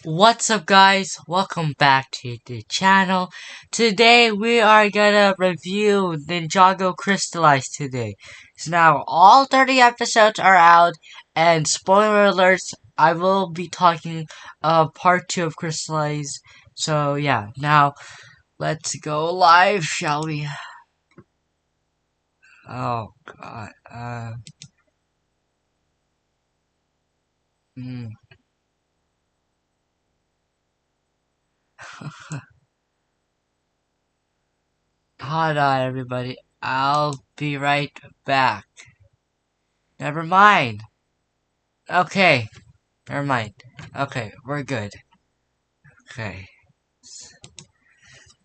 What's up, guys? Welcome back to the channel. Today we are gonna review Ninjago Crystalized today. So now all 30 episodes are out, and spoiler alerts, I will be talking part 2 of Crystalized. So yeah, now let's go live, shall we? Oh god. Hmm. Hold on, everybody. I'll be right back. Never mind. Okay. Never mind. Okay, we're good. Okay.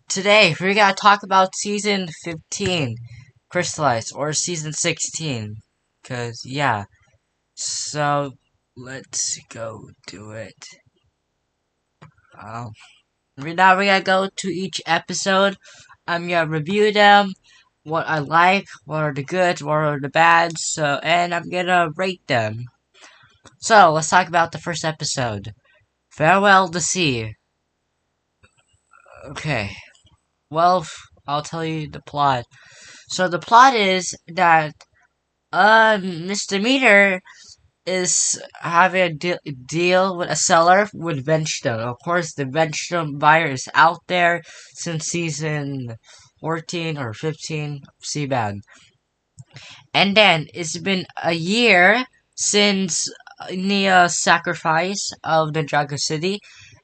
Today, we're gonna talk about season 15, Crystalized, or season 16. Cause, yeah. So, let's go do it. Um, now we're gonna go to each episode. I'm gonna review them, what I like, what are the goods, what are the bads, and I'm gonna rate them. So, let's talk about the first episode. Farewell the Sea. Okay. Well, I'll tell you the plot. So the plot is that Mr. Meter is having a deal with a seller with Venstone. Of course, the Venstone buyer is out there since season 14 or 15 of Seabound. And then it's been a year since Nia's sacrifice of the Ninjago City,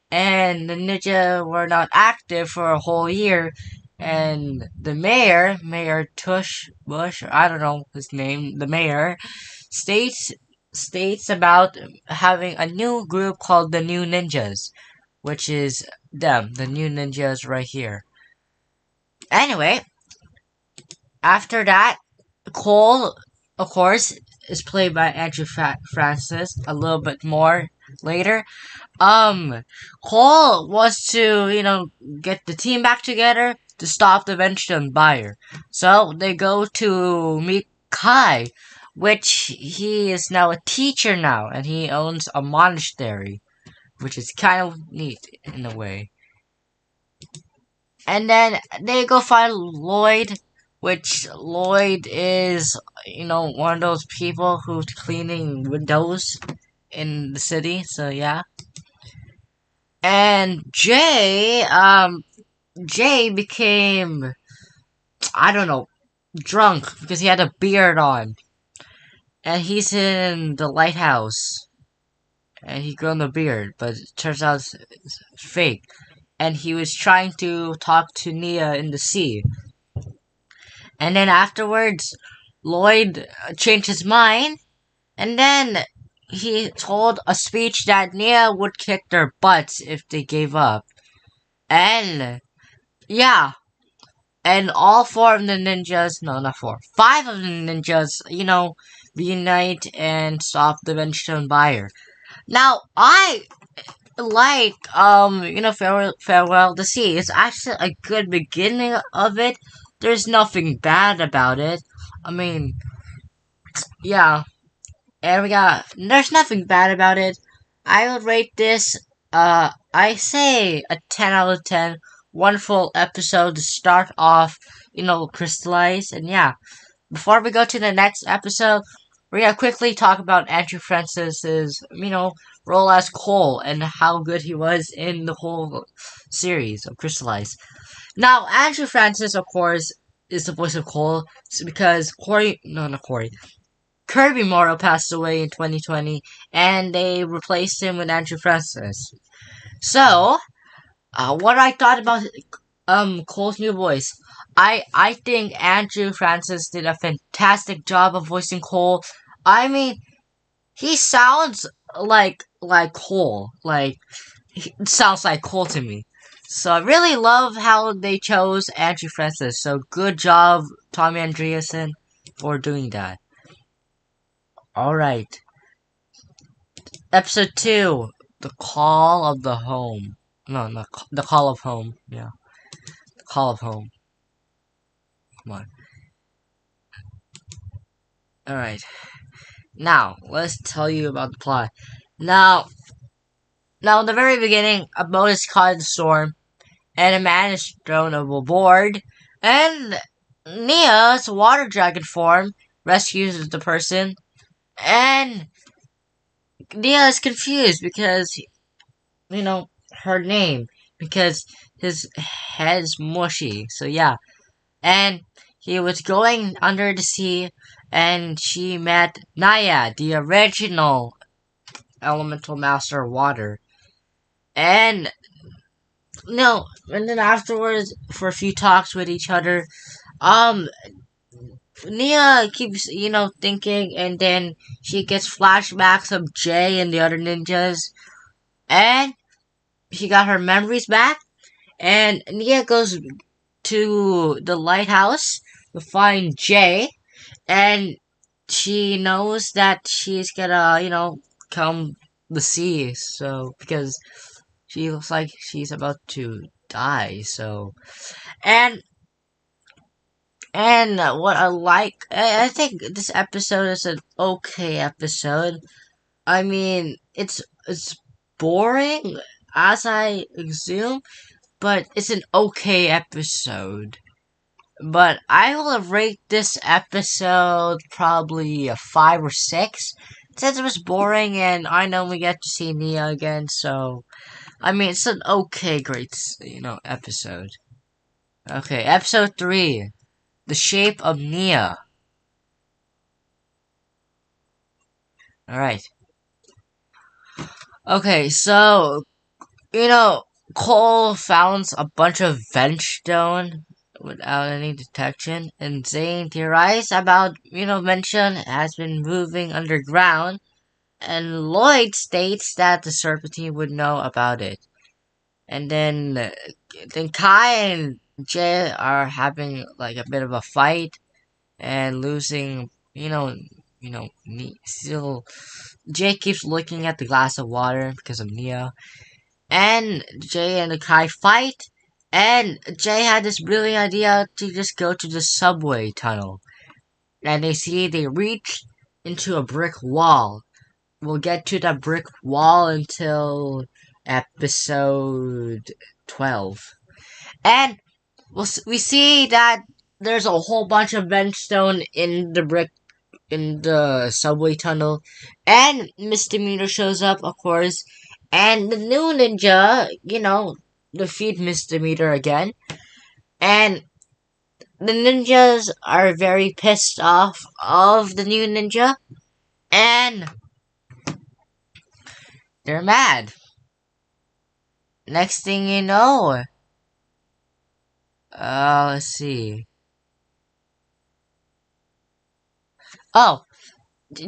and the ninja were not active for a whole year. And the Mayor Tush Bush, I don't know his name, the mayor states about having a new group called the New Ninjas, which is them, the New Ninjas right here. Anyway, after that, Cole, of course, is played by Andrew Francis a little bit more later. Cole wants to, get the team back together to stop the Venstone buyer. So they go to meet Kai, which he is now a teacher now, and he owns a monastery, which is kind of neat in a way. And then they go find Lloyd, which Lloyd is, one of those people who's cleaning windows in the city, so yeah. And Jay became, I don't know, drunk because he had a beard on. And he's in the lighthouse. And he grown the beard, but it turns out it's fake. And he was trying to talk to Nia in the sea. And then afterwards, Lloyd changed his mind. And then he told a speech that Nia would kick their butts if they gave up. And yeah, and all four of the ninjas, no, not four, five of the ninjas, reunite and stop the Venstone buyer. Now, I like, Farewell the Sea. It's actually a good beginning of it. There's nothing bad about it. I mean, yeah, and there's nothing bad about it. I would rate this, I say a 10 out of 10. Wonderful episode to start off, Crystallized. And yeah, before we go to the next episode, we're gonna quickly talk about Andrew Francis's, role as Cole and how good he was in the whole series of Crystallized. Now, Andrew Francis, of course, is the voice of Cole because Kirby Morrow passed away in 2020, and they replaced him with Andrew Francis. So, what I thought about Cole's new voice, I think Andrew Francis did a fantastic job of voicing Cole. I mean, he sounds like Cole, like he sounds like Cole to me. So I really love how they chose Andrew Francis. So good job, Tommy Andreasen, for doing that. All right. Episode 2, The Call of the Home. No, not The Call of Home. Yeah, The Call of Home. Come on. Alright. Now, let's tell you about the plot. Now, Now, in the very beginning, a boat is caught in the storm, and a man is thrown overboard, and Nia's water dragon form rescues the person, and Nia is confused because, her name, because his head's mushy, so yeah. And he was going under the sea, and she met Naya, the original elemental master of water. And no, and then afterwards, for a few talks with each other, um, Nia keeps, thinking, and then she gets flashbacks of Jay and the other ninjas, and she got her memories back, and Nia goes to the lighthouse to find Jay, and she knows that she's gonna, come the sea, so, because she looks like she's about to die, so, and what I like, I think this episode is an okay episode. I mean, it's boring, as I assume, but it's an okay episode. But I will rate this episode probably a 5 or 6. Since it was boring and I know we get to see Nia again, so I mean it's an okay great episode. Okay, episode 3. The Shape of Nia. Alright. Okay, so Cole found a bunch of Ventstone without any detection, and Zane theorized about, Vention has been moving underground, and Lloyd states that the Serpentine would know about it. And then Kai and Jay are having like a bit of a fight and losing, still Jay keeps looking at the glass of water because of Nia. And Jay and Kai fight, and Jay had this brilliant idea to just go to the subway tunnel. And they reach into a brick wall. We'll get to that brick wall until episode 12. And we see that there's a whole bunch of Ventstone in the subway tunnel, and Misdemeanor shows up, of course, and the new ninja, defeat Misdemeanor again, and the ninjas are very pissed off of the new ninja, and they're mad. Next thing you know, let's see. Oh,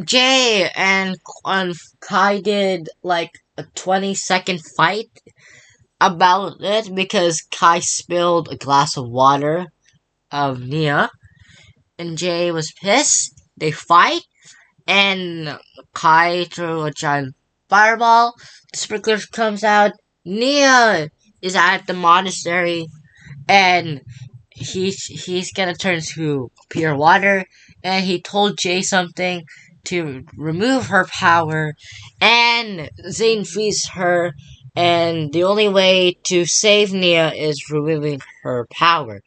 Jay and Kai did like a 20-second fight about it because Kai spilled a glass of water of Nia, and Jay was pissed. They fight, and Kai threw a giant fireball. The sprinkler comes out. Nia is at the monastery, and he's gonna turn to pure water, and he told Jay something to remove her power, and Zane frees her, and the only way to save Nia is removing her power,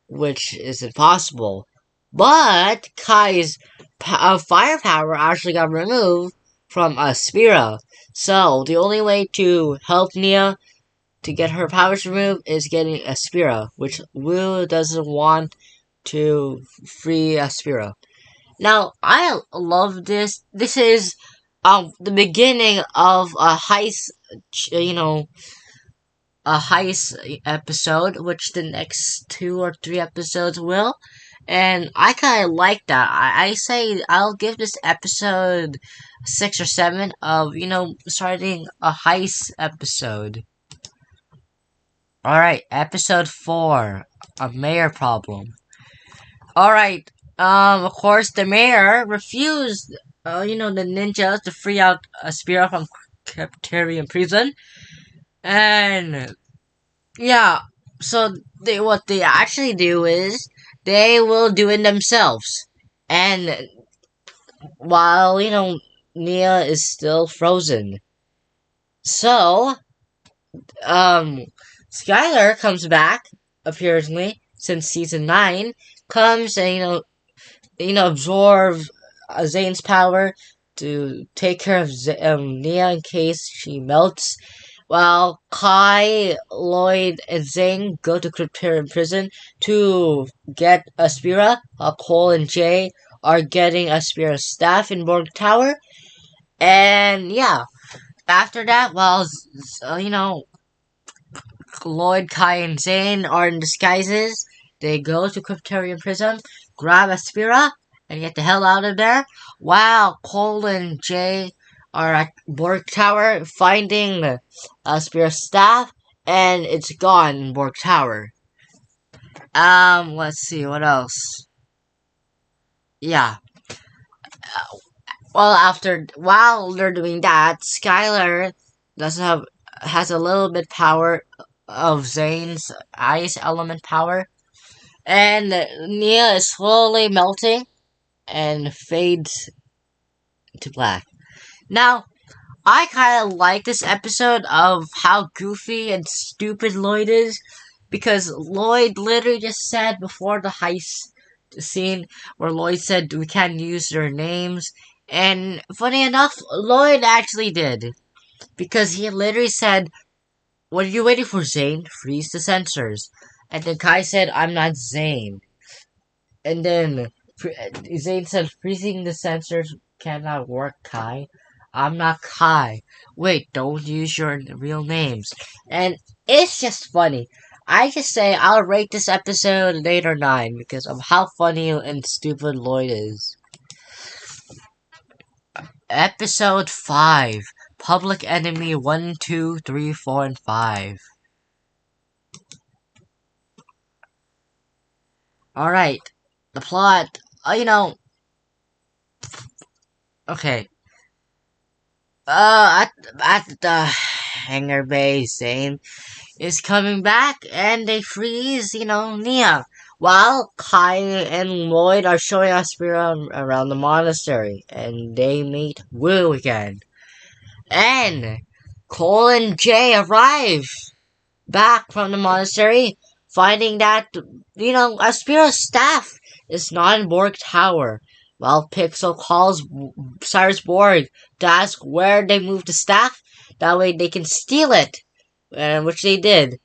which is impossible. But Kai's firepower actually got removed from Aspira, so the only way to help Nia to get her powers removed is getting Aspira, which Will doesn't want to free Aspira. Now, I love this. This is the beginning of a heist, a heist episode, which the next 2 or 3 episodes will. And I kind of like that. I say I'll give this episode 6 or 7 of, starting a heist episode. Alright, episode 4, a mayor problem. Alright, of course, the mayor refused, the ninjas to free out Aspira from Kryptarian prison. And, yeah, so what they actually do is, they will do it themselves. And, while, Nia is still frozen. So, um, Skylar comes back, apparently, since season 9, comes and, absorbs Zane's power to take care of Nia in case she melts. While Kai, Lloyd, and Zane go to Kryptarian prison to get Aspira, while Cole and Jay are getting Aspira's staff in Borg Tower. And yeah, after that, Lloyd, Kai, and Zane are in disguises. They go to Kryptarian prison, grab Aspira, and get the hell out of there. While Cole and Jay are at Borg Tower finding Aspira's staff, and it's gone in Borg Tower. Let's see, what else? Yeah. While they're doing that, Skylar does have has a little bit power of Zane's ice element power, and Nia is slowly melting and fades to black. Now, I kind of like this episode of how goofy and stupid Lloyd is, because Lloyd literally just said before the heist scene where Lloyd said we can't use their names, and funny enough, Lloyd actually did, because he literally said, "What are you waiting for, Zane? Freeze the sensors." And then Kai said, "I'm not Zane." And then Zane said, "Freezing the sensors cannot work, Kai. I'm not Kai. Wait, don't use your real names." And it's just funny. I just say I'll rate this episode an 8 or 9 because of how funny and stupid Lloyd is. Episode 5. Public Enemy 1, 2, 3, 4, and 5. Alright. The plot. Okay. At the hangar bay, Zane is coming back, and they freeze, Nia. While Kai and Lloyd are showing us around the monastery, and they meet Wu again. And Cole and Jay arrive back from the monastery, finding that, Aspira's staff is not in Borg Tower. While Pixel calls Cyrus Borg to ask where they moved the staff, that way they can steal it, which they did.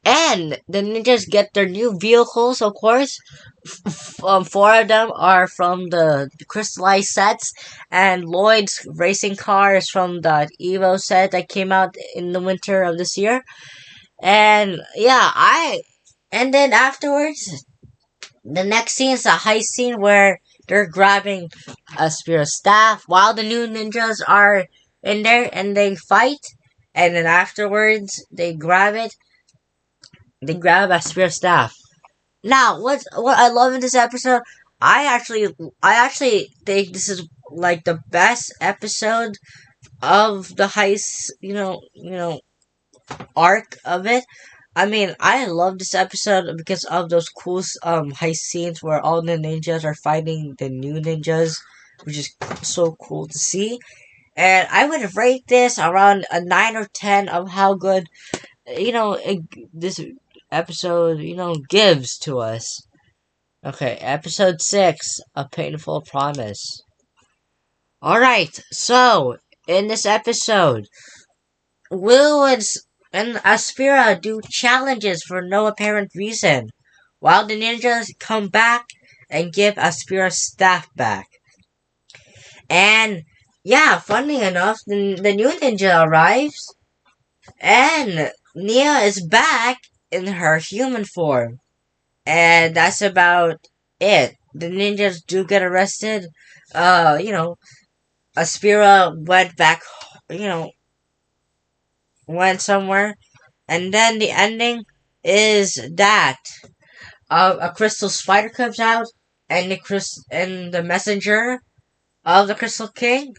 And the ninjas get their new vehicles, of course. 4 of them are from the Crystalized sets, and Lloyd's racing car is from the Evo set that came out in the winter of this year. And yeah, and then afterwards, the next scene is a heist scene where they're grabbing Aspira's staff while the new ninjas are in there and they fight. And then afterwards, they grab it. They grab Aspira's staff. Now, what I love in this episode, I actually think this is like the best episode of the heist, arc of it. I mean, I love this episode because of those cool heist scenes where all the ninjas are fighting the new ninjas, which is so cool to see. And I would rate this around a 9 or 10 of how good, this episode, gives to us. Okay, episode 6, A Painful Promise. Alright, so, in this episode, Will and Aspira do challenges for no apparent reason, while the ninjas come back and give Aspira's staff back. And, yeah, funny enough, the new ninja arrives, and Nia is back in her human form. And that's about it. The ninjas do get arrested. Aspira went back, went somewhere. And then the ending is that a crystal spider comes out, and the messenger of the Crystal King,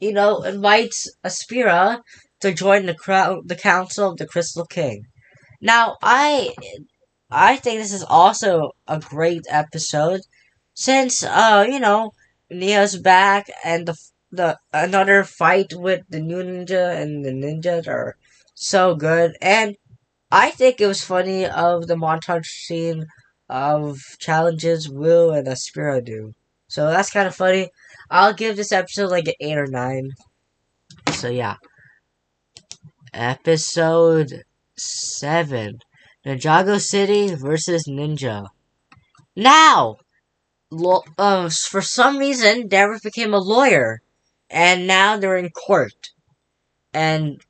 invites Aspira to join the council of the Crystal King. Now, I think this is also a great episode since Nia's back and the another fight with the new ninja and the ninjas are so good. And I think it was funny of the montage scene of challenges Will and Aspiro do. So that's kind of funny. I'll give this episode like an 8 or 9. So yeah. Episode 7. Ninjago City versus Ninja. Now! For some reason, Dareth became a lawyer. And now they're in court. And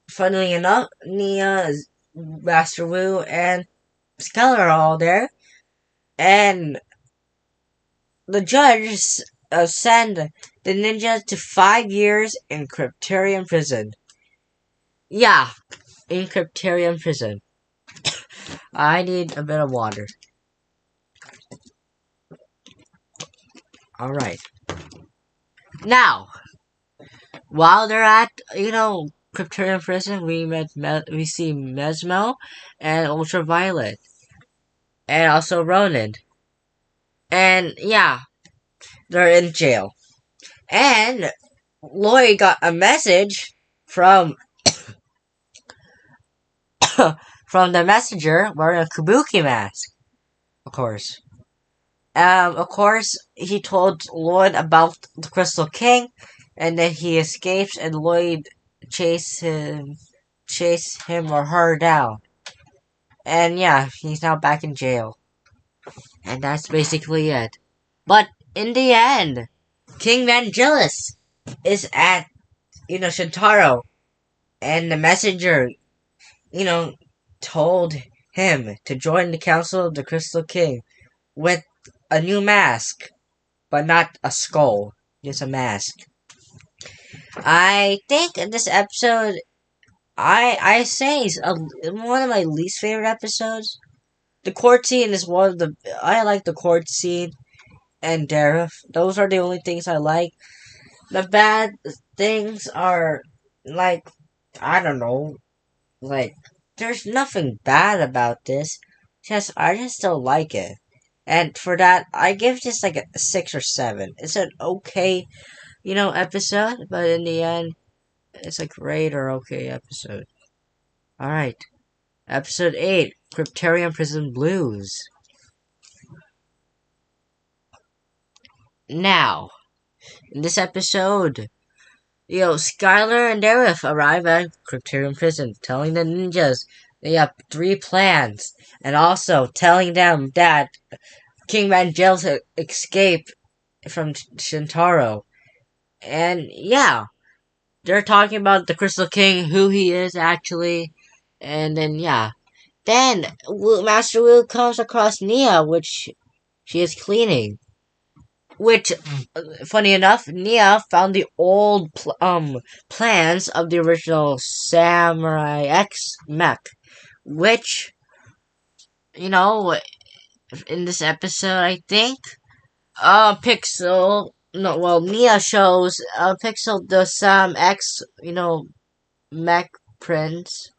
funnily enough, Nia, Master Wu, and Skeller are all there. And the judge send the ninja to 5 years in Kryptarian prison. Yeah, in Kryptarian prison. I need a bit of water. Alright. Now, while they're at, Kryptarian prison, we see Mesmo and Ultraviolet. And also Ronan. And, yeah, they're in jail. And Lloyd got a message from from the messenger wearing a kabuki mask. Of course. Of course, he told Lloyd about the Crystal King, and then he escapes, and Lloyd chase him or her down. And yeah, he's now back in jail. And that's basically it. But in the end, King Vangelis is at, Shintaro. And the messenger, told him to join the Council of the Crystal King with a new mask. But not a skull. Just a mask. I think in this episode, I say is one of my least favorite episodes. The court scene is one of the... I like the court scene and Dareth. Those are the only things I like. The bad things are, like, I don't know. Like, there's nothing bad about this. I just don't like it. And for that, I give this like a 6 or 7. It's an okay, episode. But in the end, it's a great or okay episode. Alright. Episode 8. Kryptarian Prison Blues. Now, in this episode, Skylar and Dareth arrive at Kryptarian Prison, telling the ninjas they have 3 plans, and also telling them that King Vangelis escaped from Shintaro. And yeah, they're talking about the Crystal King, who he is actually, and then yeah. Then Master Wu comes across Nia, which she is cleaning. Which, funny enough, Nia found the old plans of the original Samurai X mech, which, in this episode, I think, Nia shows Pixel the Sam X, mech prints,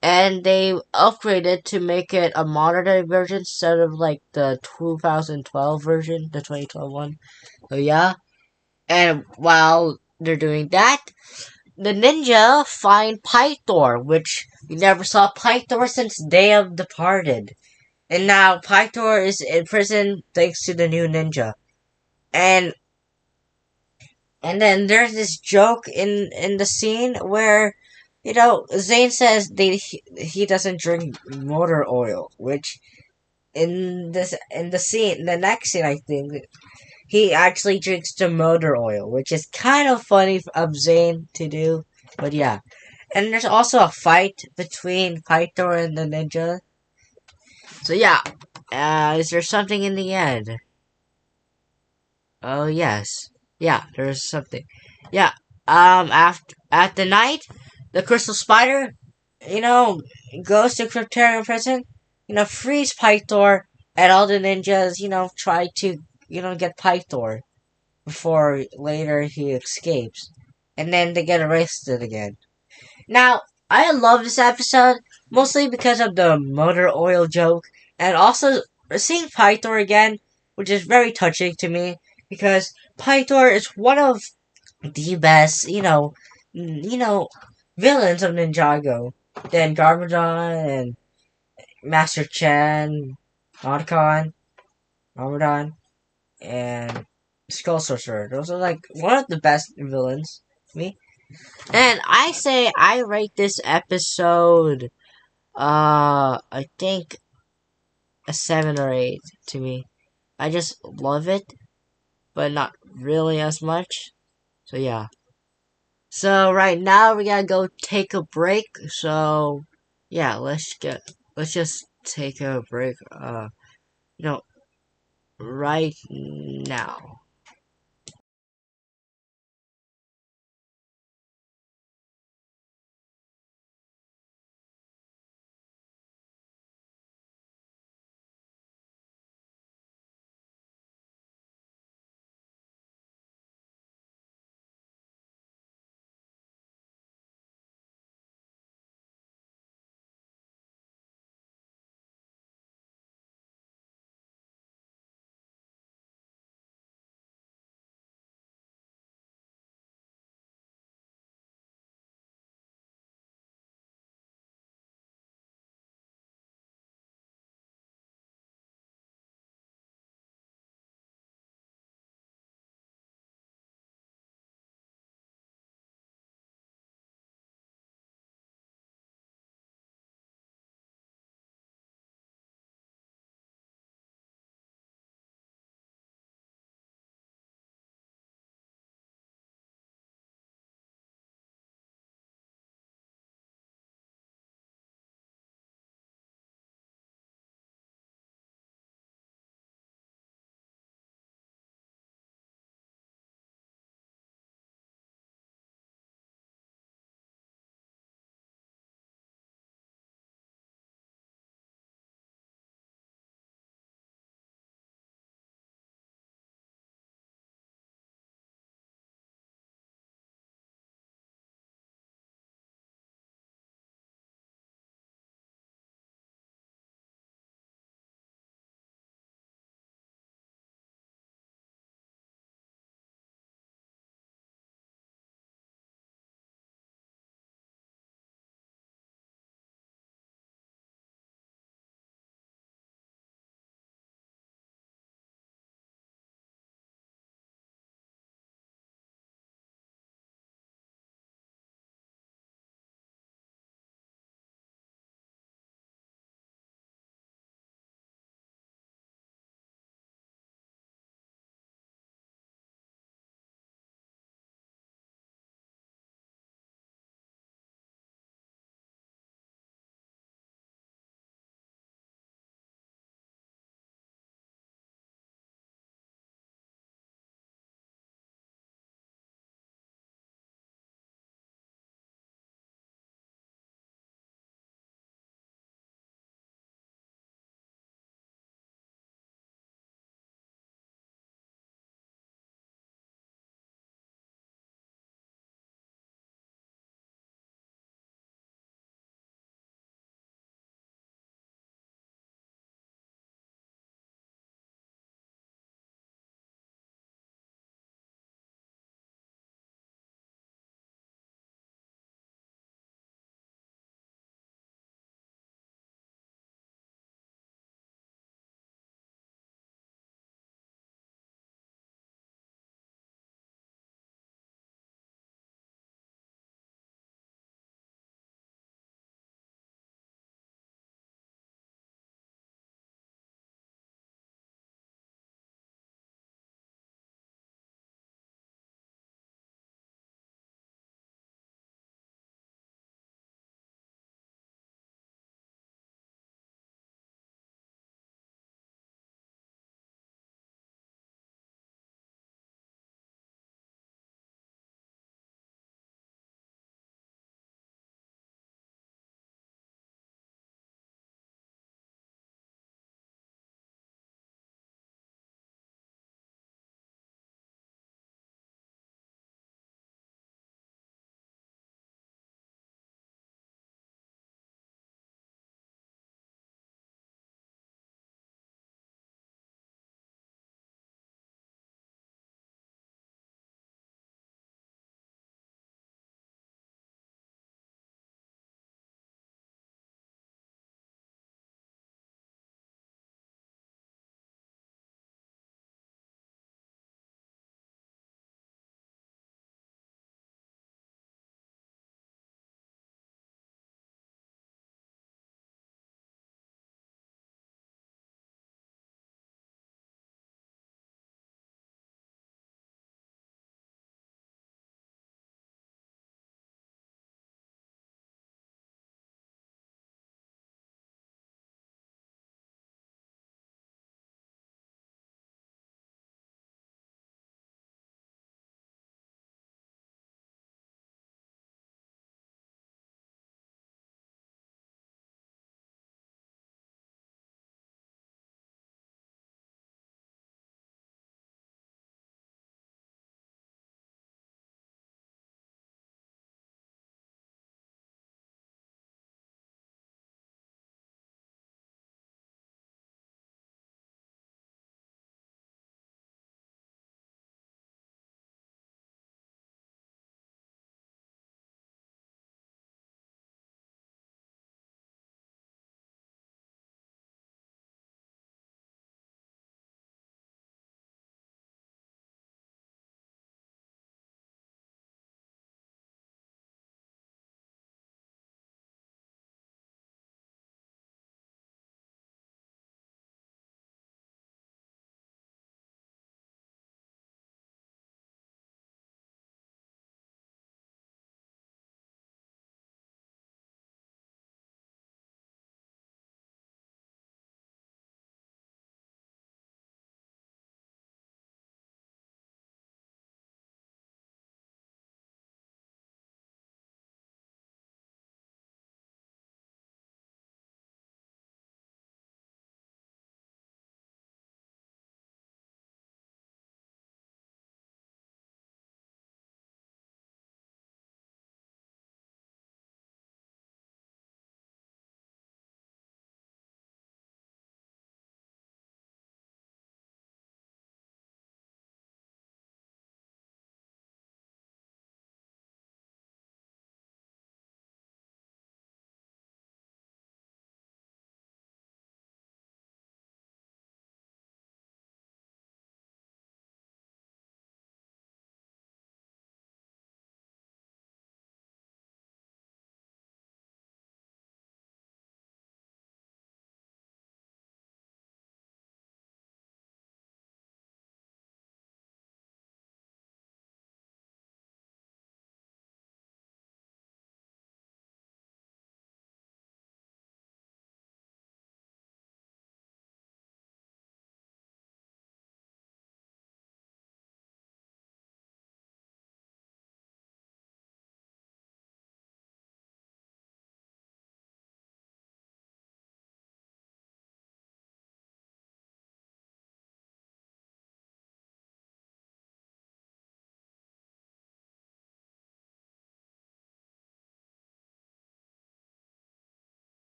and they upgraded to make it a modern day version instead of like the 2012 version, the 2012 one. So yeah, and while they're doing that, the ninja find Pythor, which we never saw Pythor since Day of Departed. And now Pythor is in prison thanks to the new ninja. And then there's this joke in the scene where, Zane says he doesn't drink motor oil, which in the next scene, I think, he actually drinks the motor oil, which is kind of funny of Zane to do, but yeah. And there's also a fight between Pythor and the ninja. So yeah, is there something in the end? Oh yes, yeah, there's something. Yeah, at the night, the Crystal Spider, goes to Kryptarian prison, frees Pythor, and all the ninjas, try to, get Pythor before later he escapes. And then they get arrested again. Now, I love this episode, mostly because of the motor oil joke, and also seeing Pythor again, which is very touching to me, because Pythor is one of the best, villains of Ninjago. Then Garmadon and Master Chen, Otacon, Garmadon, and Skull Sorcerer. Those are like one of the best villains to me. And I say I rate this episode I think a 7 or 8 to me. I just love it, but not really as much. So yeah. So right now we gotta go take a break. So yeah, let's just take a break. You know, right now.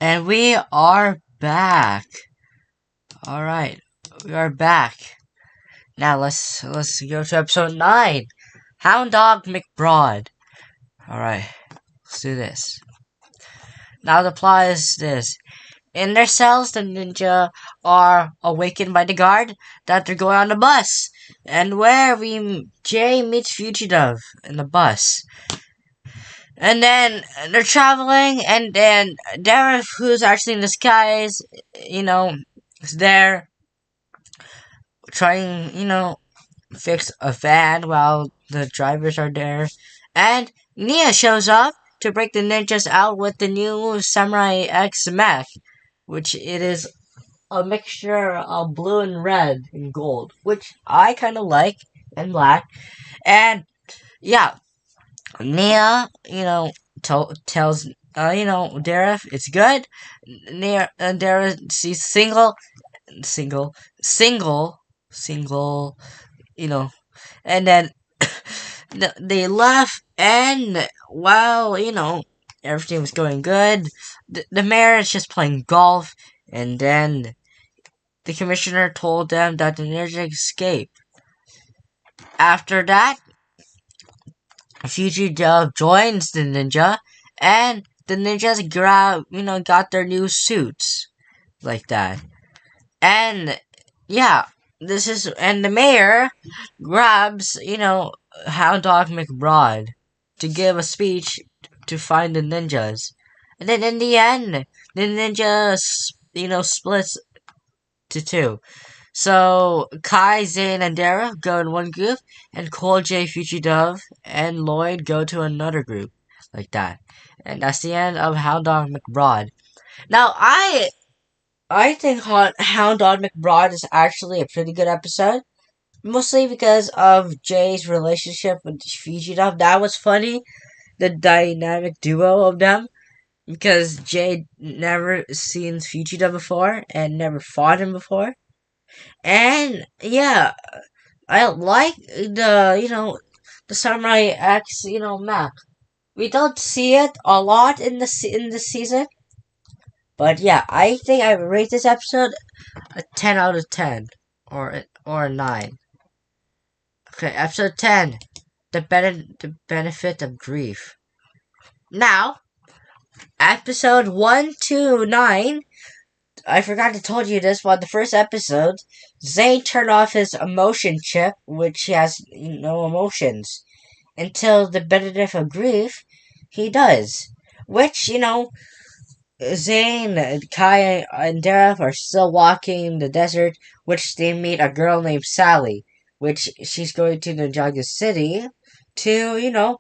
And we are back. All right, we are back. Now let's go to episode 9. Hound Dog McBroad. All right, let's do this. Now the plot is this. In their cells, the ninja are awakened by the guard that they're going on the bus. And where Jay meets Fugitive in the bus. And then they're traveling, and then Darren, who's actually in disguise, is there trying, fix a van while the drivers are there. And Nia shows up to break the ninjas out with the new Samurai X mech, which it is a mixture of blue and red and gold, which I kind of like, and black. And yeah, Nia, tells Dareth it's good. Dareth she's single, single, you know, and then they left, and while everything was going good, the mayor is just playing golf, and then the commissioner told them that the ninja escaped. After that, Fugitive joins the ninja, and the ninjas got their new suits like that. And yeah, and the mayor grabs, Hound Dog McBroad to give a speech to find the ninjas. And then in the end, the ninjas, splits to two. So Kai, Zane, and Dara go in one group, and Cole, J, Fugitive, and Lloyd go to another group. Like that. And that's the end of Hound Dog McBroad. Now, I think Hound Dog McBroad is actually a pretty good episode. Mostly because of Jay's relationship with Fugitive. That was funny. The dynamic duo of them. Because Jay never seen Fugitive before and never fought him before. And yeah, I like the Samurai X, map. We don't see it a lot in the season. But yeah, I think I rate this episode a 10 out of 10. Or a 9. Okay, episode 10. The benefit of grief. Now, episode 1 to 9. I forgot to tell you this, but the first episode, Zane turned off his emotion chip, which has no emotions. Until the benefit of grief, he does. Which, Zane, Kai, and Dareth are still walking in the desert, which they meet a girl named Sally, which she's going to Ninjago City to,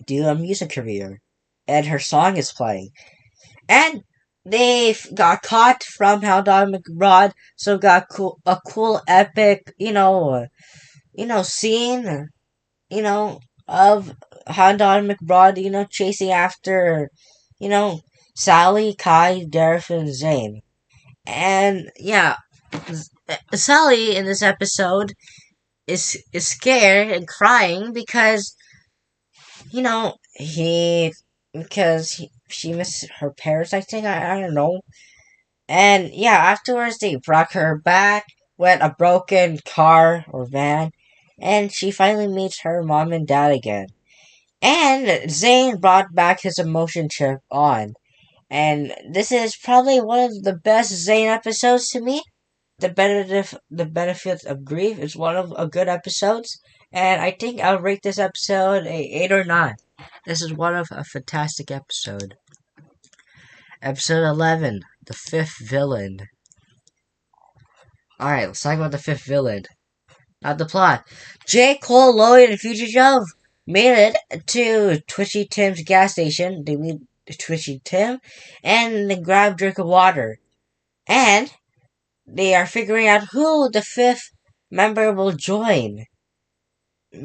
do a music career. And her song is playing. And they got caught from Hound Dog McBroad, so got a cool epic, scene, of Hound Dog McBroad, chasing after, Sally, Kai, Dareth, and Zane. And yeah, Sally in this episode is scared and crying because she missed her parents, I think. I don't know. And yeah, afterwards they brought her back with a broken car or van, and she finally meets her mom and dad again. And Zane brought back his emotion chip on. And this is probably one of the best Zane episodes to me. The benefit of grief is one of a good episodes, and I think I'll rate this episode a 8 or 9. This is one of a fantastic episode. Episode 11, the fifth villain. Alright, let's talk about the fifth villain. Now the plot. Jay, Cole, Lloyd, and Fugitive made it to Twitchy Tim's gas station. They meet Twitchy Tim, and they grab a drink of water. And they are figuring out who the fifth member will join.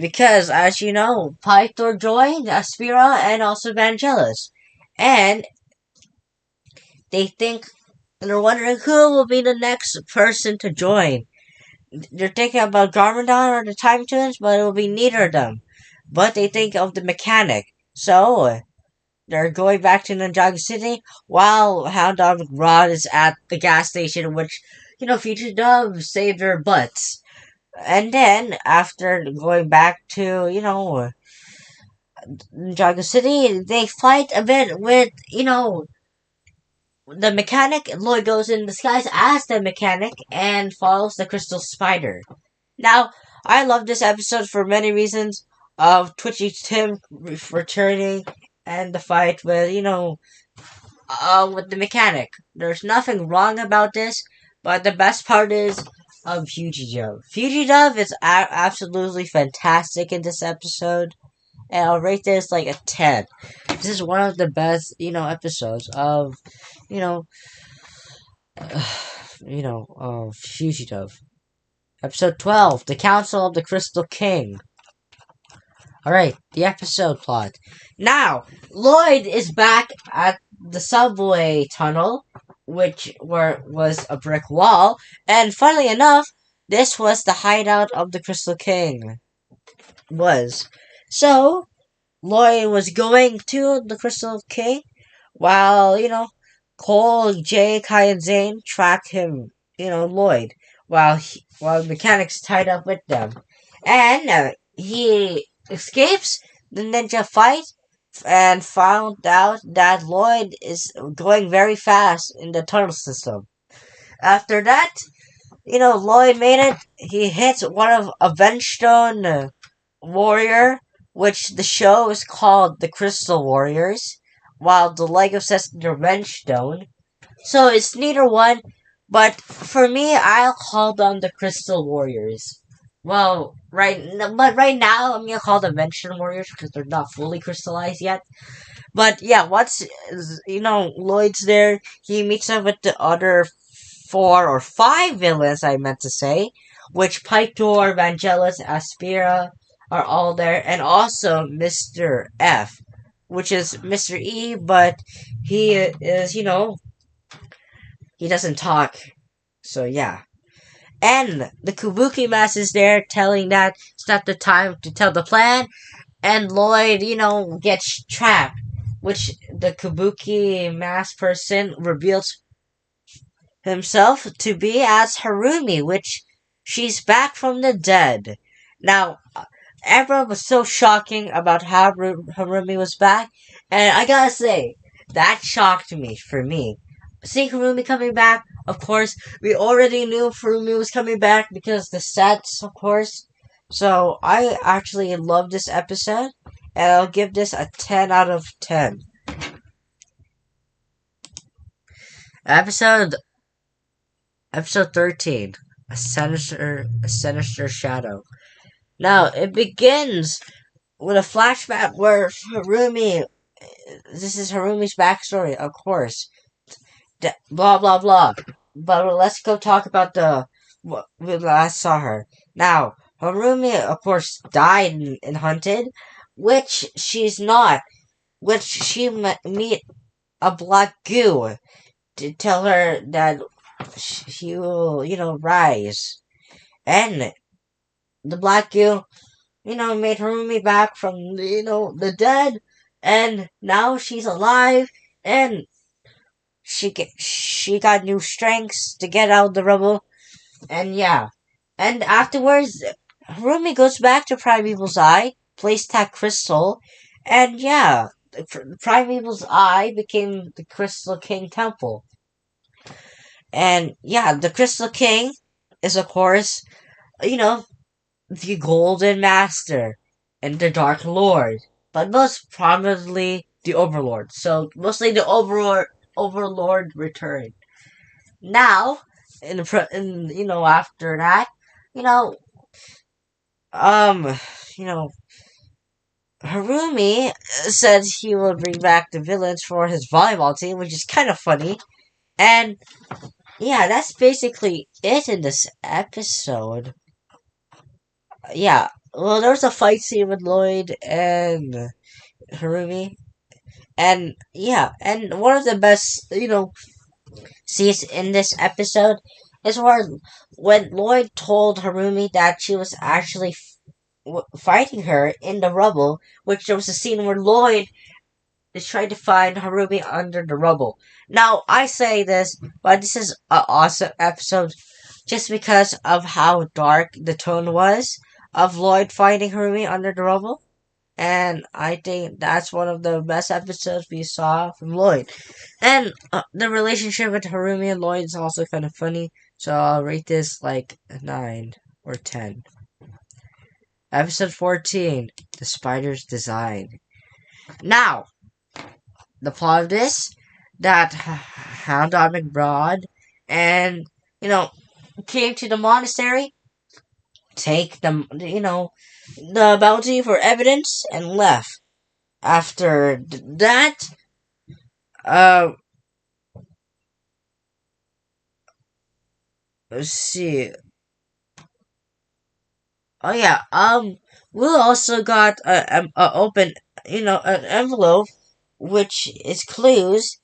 Because, as you know, Pythor joined, Aspira, and also Vangelis. And they're wondering who will be the next person to join. They're thinking about Garmadon or the Time Twins, but it will be neither of them. But they think of the mechanic. So, they're going back to Ninjago City while Hound Dog Rod is at the gas station, which, Future Dove saved their butts. And then, after going back to, Ninjago City, they fight a bit with, the mechanic. Lloyd goes in disguise as the mechanic and follows the crystal spider. Now, I love this episode for many reasons of Twitchy Tim returning and the fight with, with the mechanic. There's nothing wrong about this, but the best part is of Fugitive. Fugitive is absolutely fantastic in this episode, and I'll rate this like a 10. This is one of the best, episodes of, you know, Fugitive. Episode 12, The Council of the Crystal King. Alright, the episode plot. Now, Lloyd is back at the subway tunnel, which was a brick wall, and funnily enough, this was the hideout of the Crystal King. So, Lloyd was going to the Crystal King, while, Cole, Jay, Kai, and Zane track him, Lloyd, while the mechanic's tied up with them. And he escapes the ninja fight and found out that Lloyd is going very fast in the tunnel system. After that, Lloyd made it. He hits one of a Vengestone warrior, which the show is called the Crystal Warriors, while the Lego says the Vengestone. So it's neither one, but for me, I'll call them the Crystal Warriors. Well, right now, I'm gonna call them Vengestone Warriors because they're not fully crystallized yet. But yeah, once Lloyd's there, he meets up with the other 4 or 5 villains, I meant to say, which Pythor, Vangelis, Aspera are all there, and also Mr. F, which is Mr. E, but he is, he doesn't talk. So yeah. And the Kabuki Mask is there telling that it's not the time to tell the plan, and Lloyd, gets trapped, which the Kabuki Mask person reveals himself to be as Harumi, which she's back from the dead. Now, everyone was so shocking about how Harumi was back, and I gotta say, that shocked me, for me. Seeing Harumi coming back, of course, we already knew Harumi was coming back because the sets, of course. So, I actually love this episode, and I'll give this a 10 out of 10. Episode 13, a sinister shadow. Now, it begins with a flashback where this is Harumi's backstory, of course. Blah, blah, blah. But let's go talk about when we last saw her. Now, Harumi, of course, died in Hunted, which she's not. Which she meet a black goo to tell her that she will, rise. And the black goo, made Harumi back from, the dead, and now she's alive, and she got new strengths to get out of the rubble, and yeah. And afterwards, Harumi goes back to Primeval's Eye, plays that crystal, and yeah, Primeval's Eye became the Crystal King Temple. And yeah, the Crystal King is, of course, the Golden Master and the Dark Lord, but most prominently the Overlord. So mostly the Overlord returned. Now, after that, Harumi said he will bring back the villains for his volleyball team, which is kind of funny. And yeah, that's basically it in this episode. Yeah, well, there was a fight scene with Lloyd and Harumi. And yeah, and one of the best, scenes in this episode is when Lloyd told Harumi that she was actually fighting her in the rubble, which there was a scene where Lloyd is trying to find Harumi under the rubble. Now, I say this, but this is an awesome episode just because of how dark the tone was of Lloyd finding Harumi under the rubble. And I think that's one of the best episodes we saw from Lloyd. And the relationship with Harumi and Lloyd is also kind of funny, so I'll rate this like a 9 or 10. Episode 14, The Spider's Design. Now, the plot of this, that Hound Dog McBride and, came to the monastery, take the bounty for evidence, and left. After that, uh, let's see. Oh yeah, we also got a open, an envelope, which is clues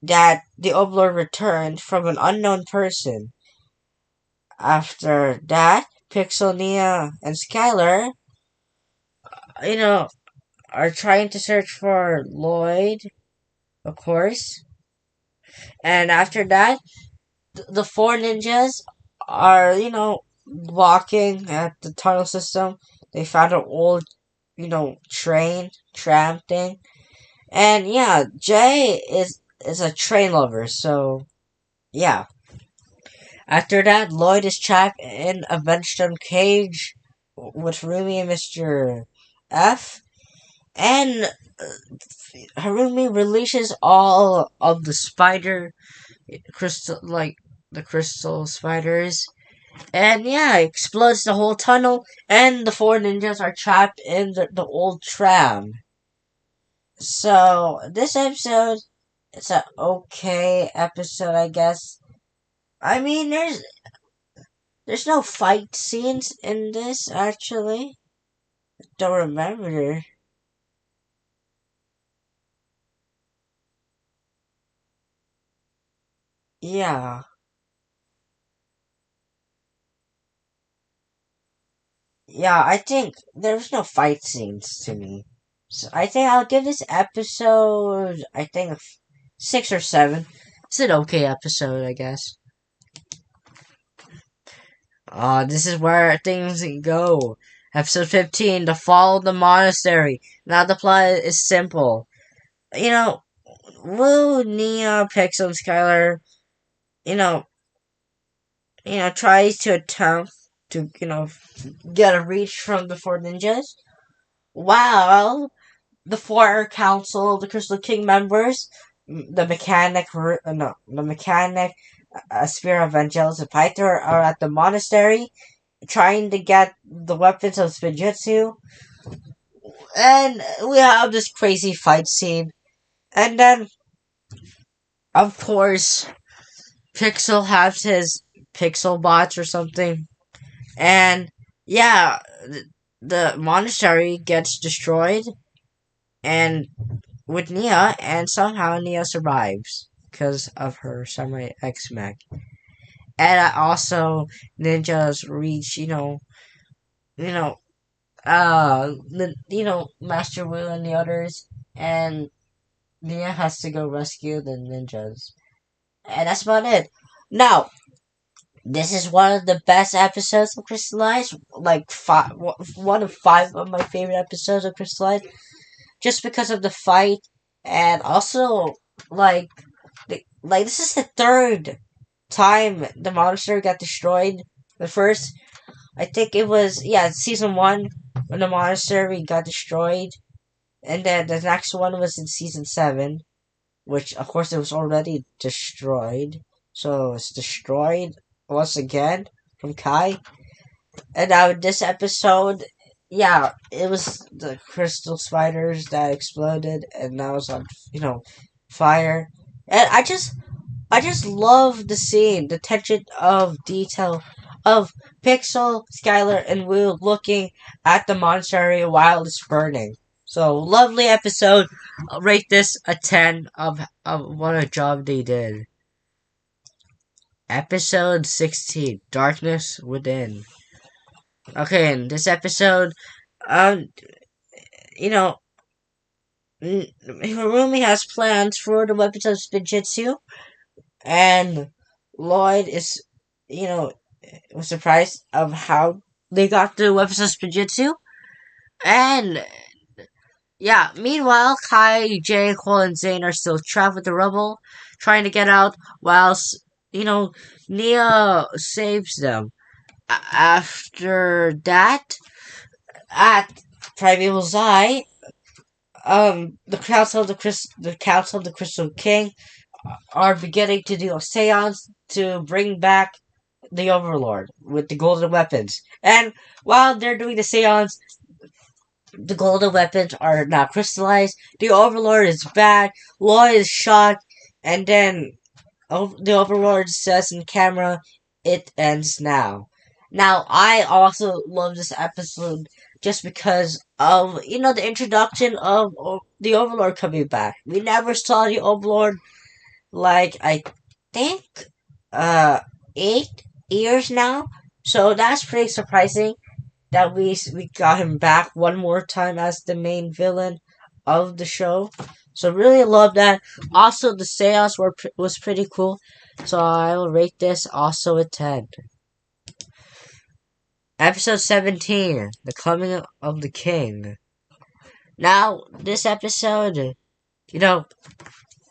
that the Oblord returned from an unknown person. After that, Pixelnia and Skylar, you know, are trying to search for Lloyd, of course. And after that, the four ninjas are, walking at the tunnel system. They found an old, tram thing. And yeah, Jay is a train lover, so yeah. After that, Lloyd is trapped in a Venstone cage with Harumi and Mr. F. And Harumi releases all of the spider crystal, like the crystal spiders. And yeah, it explodes the whole tunnel, and the four ninjas are trapped in the old tram. So, this episode, it's an okay episode, I guess. I mean, there's no fight scenes in this, actually. Don't remember. Yeah. Yeah, I think there's no fight scenes to me. So I think I'll give this episode, I think, 6 or 7. It's an okay episode, I guess. This is where things go. Episode 15, To Follow the Monastery. Now the plot is simple. You know, Wu, Nia, Pixel, and Skylar, you know, tries to attempt to, get a reach from the four ninjas. While the four council, the Crystal King members, the mechanic, Spear of Angelus and Pythor are at the monastery trying to get the weapons of Spinjitzu. And we have this crazy fight scene. And then, of course, Pixel has his Pixel bots or something. And, yeah, the monastery gets destroyed. And with Nia, and somehow Nia survives because of her Samurai X Mech. And also, ninjas reach, you know, Master Wu and the others, and Nia has to go rescue the ninjas. And that's about it. Now, this is one of the best episodes of Crystalized. Like, one of 5 of my favorite episodes of Crystalized. Just because of the fight, and also, like, this is the third time the monster got destroyed. The first, I think it was, season 1, when the monastery got destroyed. And then the next one was in season 7, which, of course, it was already destroyed. So it's destroyed once again from Kai. And now in this episode, it was the crystal spiders that exploded, and that was on, fire. And I just love the scene, the tension of detail of Pixel, Skylar, and Wu looking at the monastery while it's burning. So, lovely episode. I'll rate this a 10 of what a job they did. Episode 16, Darkness Within. Okay, in this episode, um, you know, Hirumi has plans for the weapons of Spinjitzu, and Lloyd is, you know, was surprised of how they got the weapons of Spinjitzu. And yeah, meanwhile, Kai, Jay, Cole, and Zane are still trapped with the rubble, trying to get out, whilst, you know, Nia saves them. After that, at Primeval's Eye, the Council of the Crystal King are beginning to do a seance to bring back the Overlord with the golden weapons. And while they're doing the seance, the golden weapons are now crystallized. The Overlord is back. Lloyd is shot, and then the Overlord says in camera, "It ends now." Now, I also love this episode just because of the introduction of the Overlord coming back. We never saw the Overlord like I think 8 years now, so that's pretty surprising that we got him back one more time as the main villain of the show. So really love that. Also, the seance was pretty cool. So I will rate this also a 10. Episode 17, The Coming of the King. Now, this episode, you know,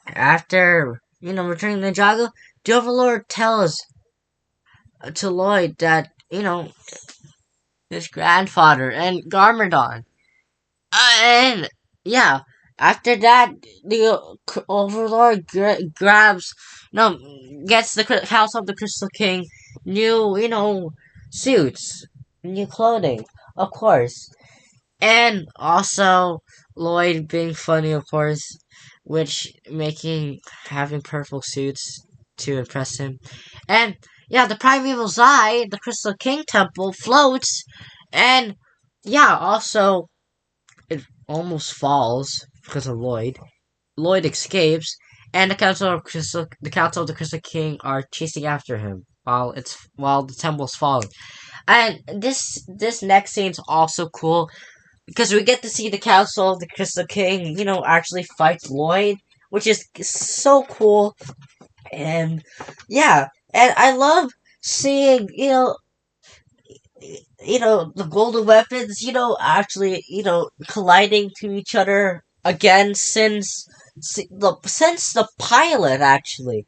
after, returning to Ninjago, the Overlord tells to Lloyd that, his grandfather and Garmadon. And yeah, after that, the Overlord grabs, gets the House of the Crystal King new, suits, new clothing, of course, and also Lloyd being funny, of course, which making having purple suits to impress him, and yeah, the Primeval's Eye, the Crystal King Temple floats, and yeah, also it almost falls because of Lloyd. Lloyd escapes, and the Council of the Crystal King are chasing after him while the temple's falling. And this next scene's also cool because we get to see the Council of the Crystal King, actually fight Lloyd, which is so cool. And yeah, and I love seeing the golden weapons, actually, colliding to each other again since the pilot. Actually,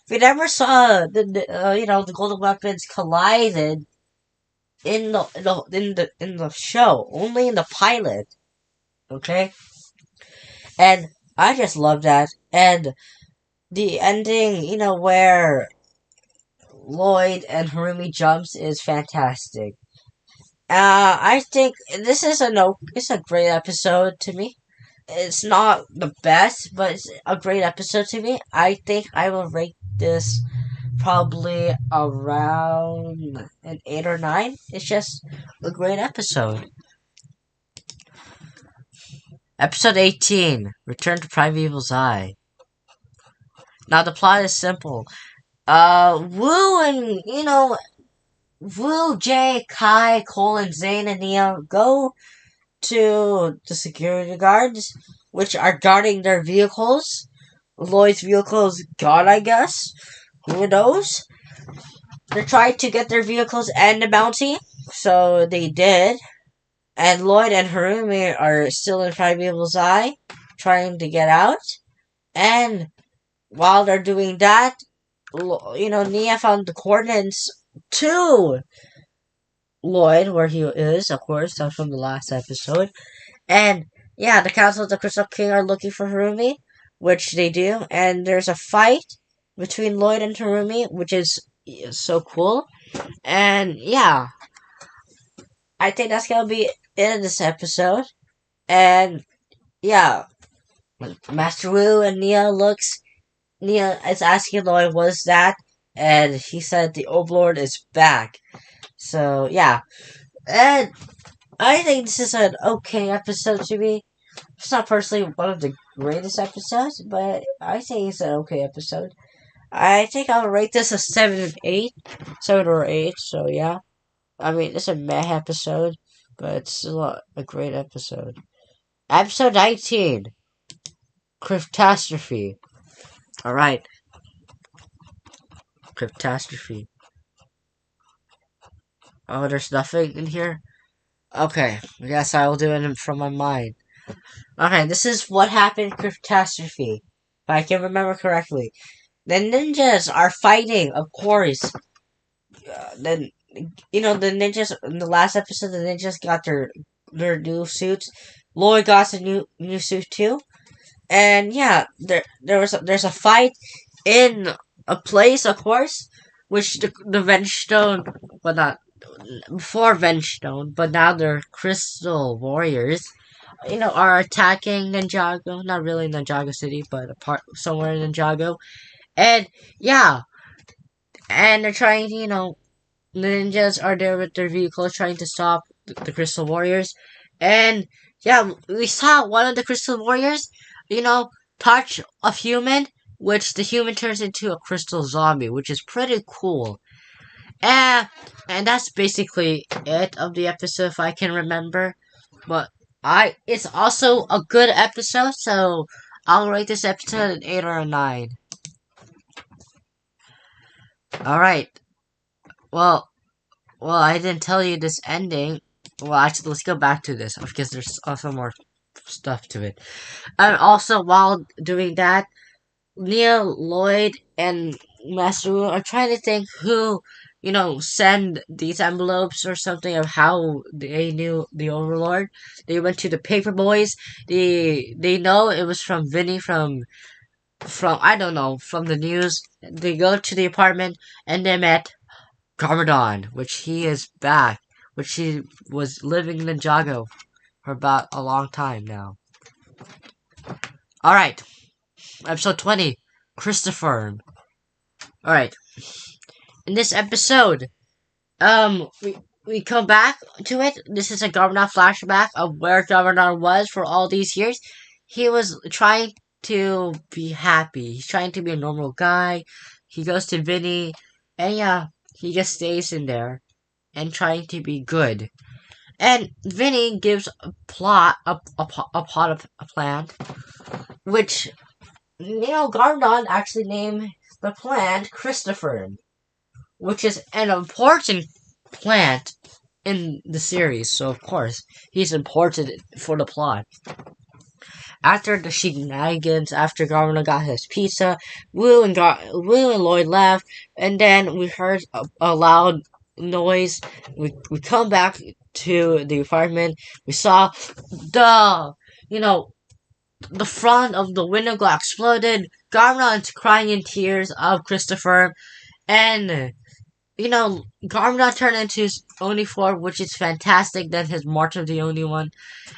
we never saw the golden weapons collided in the show, only in the pilot. Okay, and I just love that, and the ending, where Lloyd and Harumi jumps is fantastic. I think this is it's a great episode to me. It's not the best, but it's a great episode to me. I think I will rate this probably around an 8 or 9. It's just a great episode. Episode 18, Return to Primeval's Eye. Now the plot is simple. Wu and Wu, Jay, Kai, Cole, and Zane and Nia go to the security guards, which are guarding their vehicles. Lloyd's vehicle is gone, I guess. Who knows? They're trying to get their vehicles and the bounty, so they did. And Lloyd and Harumi are still in Primeval's Eye, trying to get out. And while they're doing that, Nia found the coordinates to Lloyd, where he is, of course, that's from the last episode. And yeah, the Council of the Crystal King are looking for Harumi, which they do, and there's a fight between Lloyd and Harumi, which is so cool. And yeah, I think that's gonna be it in this episode. And yeah, Master Wu and Nia is asking Lloyd, what is that? And he said the Overlord is back. So yeah, and I think this is an okay episode to me. It's not personally one of the greatest episodes, but I think it's an okay episode. I think I'll rate this a 7 or 8. So yeah, I mean it's a meh episode, but it's still a great episode. Episode 19, Cryptostrophe. Alright, Cryptostrophe. Oh, there's nothing in here? Okay, yes, I will do it from my mind. Okay, this is what happened in Cryptostrophe. If I can remember correctly. The ninjas are fighting, of course. Then, the ninjas, in the last episode, the ninjas got their new suits. Lloyd got a new suit too. And yeah, there's a fight in a place, of course, which the Vengestone, but not before Vengestone, but now they're Crystal Warriors. Are attacking Ninjago. Not really Ninjago City, but a part somewhere in Ninjago. And yeah, and they're trying to, ninjas are there with their vehicles trying to stop the Crystal Warriors. And yeah, we saw one of the Crystal Warriors, touch a human, which the human turns into a crystal zombie, which is pretty cool. And, and that's basically it of the episode, if I can remember. But it's also a good episode, so I'll rate this episode an 8 or a 9. Alright, well, I didn't tell you this ending. Well, actually, let's go back to this because there's also more stuff to it. And also, while doing that, Neil, Lloyd, and Master Wu are trying to think who, send these envelopes or something of how they knew the Overlord. They went to the paper boys. They know it was from Vinny from I don't know, from the news. They go to the apartment and they met Garmadon, which he is back, which he was living in Ninjago for about a long time now. Alright, episode 20, Christopher. Alright, in this episode, we come back to it. This is a Garmadon flashback of where Garmadon was for all these years. He was trying to be happy. He's trying to be a normal guy. He goes to Vinny, and yeah, he just stays in there and trying to be good. And Vinny gives a plot, a plant, which, Garmadon actually named the plant Christopher, which is an important plant in the series, so of course, he's important for the plot. After the shenanigans, after Garmadon got his pizza, Wu and Lloyd left, and then we heard a loud noise. We come back to the apartment. We saw the, you know, the front of the window got exploded. Garmadon's crying in tears of Christopher, and Garmadon turned into his Oni form, which is fantastic. Then his March of the Oni one,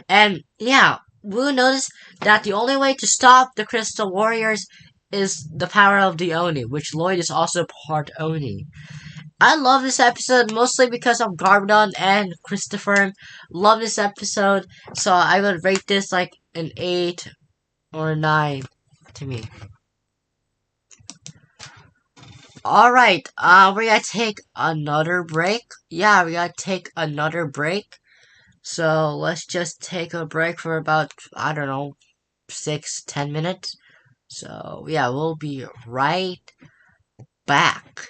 and yeah, Wu noticed that the only way to stop the Crystal Warriors is the power of the Oni, which Lloyd is also part Oni. I love this episode mostly because of Garmadon and Christopher. Love this episode, so I would rate this like an 8 or a 9 to me. Alright, we gotta take another break. Yeah, we gotta take another break. So let's just take a break for about, I don't know, 6-10 minutes. So yeah, we'll be right back.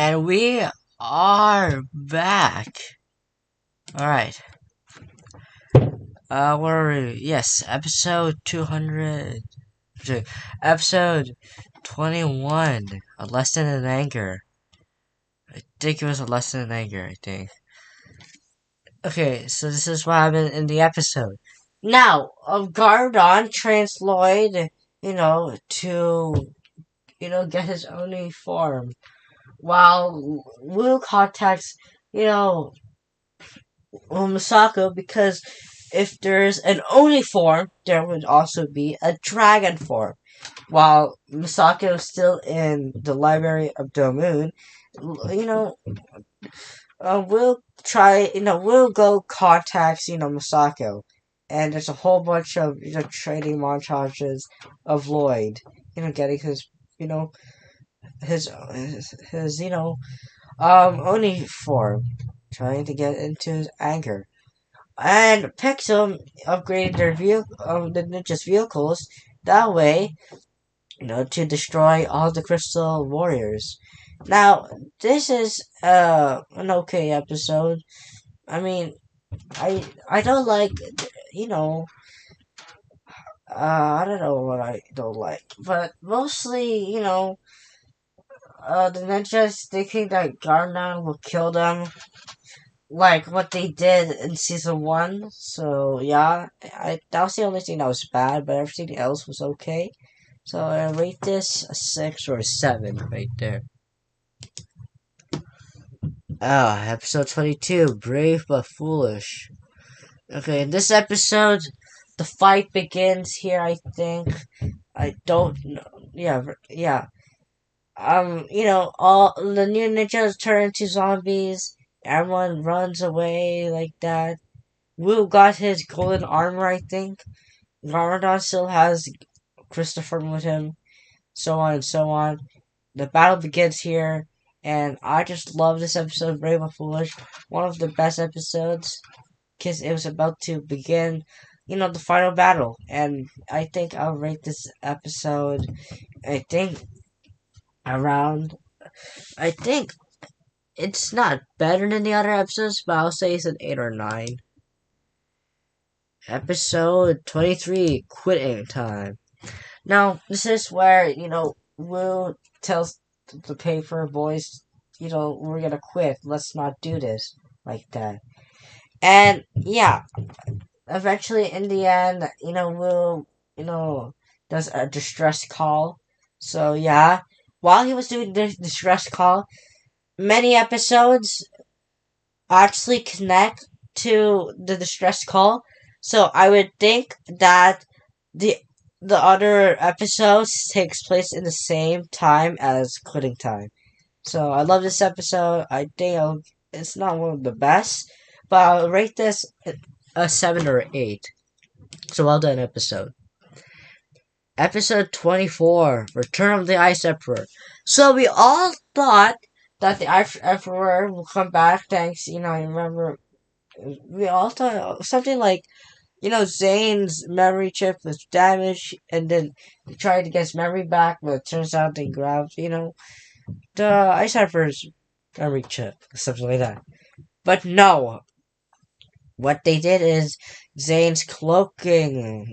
And we are back. Alright. Where are we? Yes, episode 200. Episode 21. A lesson in anger. I think it was a lesson in anger, I think. Okay, so this is what happened in the episode. Now, Gardon trains Lloyd, to, get his own form. While Wu contacts, you know, Misako, because if there's an Oni form, there would also be a dragon form. While Misako is still in the Library of the Moon, you know, we'll try, we'll go contacts, Misako. And there's a whole bunch of, training montages of Lloyd, getting his, you know, his Oni form, trying to get into his anger. And Pixel upgraded their the ninjas' vehicles that way, to destroy all the crystal warriors. Now, this is an okay episode. I mean, I don't like, you know, I don't know what I don't like, but mostly, the ninjas thinking that Garnon will kill them, like what they did in season one. So yeah, that was the only thing that was bad, but everything else was okay. So I rate this a 6 or a 7 right there. Episode 22, Brave but Foolish. Okay, in this episode, the fight begins here, I think. I don't know. Yeah. All the new ninjas turn into zombies. Everyone runs away like that. Wu got his golden armor, I think. Garmadon still has Christopher with him. So on and so on. The battle begins here, and I just love this episode of Brave and Foolish. One of the best episodes, because it was about to begin, the final battle. And I think I'll rate this episode, I think, around, I think it's not better than the other episodes, but I'll say it's an 8 or 9. Episode 23, Quitting Time. Now, this is where, Will tells the paper boys, we're gonna quit. Let's not do this like that. And, yeah, eventually, in the end, Will, does a distress call. So, yeah, while he was doing the distress call, many episodes actually connect to the distress call. So I would think that the the other episodes takes place in the same time as Quitting Time. So I love this episode. I think it's not one of the best, but I'll rate this a 7 or 8. So well done episode. Episode 24, Return of the Ice Emperor. So we all thought that the Ice Emperor will come back thanks, you remember, we all thought something like, Zane's memory chip was damaged, and then they tried to get his memory back, but it turns out they grabbed, the Ice Emperor's memory chip, something like that. But no, what they did is Zane's cloaking,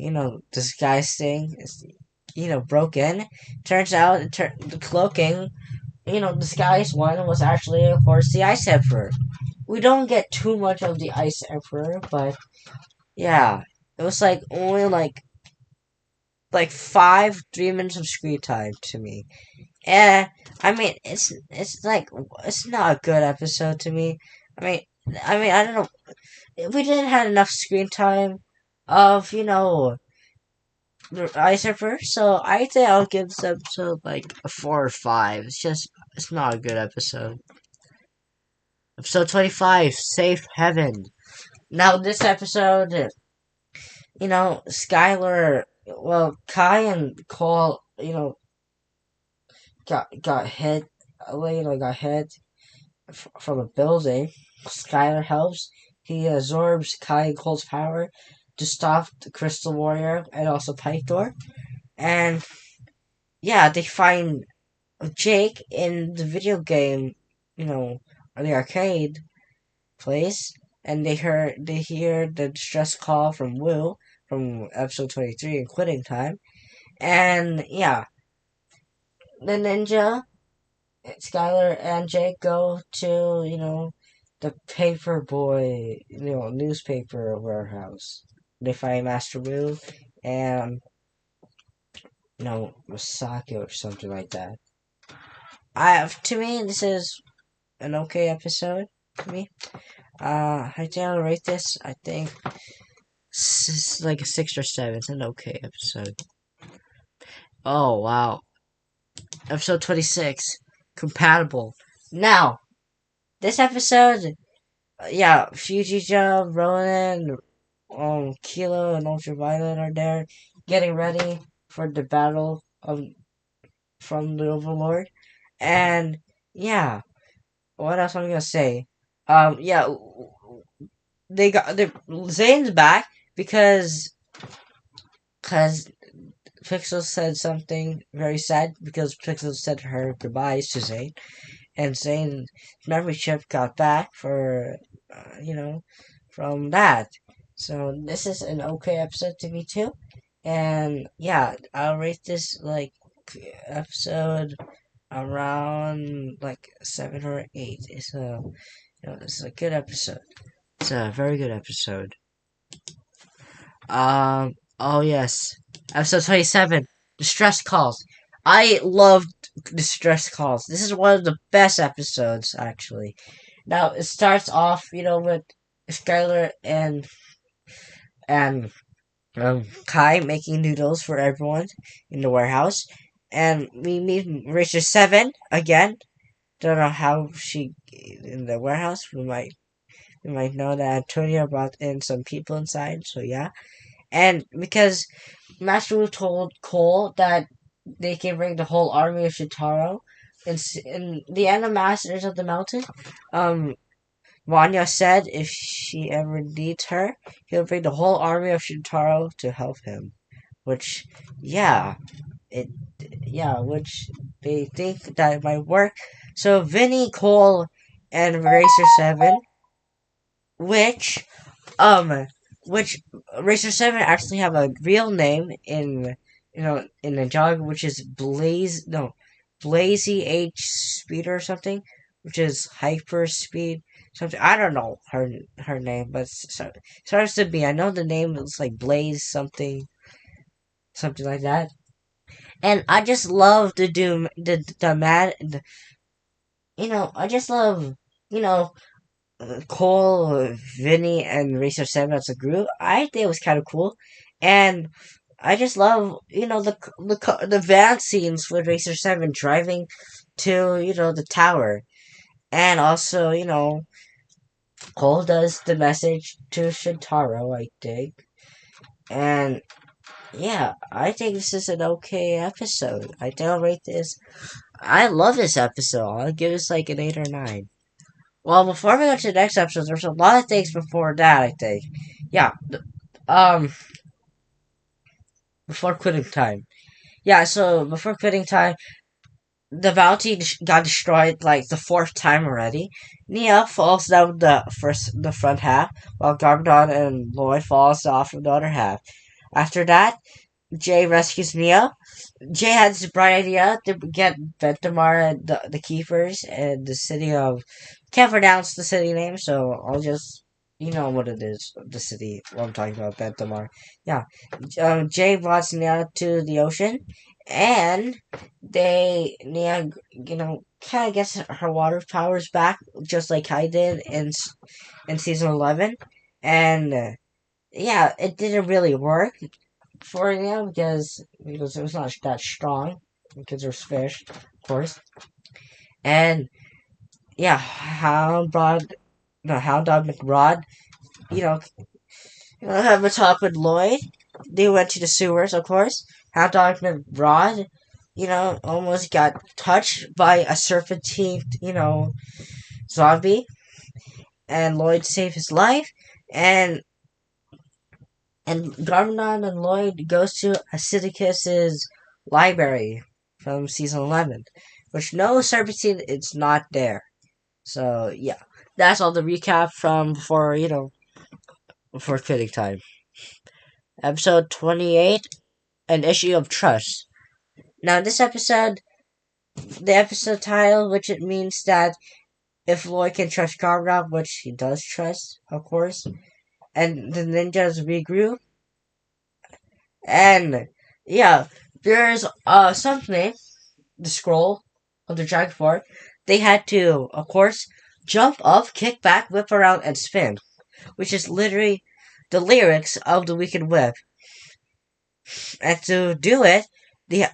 disguise thing is, broken. Turns out the cloaking, disguise one was actually, of course, the Ice Emperor. We don't get too much of the Ice Emperor, but yeah, it was like only like 3 minutes of screen time to me. And I mean, it's like it's not a good episode to me. I don't know. We didn't have enough screen time of Ice Emperor, so I think I'll give this episode like a 4 or 5. It's not a good episode. Episode 25, Safe Heaven. Now this episode, Skylar, well, Kai and Cole, got hit, got hit from a building. Skylar helps. He absorbs Kai and Cole's power to stop the Crystal Warrior and also Pythor. And yeah, they find Jake in the video game, the arcade place, and they hear the distress call from Will from episode 23 in Quitting Time, and yeah, the ninja, Skylar and Jake go to the paper boy newspaper warehouse. They find Master Wu and Masaki or something like that. To me, this is an okay episode. To me, I think I'll rate this. I think it's like a 6 or 7. It's an okay episode. Oh wow, episode 26, compatible. Now, this episode, yeah, Fujija, Ronan, Kilo, and Ultraviolet are there, getting ready for the battle from the Overlord, and yeah, what else am I gonna say? Yeah, Zane's back because Pixel said something very sad because Pixel said her goodbyes to Zane, and Zane's memory chip got back from that. So this is an okay episode to me too, and yeah, I'll rate this like episode around like 7 or 8. It's a good episode. It's a very good episode. Oh yes, episode 27, distress calls. I loved distress calls. This is one of the best episodes actually. Now it starts off, with Skylar and Kai making noodles for everyone in the warehouse, and we meet Racer 7 again. Don't know how she in the warehouse. We might know that Antonio brought in some people inside. So yeah, and because Master Wu told Cole that they can bring the whole army of Shintaro, in the end of Masters of the Mountain, Vanya said if she ever needs her, he'll bring the whole army of Shintaro to help him. Which, yeah, it, which they think that it might work. So Vinny, Cole, and Racer 7, which, um, which Racer 7 actually have a real name in Ninjago, which is Blazy H Speed or something, which is hyper speed something. I don't know her name, but starts to be. I know the name is like Blaze something like that. And I just love the doom the mad I just love you know Cole, Vinny, and Racer 7 as a group. I think it was kind of cool, and I just love the van scenes with Racer 7 driving to the tower, and also Cole does the message to Shintaro, I think, and yeah, I think this is an okay episode. I think I'll rate this. I love this episode. I'll give this like an 8 or 9. Well, before we go to the next episode, there's a lot of things before that, I think. Yeah, um, before quitting time. Yeah, so before quitting time, the bounty got destroyed like the 4th time already. Nia falls down the front half, while Garmadon and Lloyd falls off of the other half. After that, Jay rescues Nia. Jay had this bright idea to get Bentamar and the Keepers and the city of. Can't pronounce the city name, so I'll just. You know what it is, the city, what I'm talking about, Bentamar. Yeah. Jay brought Nia to the ocean, and Nia, kind of gets her water powers back, just like I did in season 11. And, yeah, it didn't really work for Nia because it was not that strong because there's fish, of course. And yeah, Hound Dog McRod, you know, have a talk with Lloyd. They went to the sewers, of course. Hound Dog McRod, almost got touched by a serpentine, zombie, and Lloyd saved his life. And Garmadon and Lloyd goes to Acidicus's library from season 11, which no serpentine, it's not there. So yeah, that's all the recap from before quitting time. Episode 28, an issue of trust. Now this episode, the episode title, which it means that if Lloyd can trust Gargoyle, which he does trust, of course, and the ninjas regroup, and yeah, there's something, the scroll of the Dragon Force. They had to, of course, jump up, kick back, whip around, and spin, which is literally the lyrics of the Wicked Whip. And to do it, the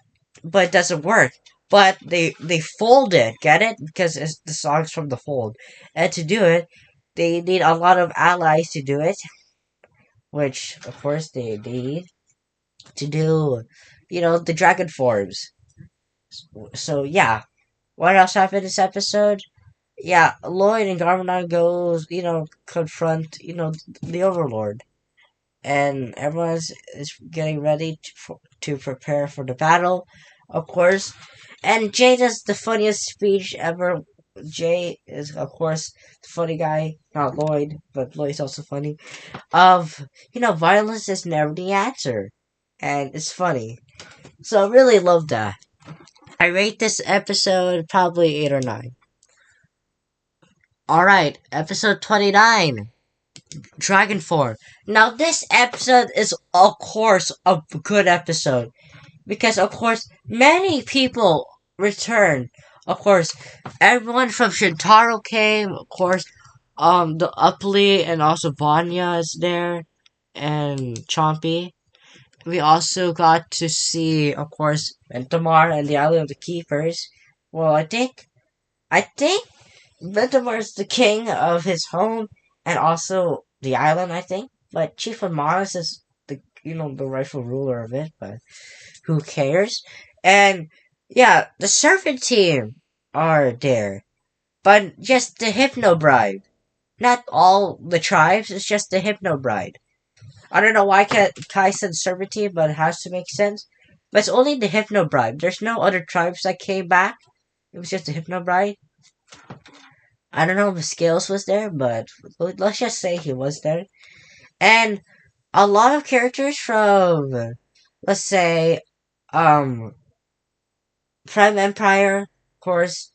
but it doesn't work. But they fold it, get it? Because it's the song's from the fold. And to do it, they need a lot of allies to do it, which of course they need to do, the dragon forms. So yeah, what else happened this episode? Yeah, Lloyd and Garmadon goes, confront, the Overlord, and everyone's is getting ready to prepare for the battle, of course. And Jay does the funniest speech ever. Jay is, of course, the funny guy, not Lloyd, but Lloyd's also funny. Of violence is never the answer, and it's funny. So I really love that. I rate this episode probably 8 or 9. All right, episode 29. Dragon Form. Now, this episode is, of course, a good episode because, of course, many people return. Of course, everyone from Shintaro came. Of course, the Upply and also Vanya is there, and Chompy. We also got to see, of course, Ventamar and the Island of the Keepers. Well, I think Ventamar is the king of his home and also the island, I think. But Chief of Mars is the rightful ruler of it, but who cares? And yeah, the Serpent team are there. But just the Hypno Bride. Not all the tribes, it's just the Hypno Bride. I don't know why Kai said Serpent team, but it has to make sense. But it's only the Hypno Bride. There's no other tribes that came back. It was just the Hypno Bride. I don't know if Scales was there, but let's just say he was there. And a lot of characters from, let's say, um, Prime Empire, of course,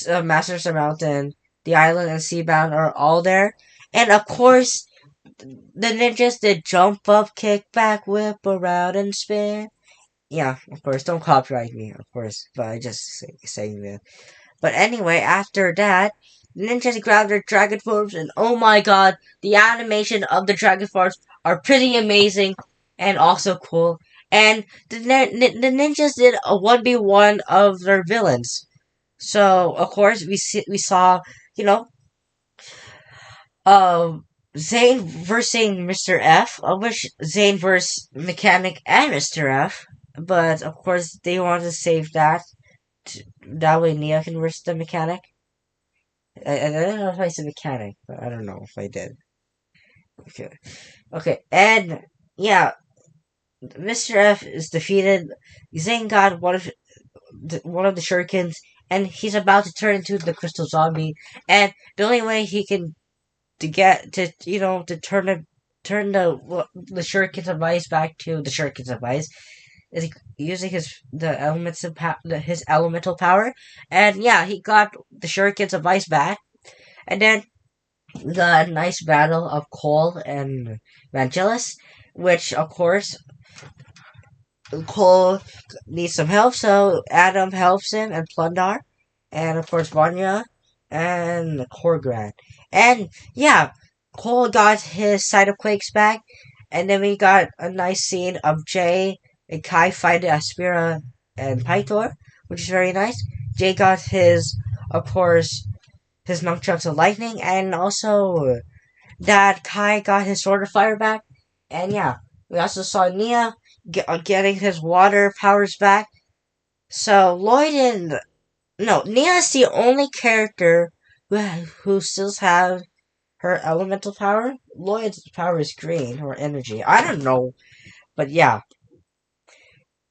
Masters of Mountain, the Island, and Seabound are all there. And of course, the ninjas did jump up, kick back, whip around, and spin. Yeah, of course, don't copyright me, of course, but I just saying that. But anyway, after that, ninjas grab their dragon forms, and oh my god, the animation of the dragon forms are pretty amazing and also cool. And the ninjas did a 1v1 of their villains. So, of course, we saw, you know, uh, Zane versus Mr. F, of which Zane versus Mechanic and Mr. F. But, of course, they wanted to save that. That way Neo can versus the Mechanic. I don't know if I said Mechanic, but I don't know if I did. Okay. Okay, and yeah, Mr. F is defeated. Zane got one of the shurikens, and he's about to turn into the crystal zombie. And the only way he can to get to to turn the shurikens of ice back to the shurikens of ice is using his elemental power. And yeah, he got the shurikens of ice back, and then we got a nice battle of Cole and Vangelis, which of course Cole needs some help, so Adam helps him and Plundar, and of course Vanya and Korgran. And yeah, Cole got his side of Quakes back, and then we got a nice scene of Jay and Kai fighting Aspira and Pythor, which is very nice. Jay got of course, his nunchucks of lightning, and also that Kai got his sword of fire back. And yeah, we also saw Nia getting his water powers back. So Lloyd and Nia's the only character who still have her elemental power. Lloyd's power is green or energy. I don't know, but yeah.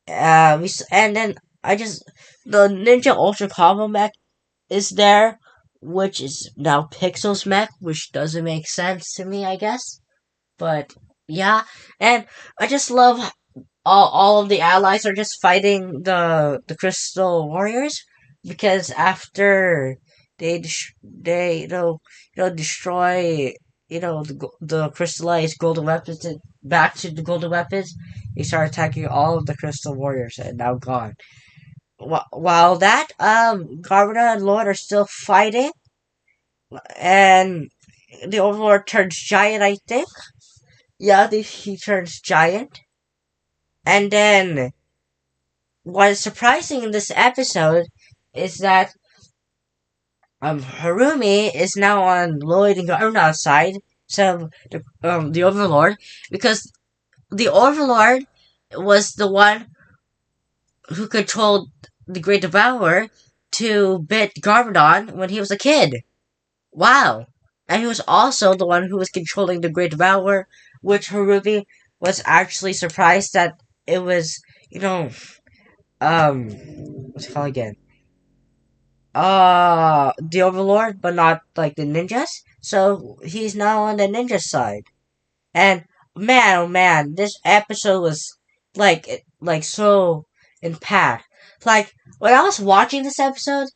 And then I just the Ninja Ultra Combo Mech is there, which is now Pixel's mech, which doesn't make sense to me, I guess. But yeah, and I just love all of the allies are just fighting the Crystal Warriors because after they destroy the crystallized golden weapons back to the golden weapons, they start attacking all of the Crystal Warriors and now gone. While that Garvina and Lord are still fighting, and the Overlord turns giant, I think. Yeah, he turns giant, and then what is surprising in this episode is that Harumi is now on Lloyd and Garna's side, so the Overlord, because the Overlord was the one who controlled the Great Devourer to bit Garmadon when he was a kid. Wow. And he was also the one who was controlling the Great Devourer, which Harumi was actually surprised that it was, what's it called again? The Overlord, but not like the ninjas. So he's now on the ninja side. And man, oh man, this episode was so impact. Like when I was watching this episode,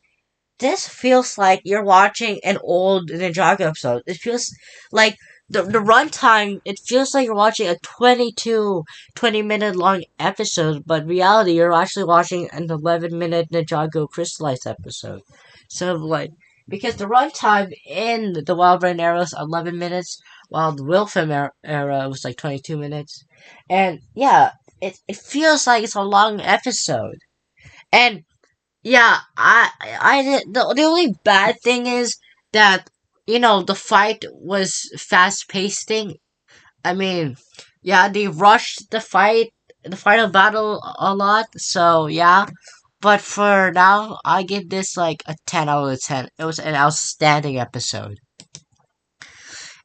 this feels like you're watching an old Ninjago episode. It feels like the runtime, it feels like you're watching a 20-minute long episode, but in reality, you're actually watching an 11-minute Ninjago Crystalized episode. So, like, because the runtime in the Wild Brain era is 11 minutes, while the Wilfim era was like 22 minutes. And, yeah, it feels like it's a long episode. And yeah, I did. The only bad thing is that the fight was fast pacing. I mean, yeah, they rushed the final battle a lot. So yeah, but for now, I give this like a 10 out of 10. It was an outstanding episode,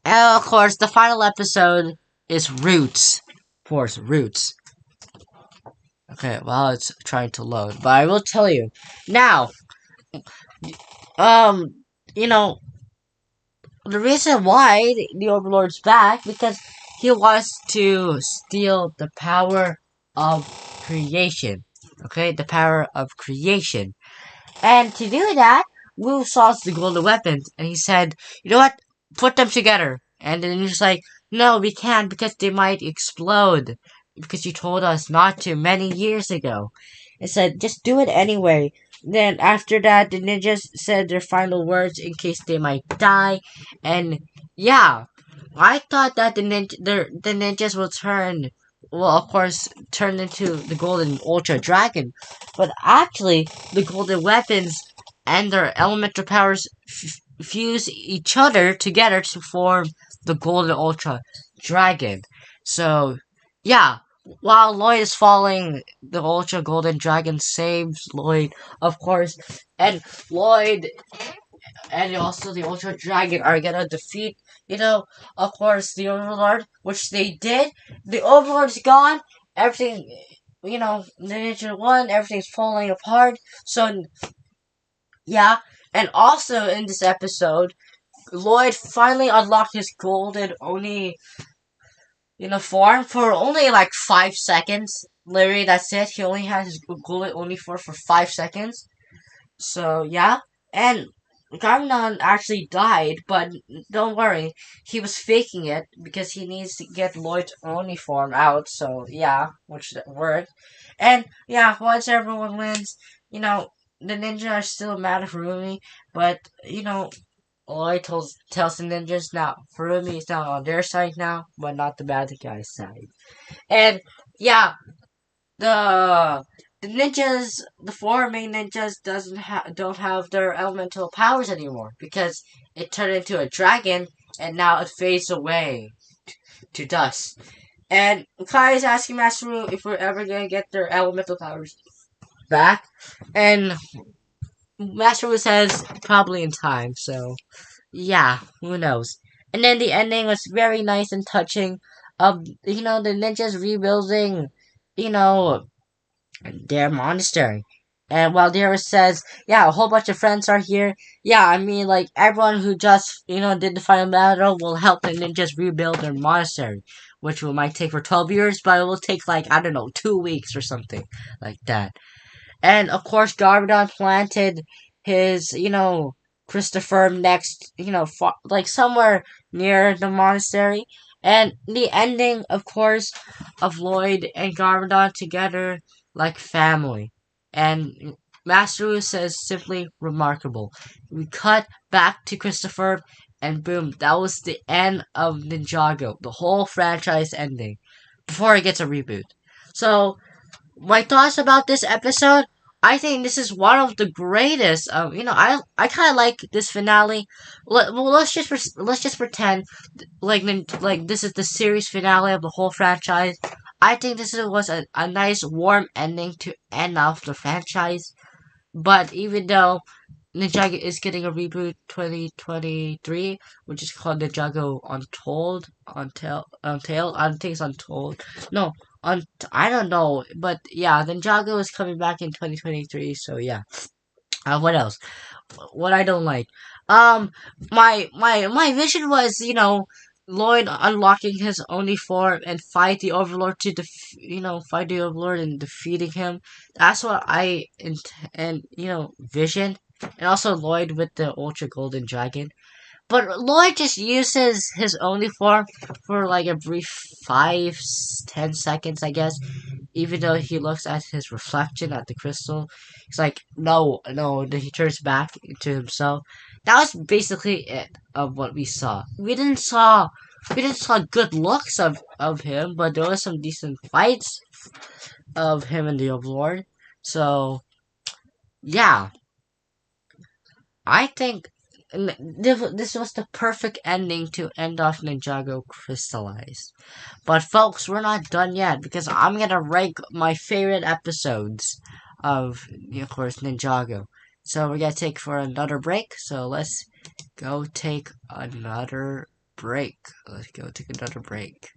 and of course, the final episode is Roots. Of course, Roots. Okay, well, it's trying to load, but I will tell you now. Um, you know, the reason why the Overlord's back because he wants to steal the power of creation. Okay, the power of creation. And to do that, Wu saw the golden weapons, and he said, "You know what? Put them together." And then he's like, "No, we can't because they might explode. Because you told us not to many years ago." And said, "Just do it anyway." Then after that, the ninjas said their final words in case they might die, and yeah, I thought that the ninjas will of course, turn into the golden ultra dragon, but actually, the golden weapons and their elemental powers fuse each other together to form the golden ultra dragon. So, yeah, while Lloyd is falling, the ultra golden dragon saves Lloyd, of course, and Lloyd and also the ultra dragon are gonna defeat, of course, the Overlord, which they did. The Overlord's gone. Everything, the Ninja won. Everything's falling apart. So yeah, and also in this episode, Lloyd finally unlocked his golden Oni form for only like 5 seconds. Literally, that's it. He only has his golden Oni form for 5 seconds. So yeah, and Garmnon actually died, but don't worry, he was faking it because he needs to get Lloyd's Oni form out. So yeah, which worked. And yeah, once everyone wins, the ninja are still mad at Furumi, but Lloyd tells the ninjas now Furumi is now on their side now, but not the bad guy's side. And yeah, the the four main ninjas don't have their elemental powers anymore because it turned into a dragon and now it fades away to dust. And Kai is asking Masaru if we're ever gonna get their elemental powers back, and Masaru says probably in time. So yeah, who knows? And then the ending was very nice and touching. Of the ninjas rebuilding, you know their monastery. And while Dara says, yeah, a whole bunch of friends are here. Yeah, I mean, like, everyone who just, did the final battle will help the ninjas rebuild their monastery. Which might take for 12 years, but it will take, like, I don't know, 2 weeks or something like that. And of course, Garmadon planted his, Christopher next, like somewhere near the monastery. And the ending, of course, of Lloyd and Garmadon together like family. And Master Wu says simply remarkable. We cut back to Christopher, and boom, that was the end of Ninjago, the whole franchise ending, before it gets a reboot. So, my thoughts about this episode. I think this is one of the greatest. I kind of like this finale. Let's just pretend like this is the series finale of the whole franchise. I think was a nice warm ending to end off the franchise. But even though Ninjago is getting a reboot 2023, which is called Ninjago Untailed. I think it's Untold. No, I don't know, but yeah, Ninjago is coming back in 2023. So yeah. What else? What I don't like. Um, my vision was Lloyd unlocking his only form and fight the Overlord fight the Overlord and defeating him. That's what I vision, and also Lloyd with the Ultra Golden Dragon. But Lloyd just uses his only form for like a brief 5, 10 seconds, I guess, even though he looks at his reflection at the crystal. He's like, no, no, then he turns back into himself. That was basically it of what we saw. We didn't saw good looks of him, but there was some decent fights of him and the Overlord. So yeah, I think this was the perfect ending to end off Ninjago Crystalized. But folks, we're not done yet because I'm gonna rank my favorite episodes of, of course, Ninjago. So we're gonna take for another break. So let's go take another break. Let's go take another break.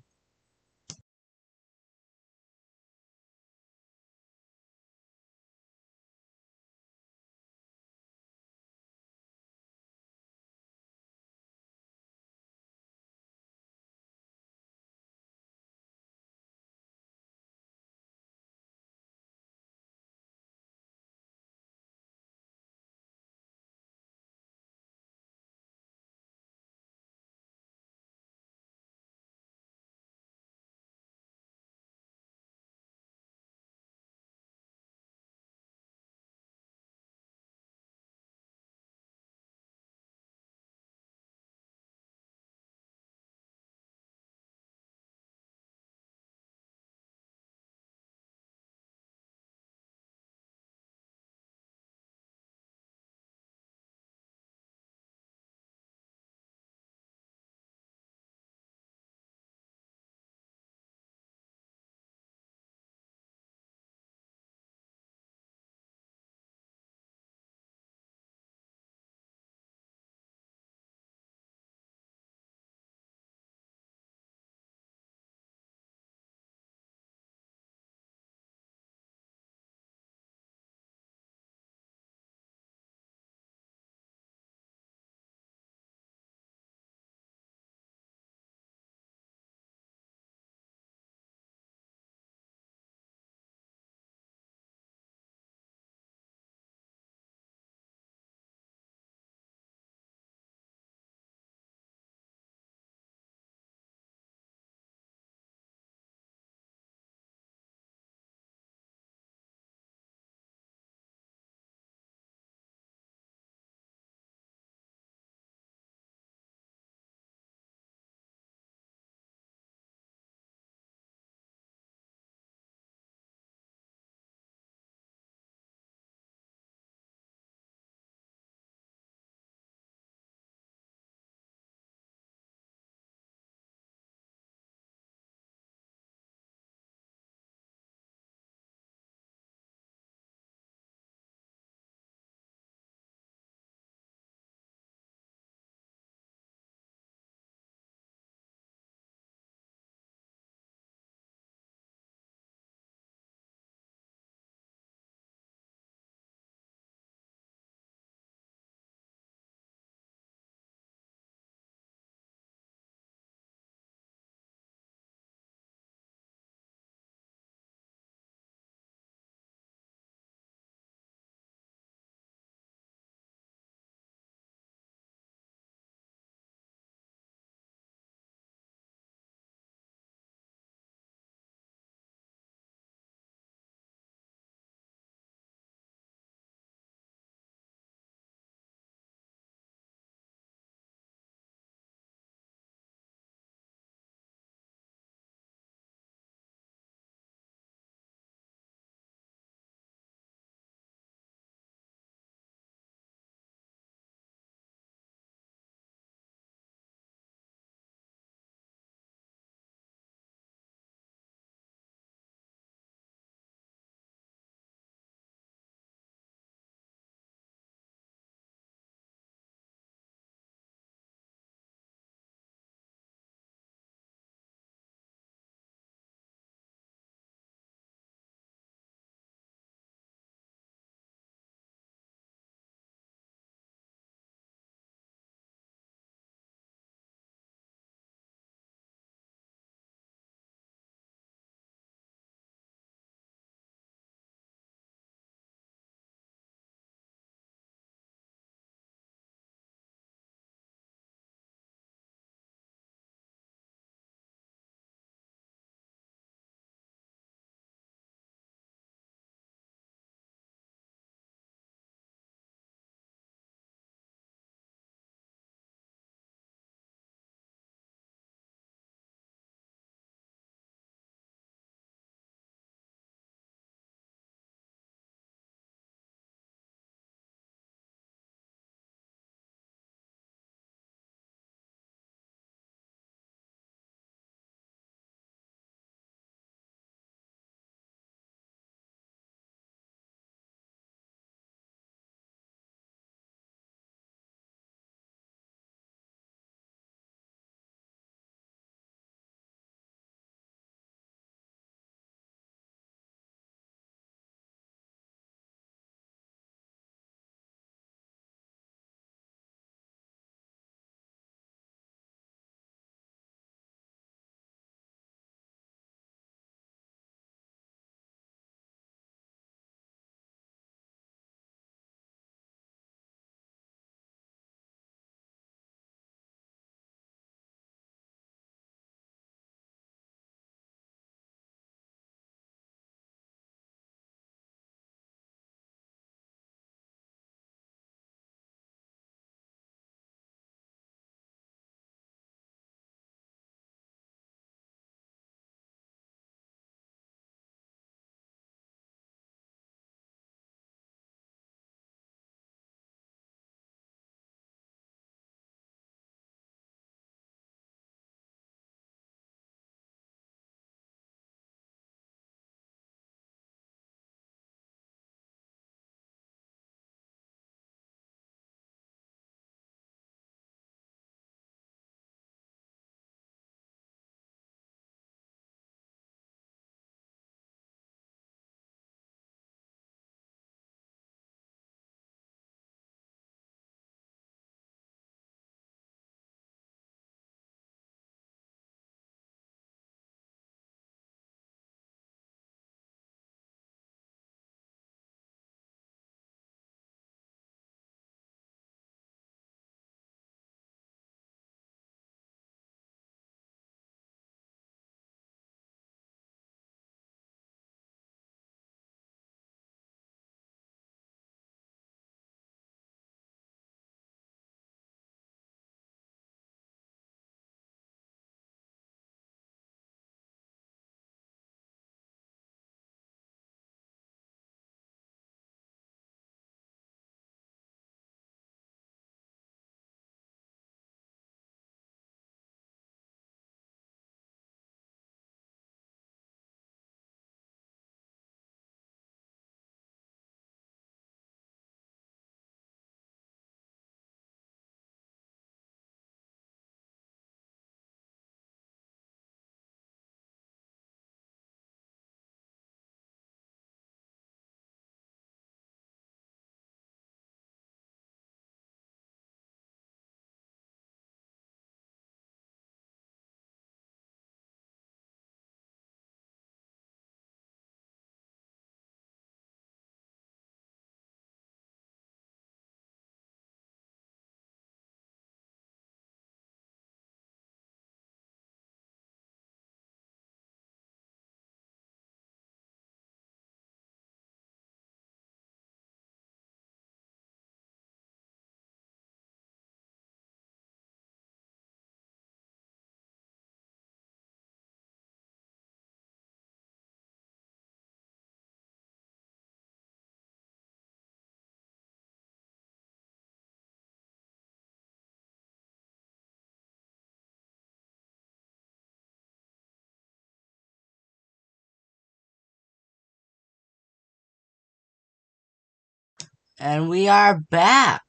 And we are back.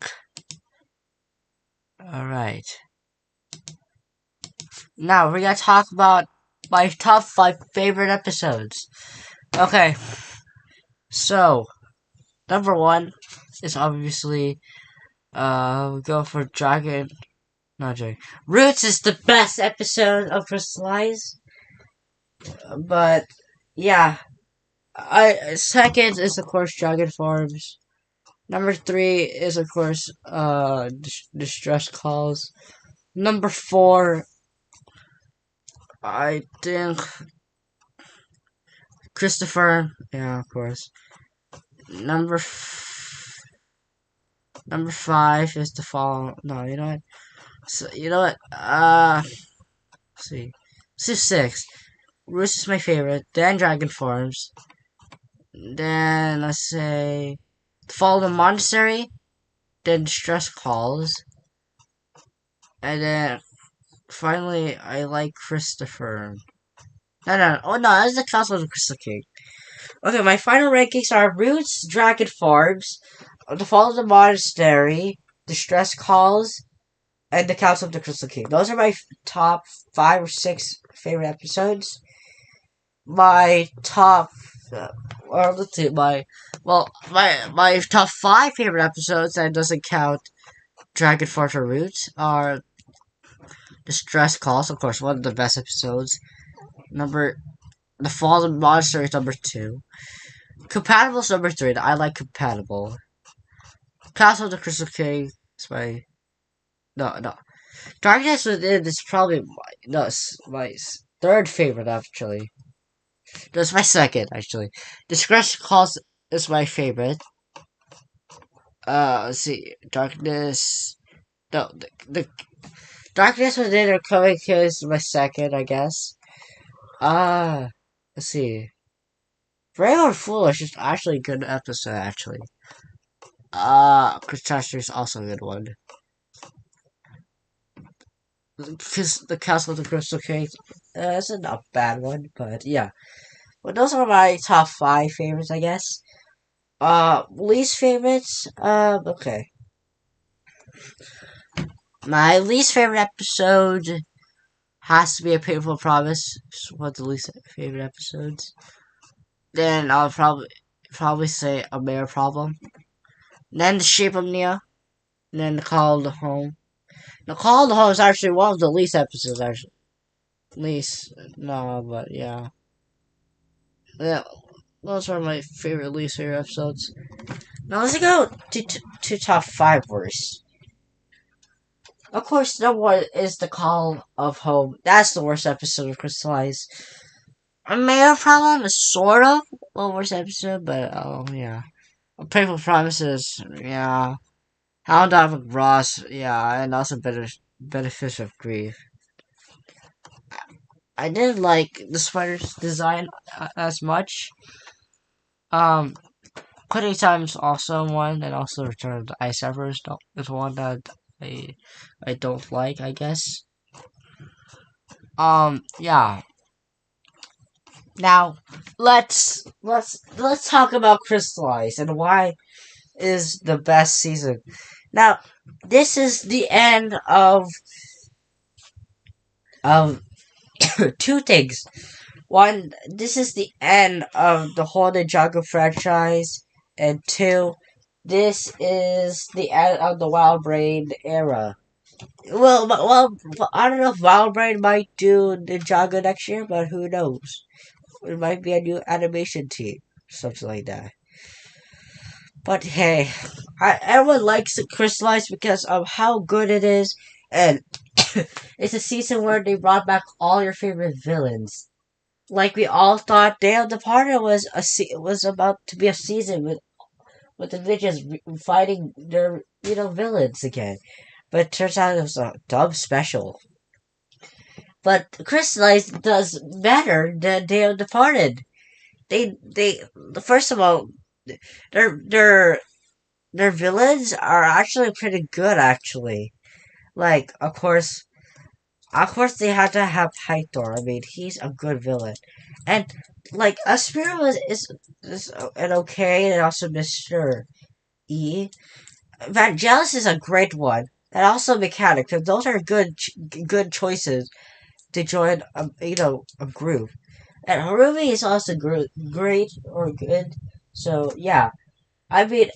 Alright. Now we're gonna talk about my top 5 favorite episodes. Okay. So, number 1 is obviously we go for Dragon. Not Dragon. Roots is the best episode of Crystalized. But yeah. Second is of course Dragon Forms. Number 3 is of course Distress Calls. Number 4, I think Christopher. Yeah, of course. Number 5 is To Follow. No, you know what? So, you know what? Let's see. This is 6. Roost is my favorite. Then Dragon Forms. Then let's say To Follow the Monastery. Then Distress Calls. And then finally, I like Christopher. No. Oh no, that's the Castle of the Crystal King. Okay, my final rankings are Roots, Dragon Farms, To Follow the Monastery, Distress Calls, and The Council of the Crystal King. Those are my top 5 or 6 favorite episodes. My top, or let's see, my top 5 favorite episodes, that doesn't count Dragon Farms or Roots, are Distress Calls, of course, one of the best episodes. The Fall of the Monastery is number 2. Compatible is number 3. I like Compatible. Castle of the Crystal King is my... No. Darkness Within is probably my third favorite, actually. That's my second, actually. Discretion Calls is my favorite. Let's see. Darkness... No, the Darkness Within or Coming Kill is my second, I guess. Let's see. Brave or Foolish is actually a good episode, actually. Cryptostrophe is also a good one. Because the Castle of the Crystal King is a not bad one, but yeah. But those are my top 5 favorites, I guess. Least favorites, okay. My least favorite episode has to be A Painful Promise. It's one of the least favorite episodes. Then I'll probably say A Mayor Problem. Then The Shape of Nia. Then The Call of the Home. The Call of the Home is actually one of the least episodes, actually. But yeah. Yeah, those are my least favorite episodes. Now let's go to top 5 worst. Of course, number 1 is The Call of Home. That's the worst episode of Crystalized. A Mayor Problem is sort of the worst episode, but yeah. A Painful Promises, yeah. Hound of Ross, yeah, and also Benefits of Grief. I didn't like the spider's design as much. Quitting Time's also one, and also Return of the Ice Evers is one that I don't like, I guess. Yeah. Now, let's talk about Crystalized and why is the best season. Now, this is the end of two things. One, this is the end of the whole Ninjago franchise, and 2, this is the end of the Wild Brain era. Well, I don't know if Wild Brain might do Ninjago next year, but who knows? It might be a new animation team, something like that. But hey, everyone likes Crystalized because of how good it is, and it's a season where they brought back all your favorite villains. Like we all thought, Day of the Departed was about to be a season with the ninjas fighting their villains again, but it turns out it was a dumb special. But Crystalized does better than Day of the Departed. They first of all, their villains are actually pretty good, actually. Like, of course, they had to have Hythor. I mean, he's a good villain. And, like, Aspira is an okay, and also Mr. E. Vangelis is a great one. And also Mechanic, because those are good choices to join a group. And Harumi is also great or good. So yeah, I mean,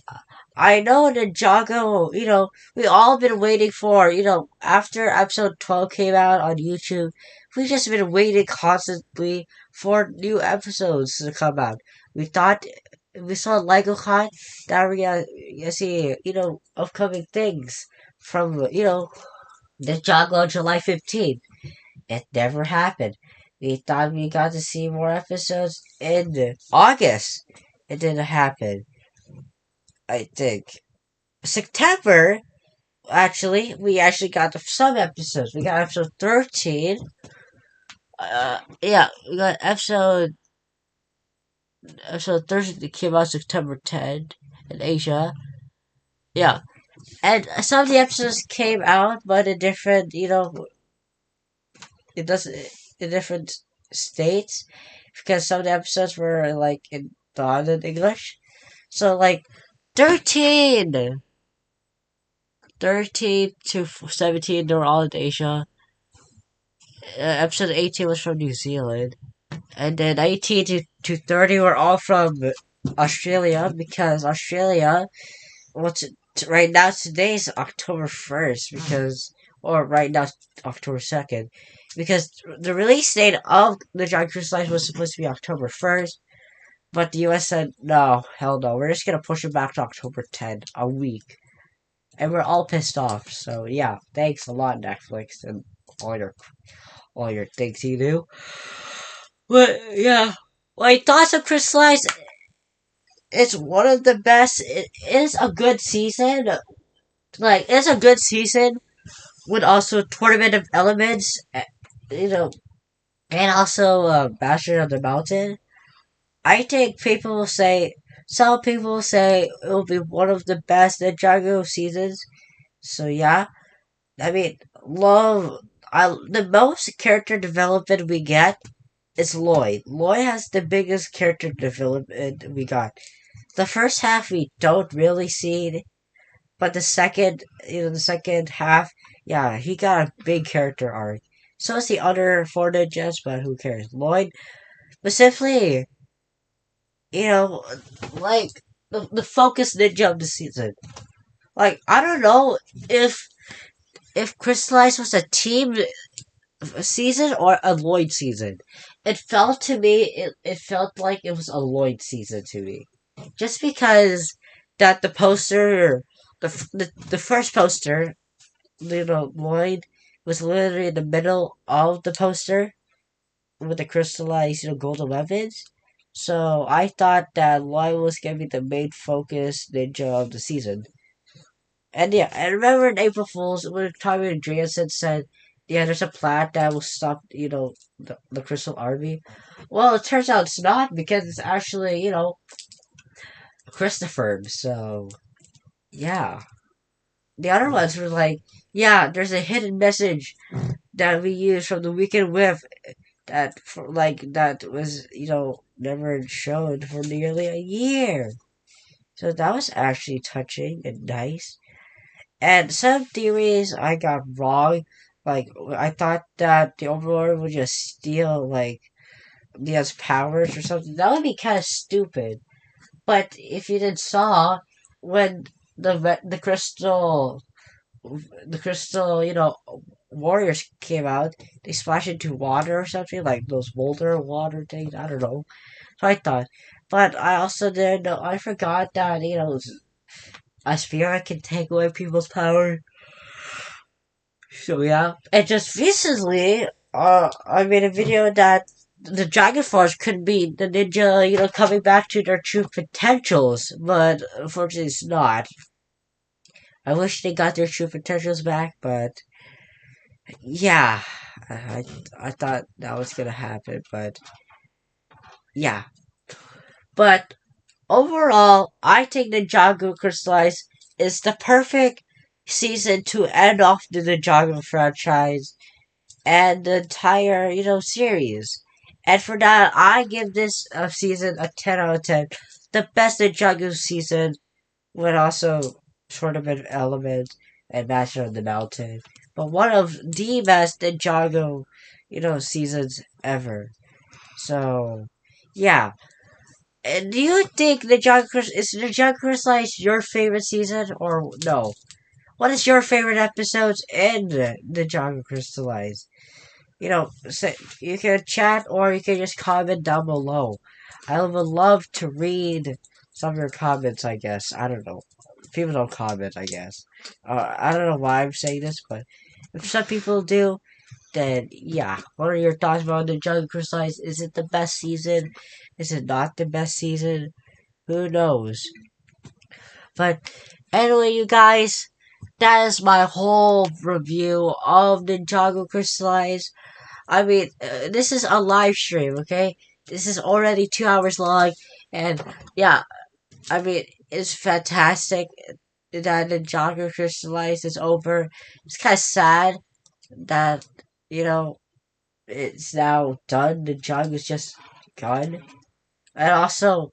I know Ninjago, we all been waiting for, after episode 12 came out on YouTube, we just been waiting constantly for new episodes to come out. We thought, we saw LegoCon, now we're gonna see, upcoming things from, Ninjago July 15th. It never happened. We thought we got to see more episodes in August. It didn't happen, I think. September, actually, we actually got some episodes. We got episode 13. Yeah, we got episode 13 that came out September 10th in Asia. Yeah, and some of the episodes came out, but in different, it doesn't in different states because some of the episodes were like in done in English. So like 13, 13 to 17, they were all in Asia. Episode 18 was from New Zealand. And then 19 to 30 were all from Australia because Australia, what's right now, today is October 1st or right now, October 2nd, because the release date of the John Crystalized was supposed to be October 1st, but the US said, no, hell no, we're just gonna push it back to October 10th, a week. And we're all pissed off, so yeah, thanks a lot, Netflix, and all your all your things you do. But yeah, my thoughts of Crystalized, it's one of the best. It is a good season. Like, it's a good season with also tournament of elements, you know, and also Bastard of the Mountain. I think some people will say it will be one of the best Ninjago seasons. So yeah, I mean, the most character development we get is Lloyd. Lloyd has the biggest character development we got. The first half we don't really see, but the second half, yeah, he got a big character arc. So is the other four ninjas, but who cares? Lloyd, specifically, you know, like the focus ninja of the season. Like, I don't know if Crystalized was a team season or a Lloyd season. It felt like it was a Lloyd season to me. Just because that the poster, the first poster, Lloyd was literally in the middle of the poster with the crystallized, golden weapons. So I thought that Lloyd was gonna be the main focus ninja of the season. And yeah, I remember in April Fools when Tommy Andreasen said, "Yeah, there's a plan that will stop, the Crystal Army." Well, it turns out it's not because it's actually, Christopher. So yeah, the other ones were like, "Yeah, there's a hidden message that we use from the Weekend Whip that was, never shown for nearly a year." So that was actually touching and nice. And some theories I got wrong. Like, I thought that the Overlord would just steal, like, Leon's powers or something. That would be kind of stupid. But if you did saw, when the crystal, warriors came out, they splashed into water or something, like those boulder water things. I don't know. So I thought. But I also didn't know, I forgot that, a spirit can take away people's power. So yeah, and just recently, I made a video that the Dragon Force could be the ninja, coming back to their true potentials, but unfortunately it's not. I wish they got their true potentials back, but yeah, I thought that was gonna happen, but yeah. But overall, I think Ninjago Crystalized is the perfect season to end off the Ninjago franchise and the entire, series. And for that, I give this season a 10 out of 10. The best Ninjago season with also sort of an element and Master of the Mountain. But one of the best Ninjago, seasons ever. So, yeah. And do you think is Ninjago Crystalized your favorite season or no? What is your favorite episodes in Ninjago Crystalized? Say, you can chat or you can just comment down below. I would love to read some of your comments, I guess. I don't know. People don't comment, I guess. I don't know why I'm saying this, but if some people do, then yeah. What are your thoughts about the Jungle Crystalized? Is it the best season? Is it not the best season? Who knows? But anyway, you guys, that is my whole review of Ninjago Crystalized. I mean, this is a live stream, okay? This is already 2 hours long, and yeah, I mean, it's fantastic that the Ninjago Crystalized is over. It's kind of sad that, you know, it's now done. The Ninjago is just gone. And also,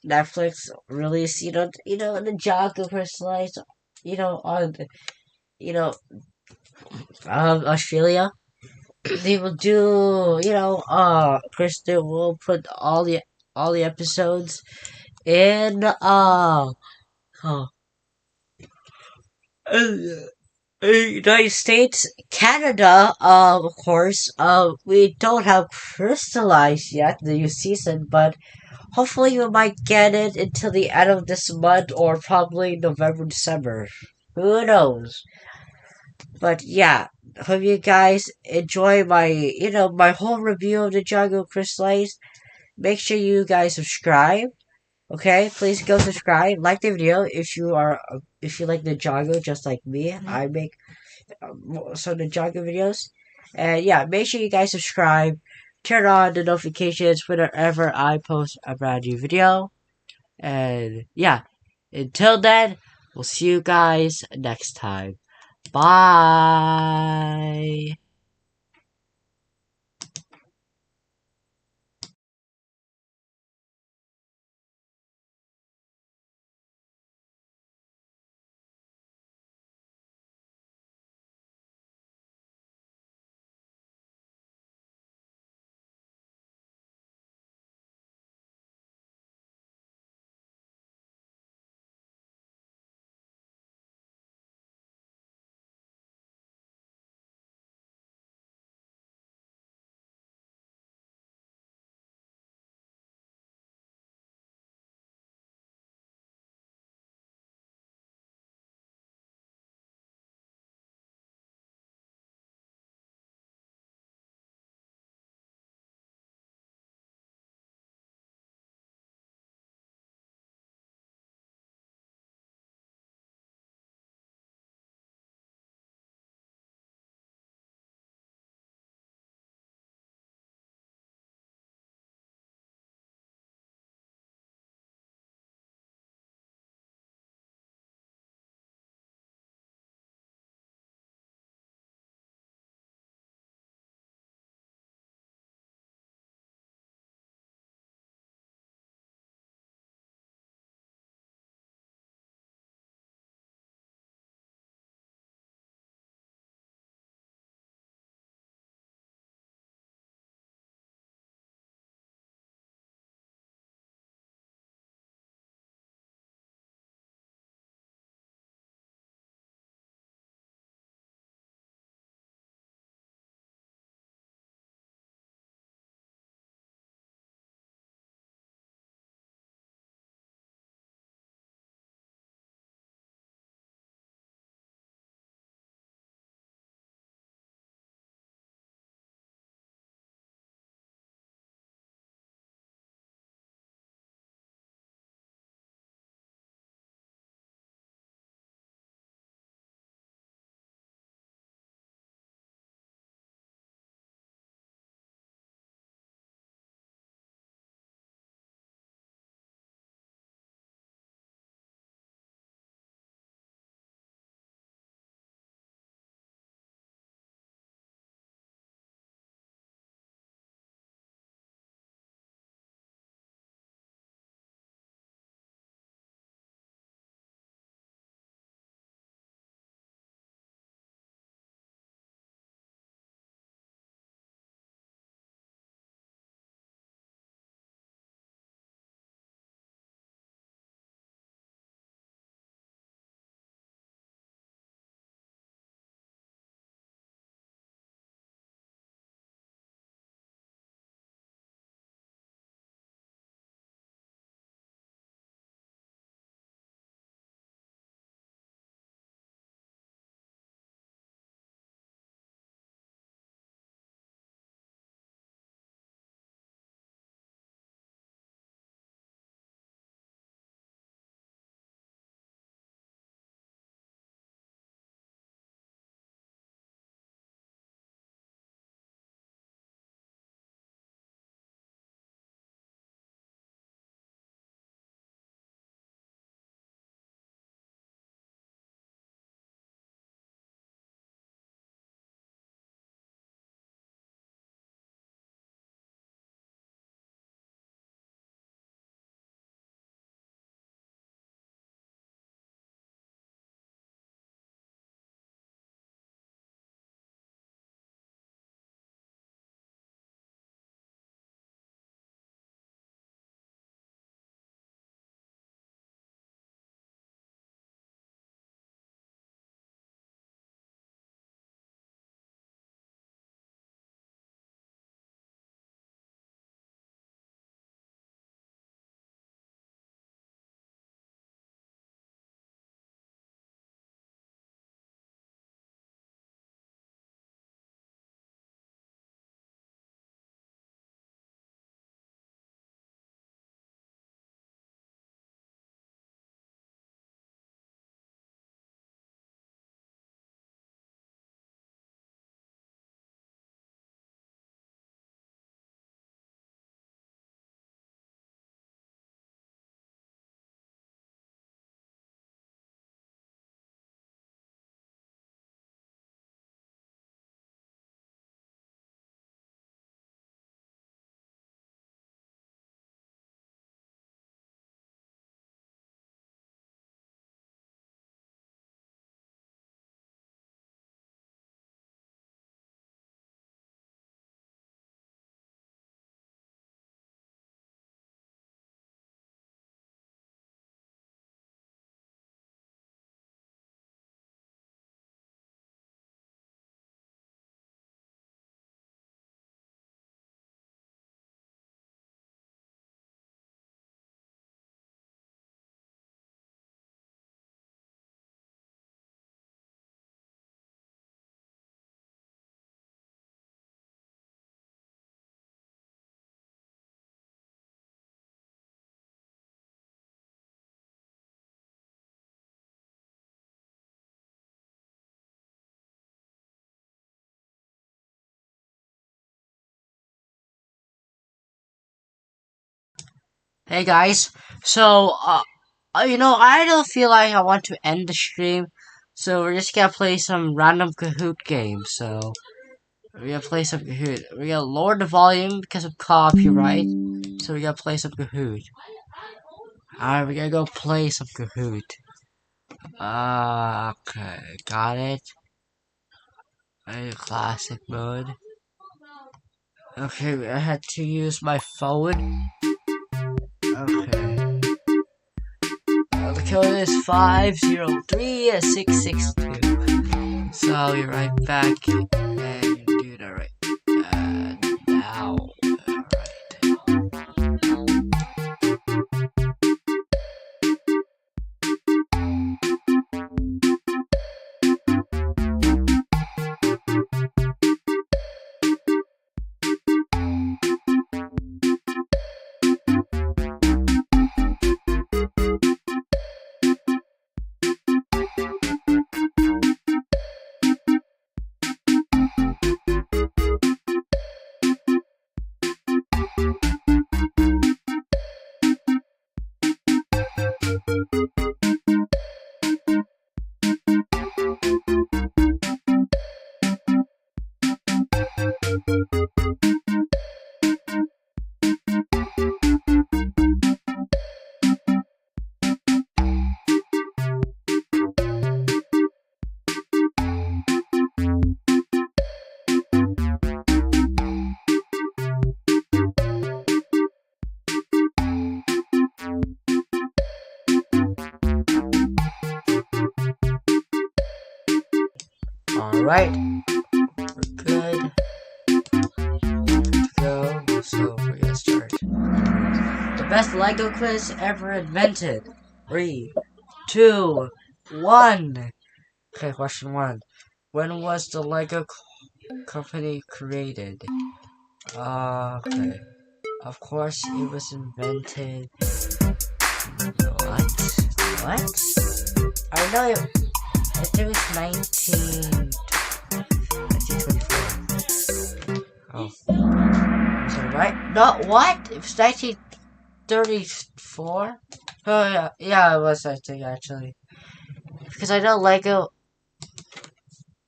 Netflix released, the Ninjago Crystalized, on, you know, Australia. They will do, Kristen will put all the episodes in uh United States, Canada. Of course, we don't have Crystalized yet the new season, but hopefully we might get it until the end of this month or probably November, December. Who knows? But yeah, hope you guys enjoy my whole review of the Jungle Crystalized. Make sure you guys subscribe. Okay, please go subscribe, like the video if you like the Ninjago just like me. I make some Ninjago videos, and yeah, make sure you guys subscribe. Turn on the notifications whenever I post a brand new video. And yeah, until then, we'll see you guys next time. Bye. Hey guys, so I don't feel like I want to end the stream, so we're just gonna play some random Kahoot games. So we're gonna play some Kahoot. We're gonna lower the volume because of copyright. So we're gonna play some Kahoot. Alright, we're gonna go play some Kahoot. Okay, got it. Classic mode. Okay, I had to use my phone. Okay. The code is 503662. So I'll be right back and do that right now. Alright, we're good. Good to go. So we're gonna start. The best Lego quiz ever invented. 3, 2, 1. Okay, question 1. When was the Lego company created? Okay. Of course, it was invented. What? What? I know it. I think it was 1924. Oh. Is that right? No, what? It was 1934? Oh, yeah. Yeah, it was, I think, actually. Because I know Lego.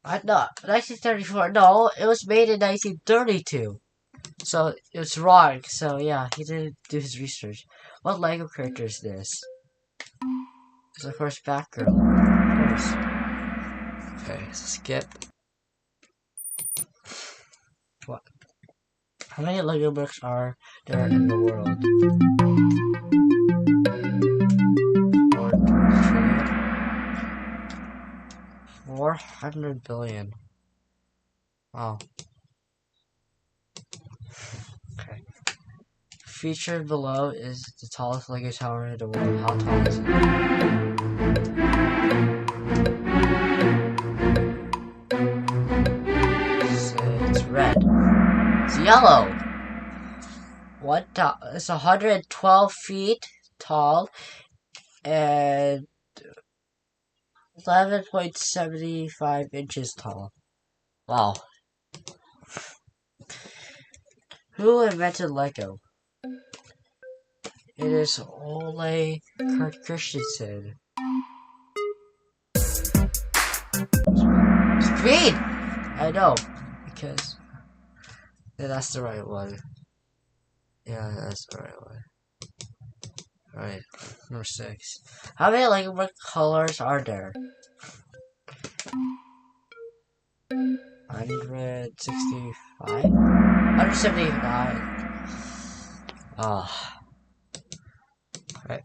I know, 1934. No, it was made in 1932. So, it was wrong. So, yeah, he didn't do his research. What Lego character is this? It's, of course, Batgirl. Of course. Okay, skip. What? How many Lego bricks are there in the world? 400 billion. Wow. Okay. Featured below is the tallest Lego tower in the world. How tall is it? It's red. It's yellow. It's 112 feet tall and 11.75 inches tall. Wow. Who invented Lego? It is Ole Christensen. Speed! I know, because that's the right one. Yeah, that's the right one. Alright, number 6. How many Lego brick colors are there? 165? 175. Okay.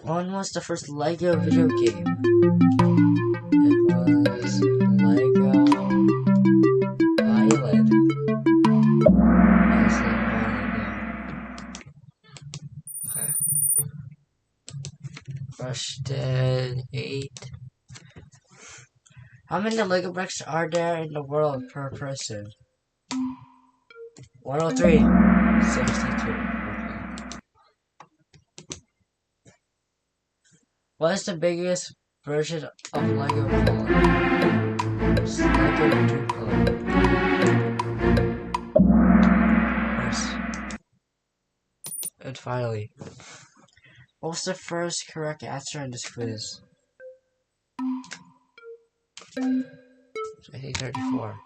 When was the first Lego video game? It was Lego Island. Okay. Question 8. How many Lego bricks are there in the world per person? 103. 62. What is the biggest version of Lego called? It's Lego Duplo. Alright, finally. What was the first correct answer in this quiz? I think 34.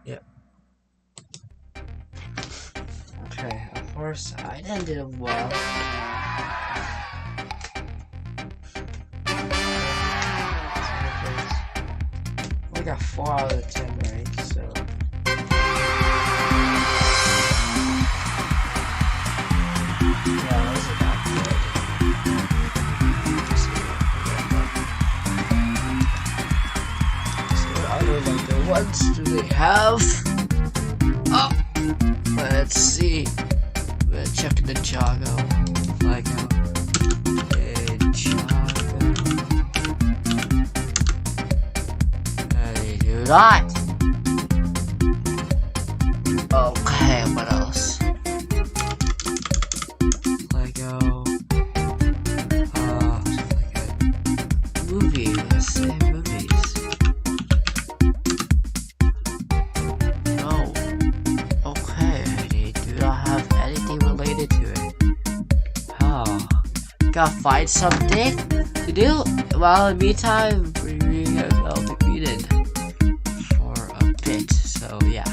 Yep. Okay, of course, I didn't do well. We got 4 out of 10 right, so. Yeah, wasn't that good. So what other Lego ones do they have? Oh! Let's see. Let's check the Ninjago. Lego. Ninjago. They do not. Okay, what else? Lego. Movies. Let's say movies. No. Okay, they do not have anything related to it. Oh. Gotta find something to do? Well, in the meantime, we have well defeated for a bit, so yeah.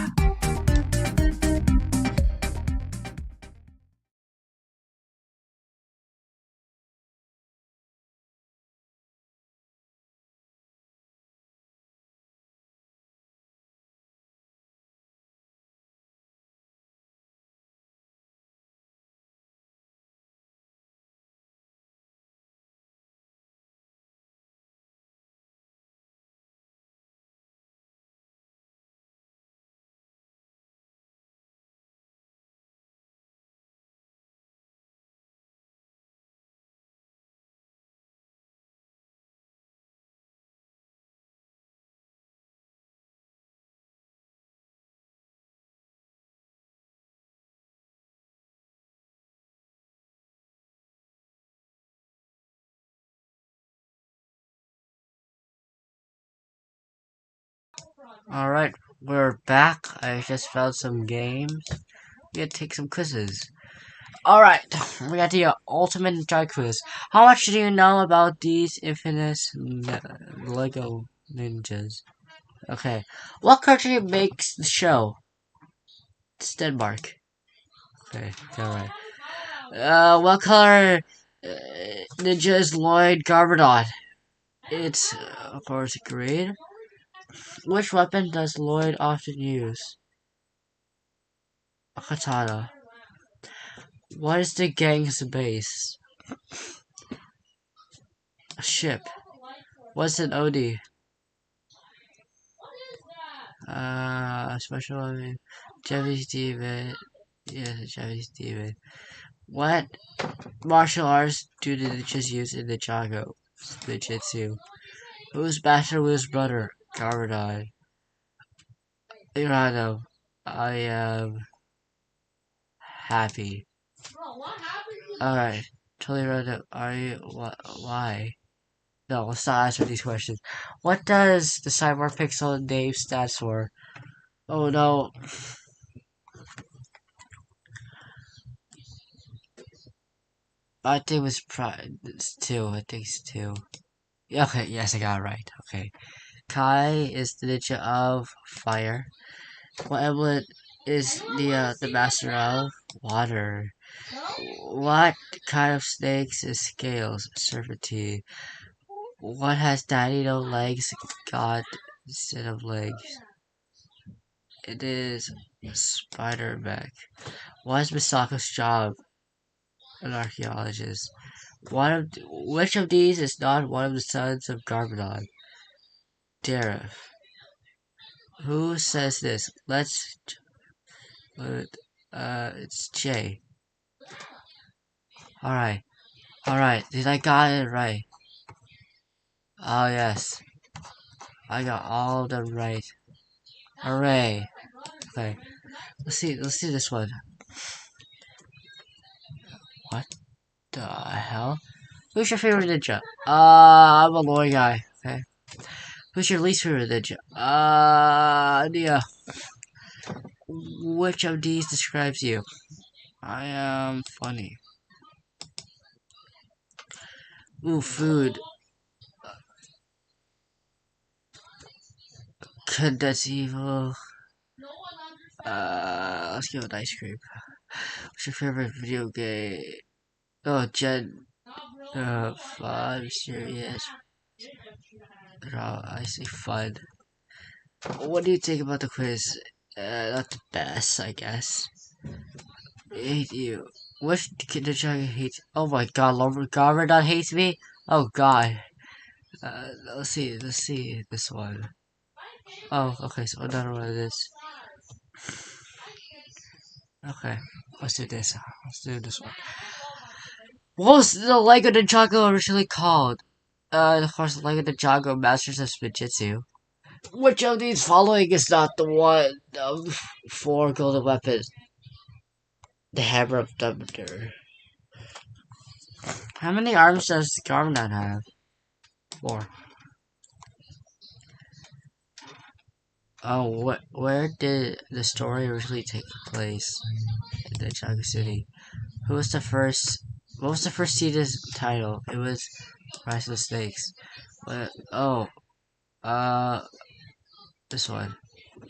Alright, we're back. I just found some games. We gotta take some quizzes. Alright, we got the ultimate Ninja quiz. How much do you know about these infamous Lego ninjas? Okay, what country makes the show? It's Denmark. Okay, alright. What color ninja is Lloyd Garbodon? It's, of course, green. Which weapon does Lloyd often use? A katana. What is the gang's base? A ship. What's an OD? Special weapon. Japanese demon. Yes, a Japanese demon. What martial arts do the ninjas use in the Ninjago? The Jitsu. Who's Master Wu's brother? Garbodon. Irano. I am happy. Alright. Totally random. Are you why? No, let's not answer these questions. What does the Cyber Pixel name stand for? Oh no. I think it was it's 2. I think it's 2. Okay, yes, I got it right. Okay. Kai is the ninja of fire. What emblem is the master of water? What kind of snakes is scales? Serpentine. What has daddy no legs got instead of legs? It is spider back. What is Misako's job? An archaeologist. Which of these is not one of the sons of Garbodon? Dareth. Who says this? It's Jay. Alright. Alright, did I got it right? Oh yes. I got all of them right. Hooray. Okay. Let's see this one. What the hell? Who's your favorite ninja? I'm a lawyer guy. Okay. Who's your least favorite ninja? Yeah. Which of these describes you? I am funny. Ooh, food. Kid that's evil. Let's go with ice cream. What's your favorite video game? Oh, Gen. Fun, serious. I say fun. What do you think about the quiz? Not the best, I guess. I hate you. Which Ninjago hates? Oh my god, Robert hates me? Oh god. Let's see this one. Oh, okay, so another one of this. Okay, let's do this. Let's do this one. What was the Lego Ninjago originally called? Of course, Lego Ninjago Masters of Spinjitzu. Which of these following is not the one of four golden weapons? The Hammer of Thunder. How many arms does Garmadon have? 4. Oh, where did the story originally take place? In Ninjago City. Who was the first? What was the first season's title? It was Rise of the Snakes. This one.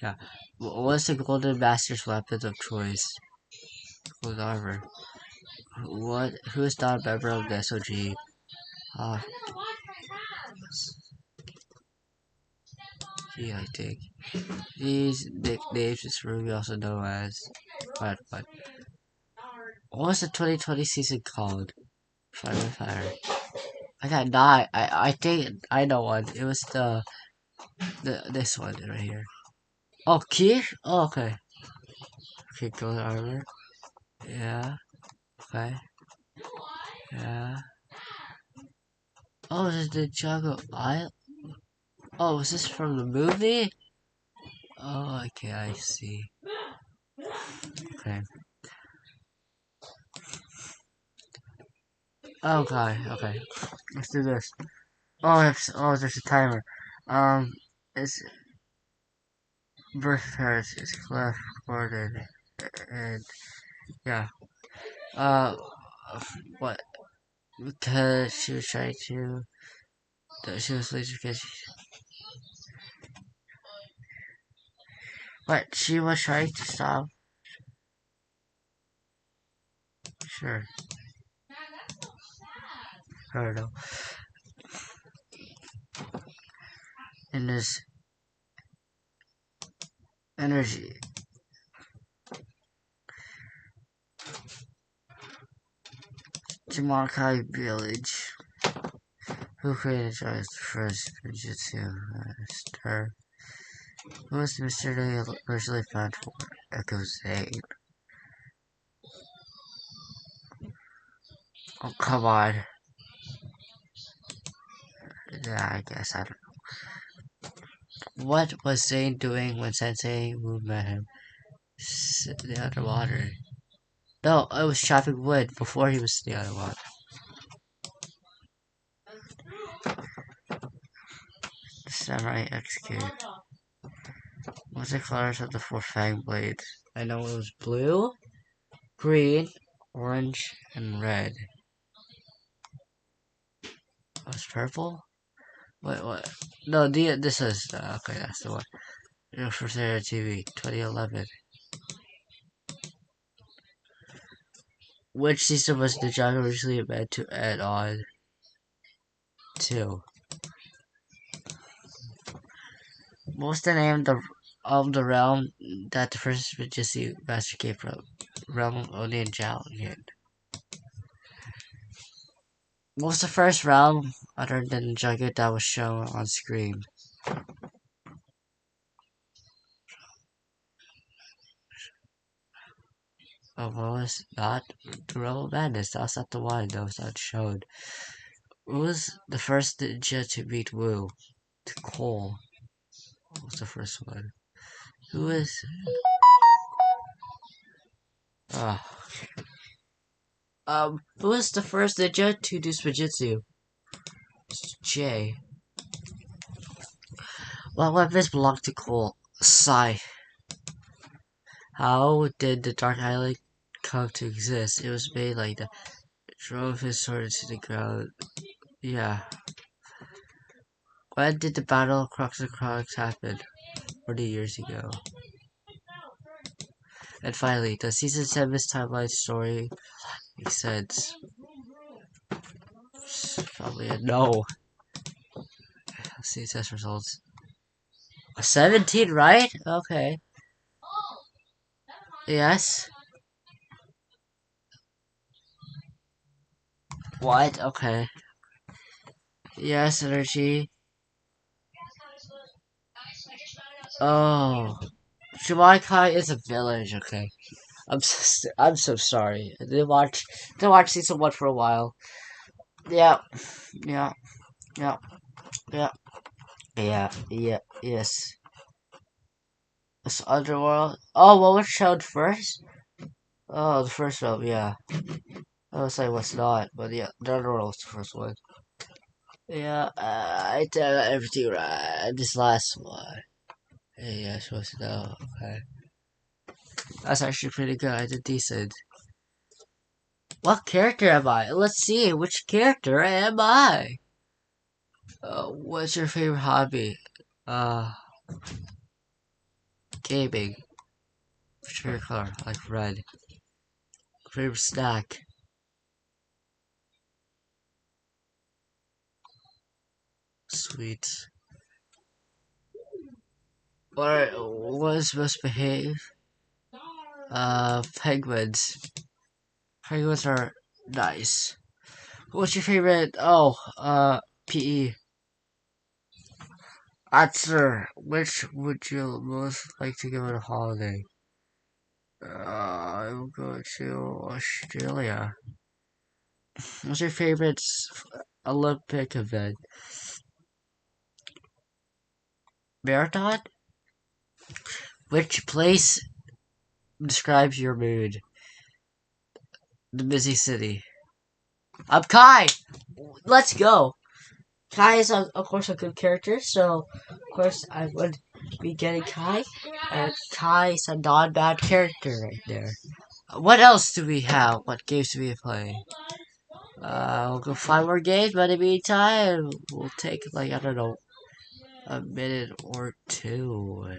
Yeah. What was the Golden Master's weapon of choice? Gold armor. Who is not a member of the SOG? Ah, I think. These nicknames is really also known as what? What was the 2020 season called? Fire. I got 9. I think I know one. It was this one right here. Oh, key? Oh, okay. Okay, gold armor. Yeah. Okay. Yeah. Oh, this is the Ninjago Isle. Oh, is this from the movie? Oh, okay, I see. Okay. Oh god, okay. Let's do this. There's a timer. It's birth parents is Cliff Gordon, and yeah. Uh, what? Because she was trying to. She was laser because what? She was trying to stop. Sure. I don't know. In this energy. Jamakai village. Who created the first Fujitsu Master? Who was the mystery originally found for Echo Zane? Oh, come on. Yeah, I guess I don't know. What was Zane doing when Sensei Wu met him? The underwater. No, it was chopping wood before he was in the underwater. Samurai execute. What's the colors of the 4 fang blades? I know it was blue, green, orange, and red. Was purple? Wait, what? No, this is okay. That's the one. For Sarah TV, 2011. Which season was Ninjago originally meant to add on to? What was the name of the realm that the first Vijay Master came from? Realm of Oni and Jalian. What was the first realm other than Ninjago that was shown on screen? Oh, what was not the Realm of Madness? That's not the one that was not shown. Who was the first ninja to beat Wu? To Cole. What was the first one? Who is? Ah. Who was the first ninja to do Spijitzu? Jay. What weapons belong to Cole? Sai. How did the Dark Island come to exist? It was made like that. Drove his sword into the ground. Yeah. When did the Battle of Crux and Crux happen? 40 years ago. And finally, does Season 7's timeline story make sense? Probably a no. Let's see test results. 17, right? Okay. Yes. What? Okay. Yes, energy. Oh. Jamaica is a village, okay. I'm so sorry. I didn't watch season 1 for a while. Yeah. Yeah. Yeah. Yeah. Yes. It's Underworld. Oh, what was shown first? Oh, the first film, yeah. I was like, what's not? But yeah, the Underworld was the first one. Yeah, I did everything right. This last one. Yeah, supposed to know. Okay. That's actually pretty good. I did decent. What character am I? Let's see. Which character am I? What's your favorite hobby? Uh, gaming. What's your favorite color? I like red. Favorite snack? Sweet. What is most behave? Penguins. Penguins are nice. What's your favorite? Oh, PE. Answer. Which would you most like to go on a holiday? I will go to Australia. What's your favorite Olympic event? Marathon? Which place describes your mood? The busy city. I'm Kai! Let's go! Kai is, of course, a good character, so, of course, I would be getting Kai. And Kai is a non-bad character right there. What else do we have? What games do we play? We'll go 5 more games, but in the meantime, we'll take, like, I don't know, a minute or two.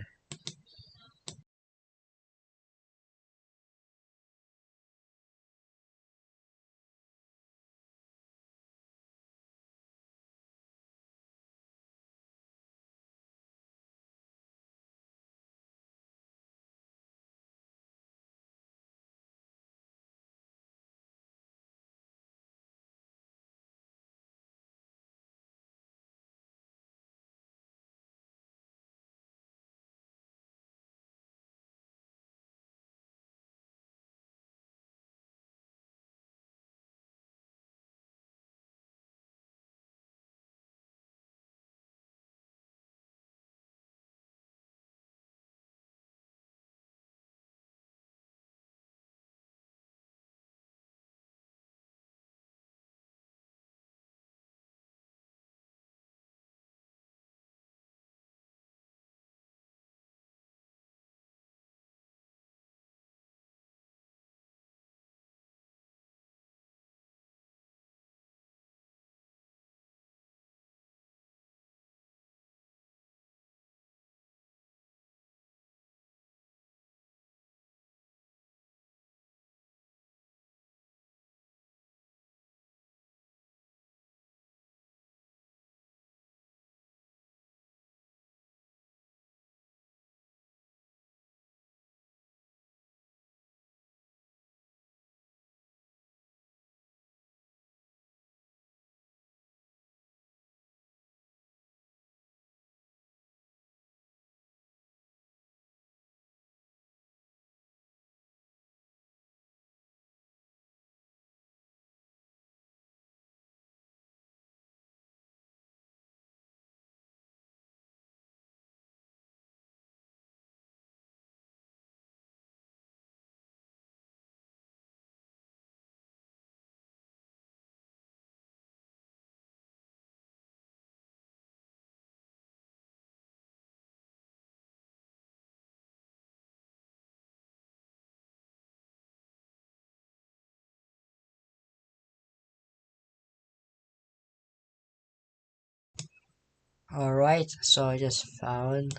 Alright, so I just found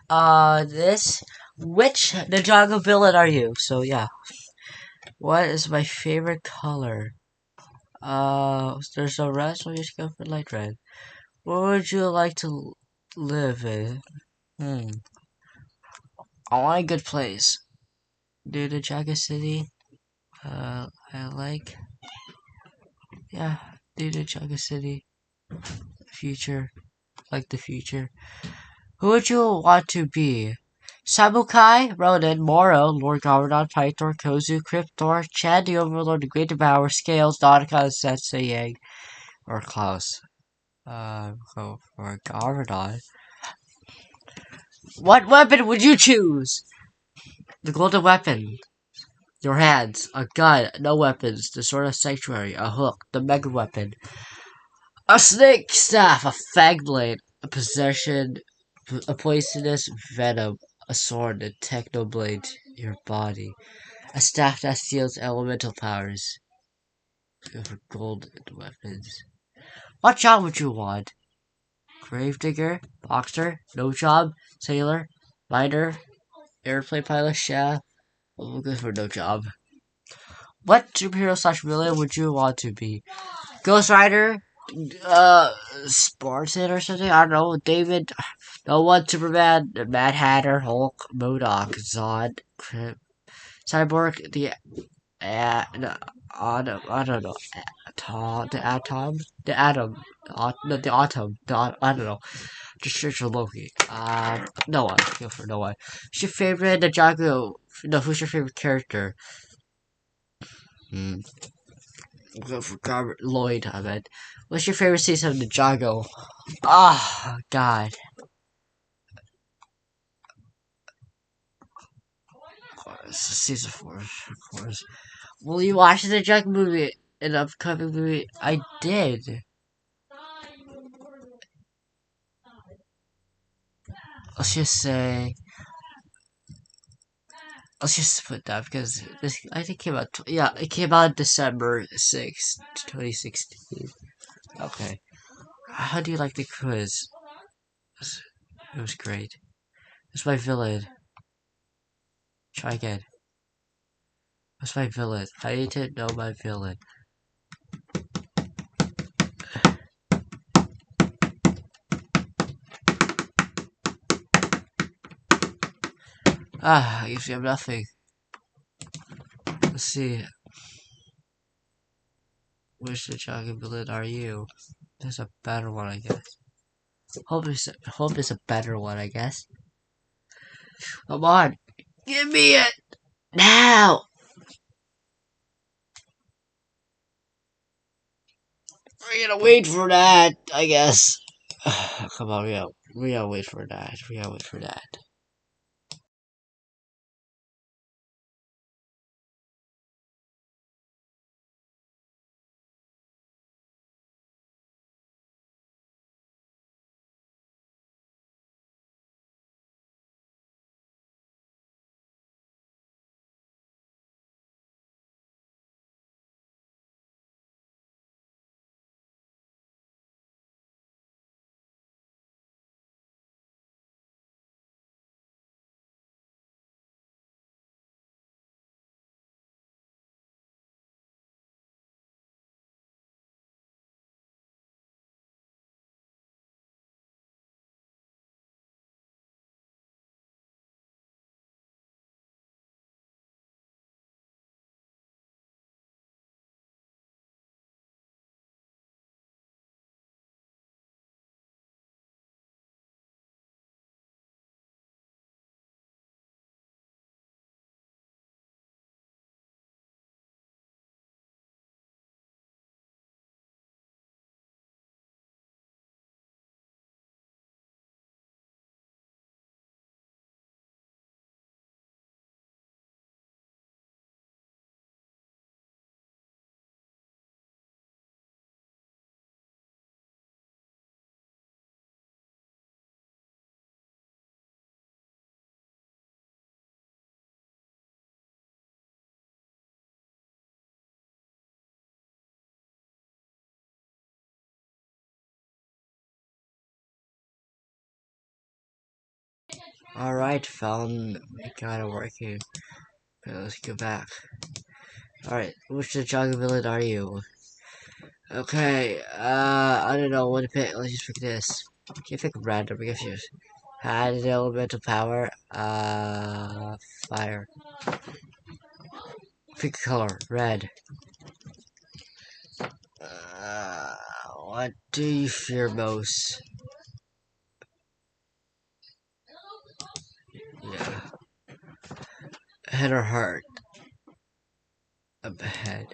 this. Which Ninjago villain are you? So yeah. What is my favorite color? There's no red, so you just go for light red. Where would you like to live in? Hmm. I want a good place. Ninjago City. I like. Yeah, Ninjago City. Future. Like the future. Who would you want to be? Sabukai, Ronin, Moro, Lord Governor, Pythor, Kozu, Cryptor, Chad the Overlord, the Great Devourer, Scales, Nautica, Sensei Yang, or Klaus. Go for Governor. What weapon would you choose? The golden weapon. Your hands. A gun. No weapons. The sword of sanctuary. A hook. The mega weapon. A snake staff. A fang blade. A possession. A poisonous venom. A sword. A technoblade. Your body. A staff that steals elemental powers. Go for golden weapons. What job would you want? Gravedigger? Boxer? No job? Sailor? Miner? Airplane pilot? Chef? We'll go for no job. What superhero slash villain would you want to be? Ghost Rider? Spartan or something? I don't know. David? No one. Superman? Mad Hatter? Hulk? MODOK? Zod? Cyborg? No, I don't know. The atom? The atom. The atom. I don't know. Just search for Loki. No one. Go for no one. Who's your favorite Ninjago? No, who's your favorite character? Hmm. Go for Robert Lloyd, I meant. What's your favorite season of Ninjago? Ah, God. Of course, season 4, of course. Will you watch the Ninjago movie? An upcoming movie? I did. Let's just say. Let's just put that because this I think came out. Yeah, it came out December 6th, 2016. Okay. How do you like the quiz? It was great. It's my villain. Try again. What's my villain? I need to know my villain. Ah, I guess we have nothing. Let's see. Which Ninjago villain are you? There's a better one, I guess. Hope it's a better one, I guess. Come on. Give me it! Now! We're gonna wait for that, I guess. Come on, we gotta wait for that. We gotta wait for that. Alright, found it kinda working. Okay, let's go back. Alright, which Ninjago villain are you? Okay, I don't know what to pick. Let's just pick this. Can't pick random because you had an elemental power. Fire. Pick a color, red. Uh, what do you fear most? Yeah. Head or heart? A head.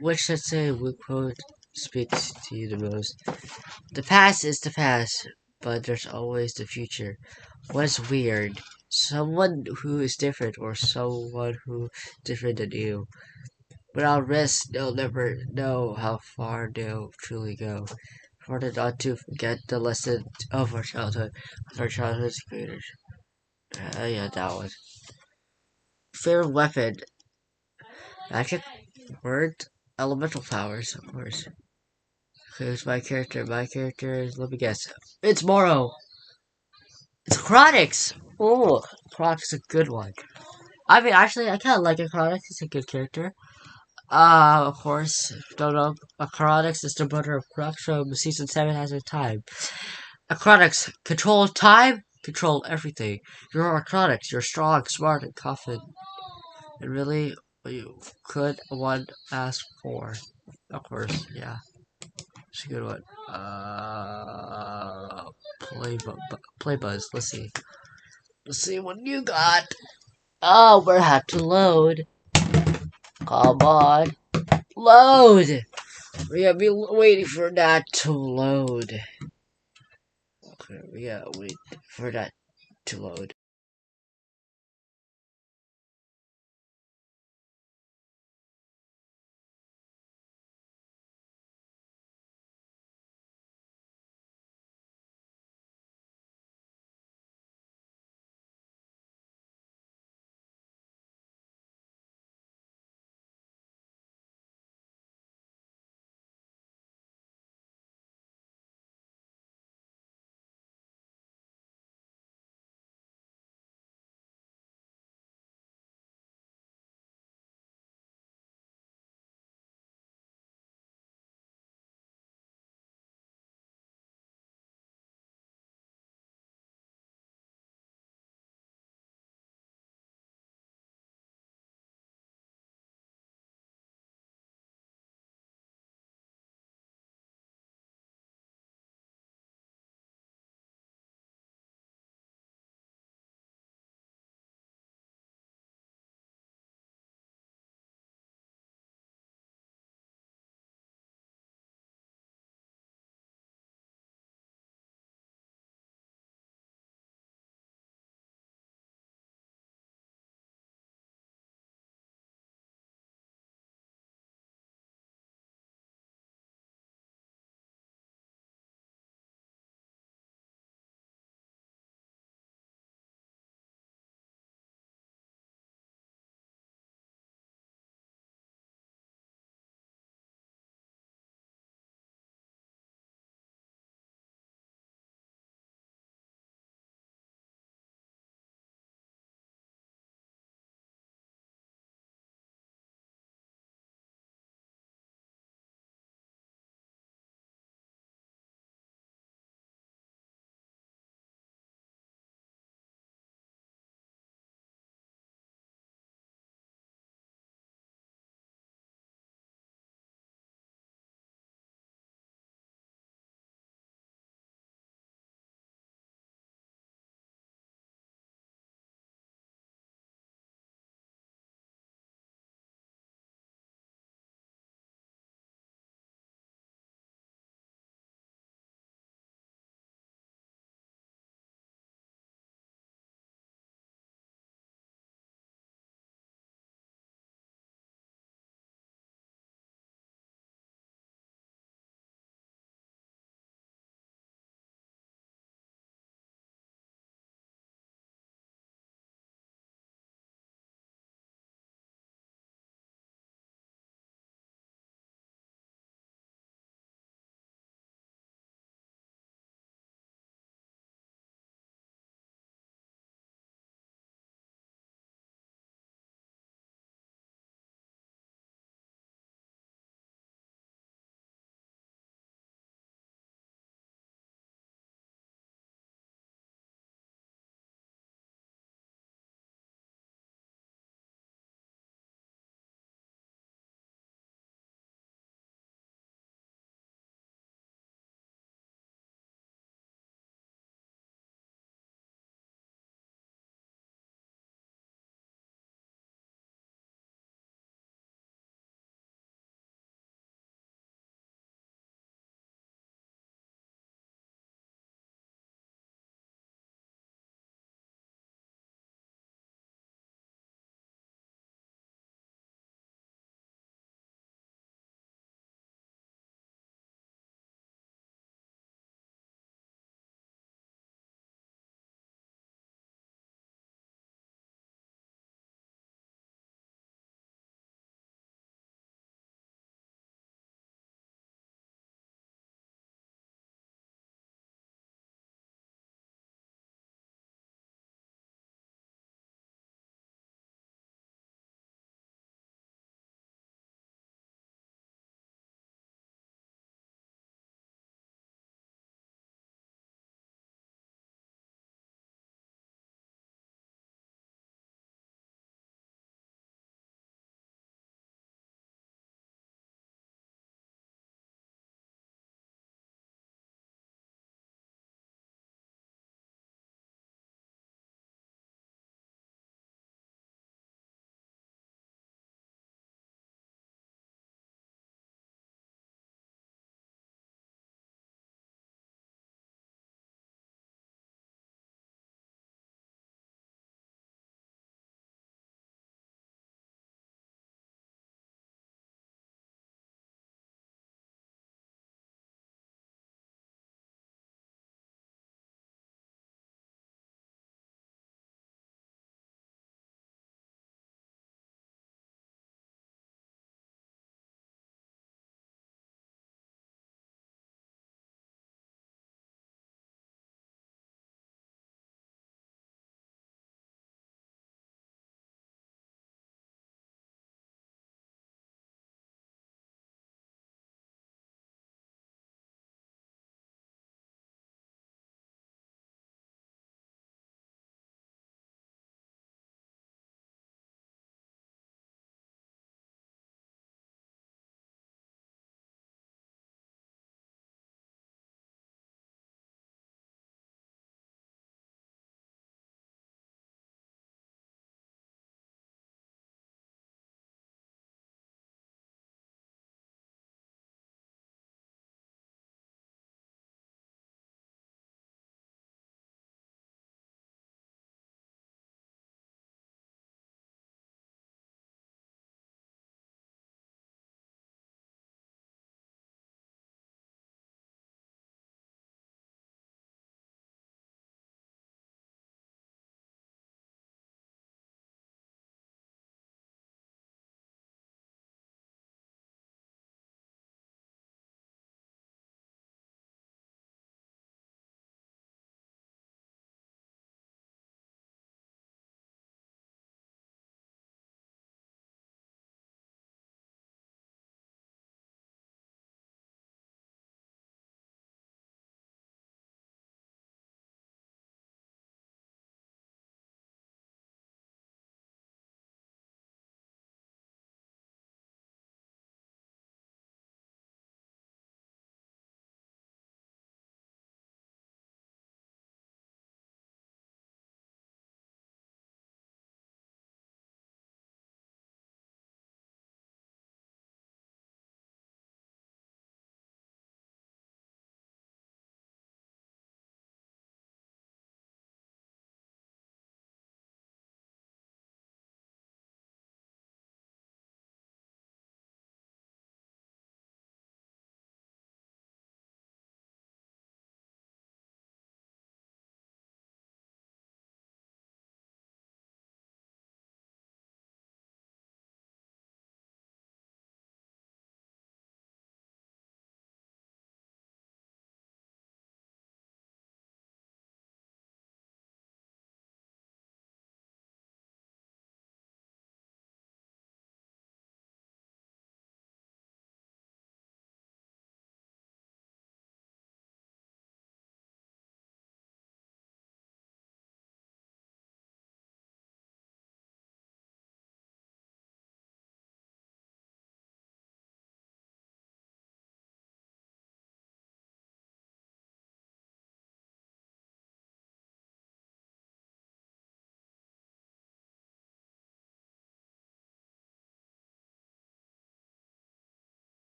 Which let's say would quote speaks to you the most? The past is the past, but there's always the future. What's weird? Someone who is different or someone who different than you. Without risk, they'll never know how far they'll truly go. Important not to forget the lesson of our childhood. Our childhood's creators. Yeah, that one. Favorite weapon? Magic? Word? Elemental powers, of course. Who's my character? My character is, let me guess. It's Moro! It's Chronix! Oh, Chronix is a good one. I mean, actually, I kind of like Chronix. He's a good character. Of course, don't know. Chronix is the brother of Crux from season 7 has a time. Chronix, control time, control everything. You're Chronix. You're strong, smart, and confident. And really, what you could one ask for. Of course, yeah. It's a good one. Play buzz. Let's see. Let's see what you got. Oh, we're have to load. Come on, load. We gotta be waiting for that to load. Okay, we gotta wait for that to load.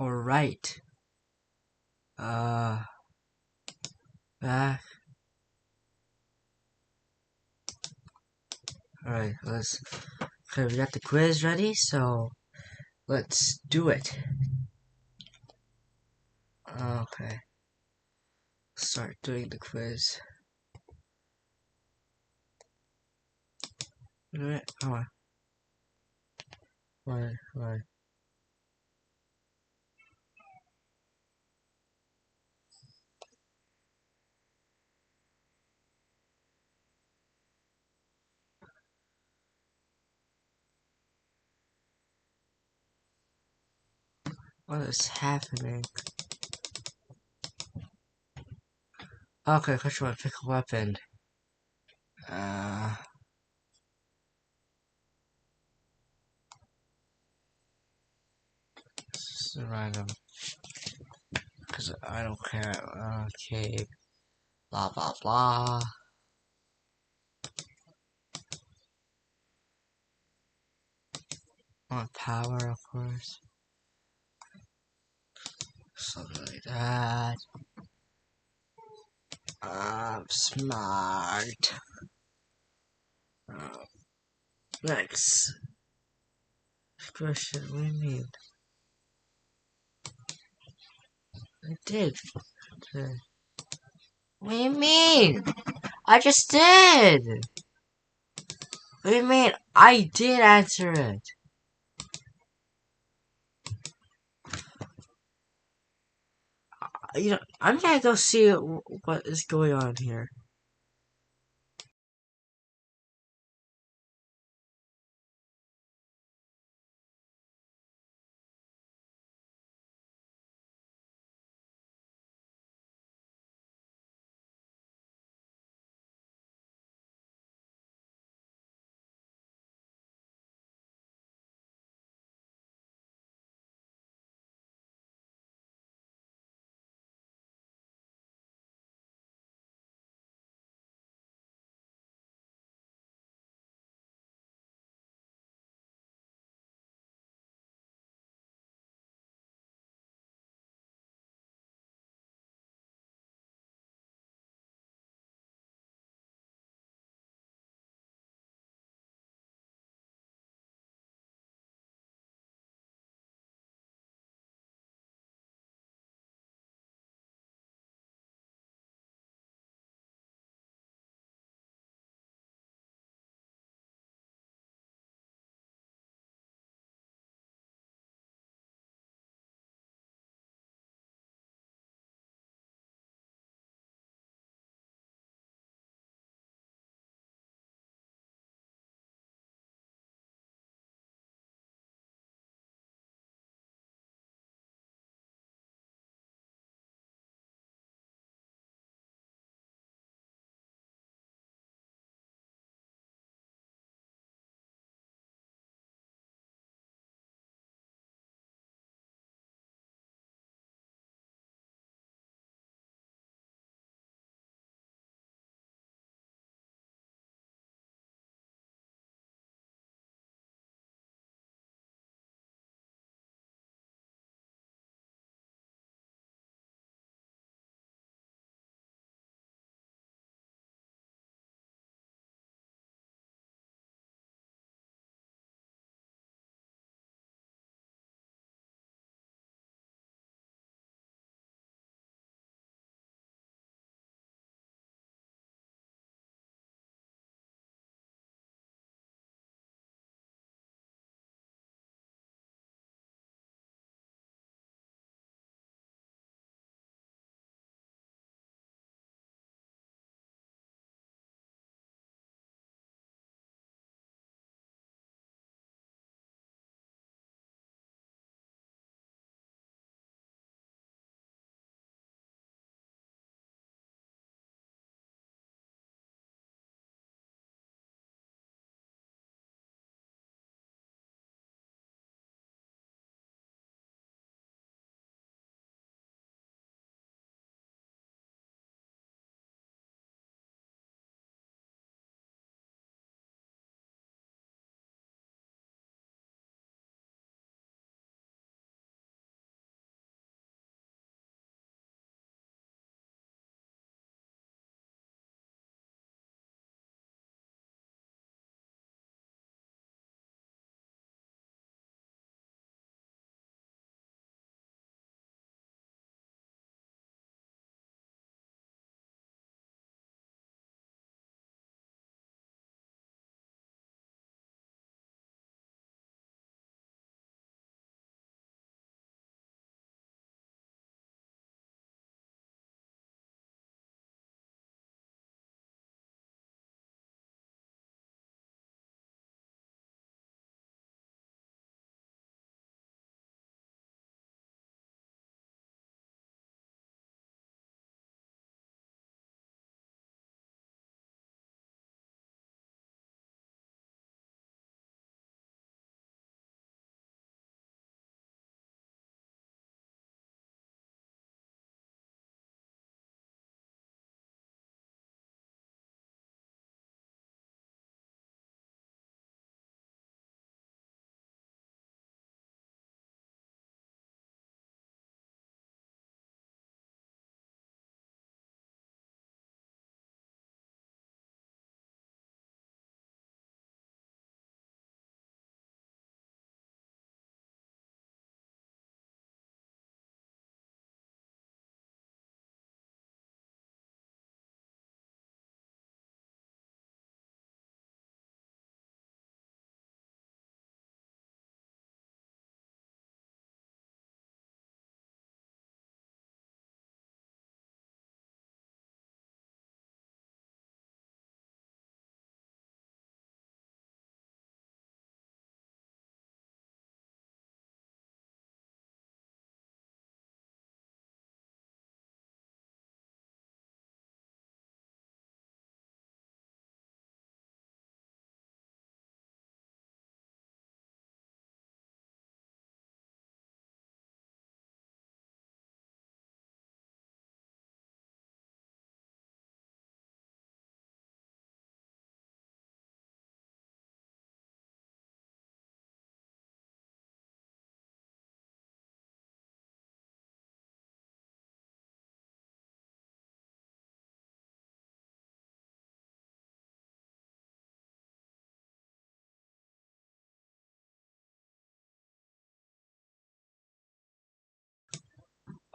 Alright. Back. Alright, okay, we got the quiz ready, so let's do it. Okay. Start doing the quiz. Alright, come on. Come on. What is happening? Okay, which one? Pick a weapon. This is random. Because I don't care. Okay. Blah, blah, blah. Want power, of course. Something like that. I'm smart. Next question. What do you mean? I did. What do you mean? I just did. What do you mean? I did answer it. I'm gonna go see what is going on here.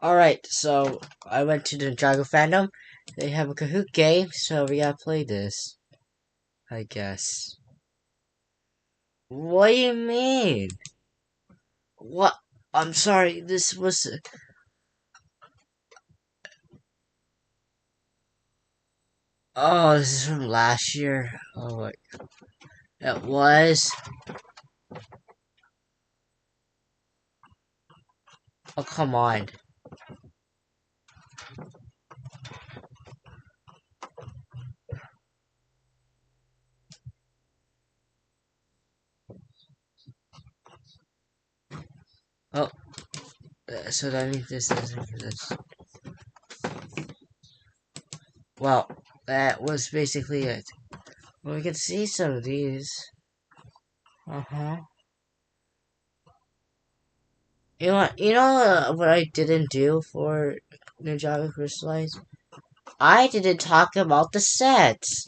Alright, so I went to the Ninjago fandom. They have a Kahoot game, so we gotta play this. I guess. What do you mean? What? I'm sorry, this was. Oh, this is from last year. Oh, my. It was. Oh, come on. Oh, so that means this isn't for this. Well, that was basically it. Well, we can see some of these. Uh-huh. What I didn't do for Ninjago Crystalized? I didn't talk about the sets.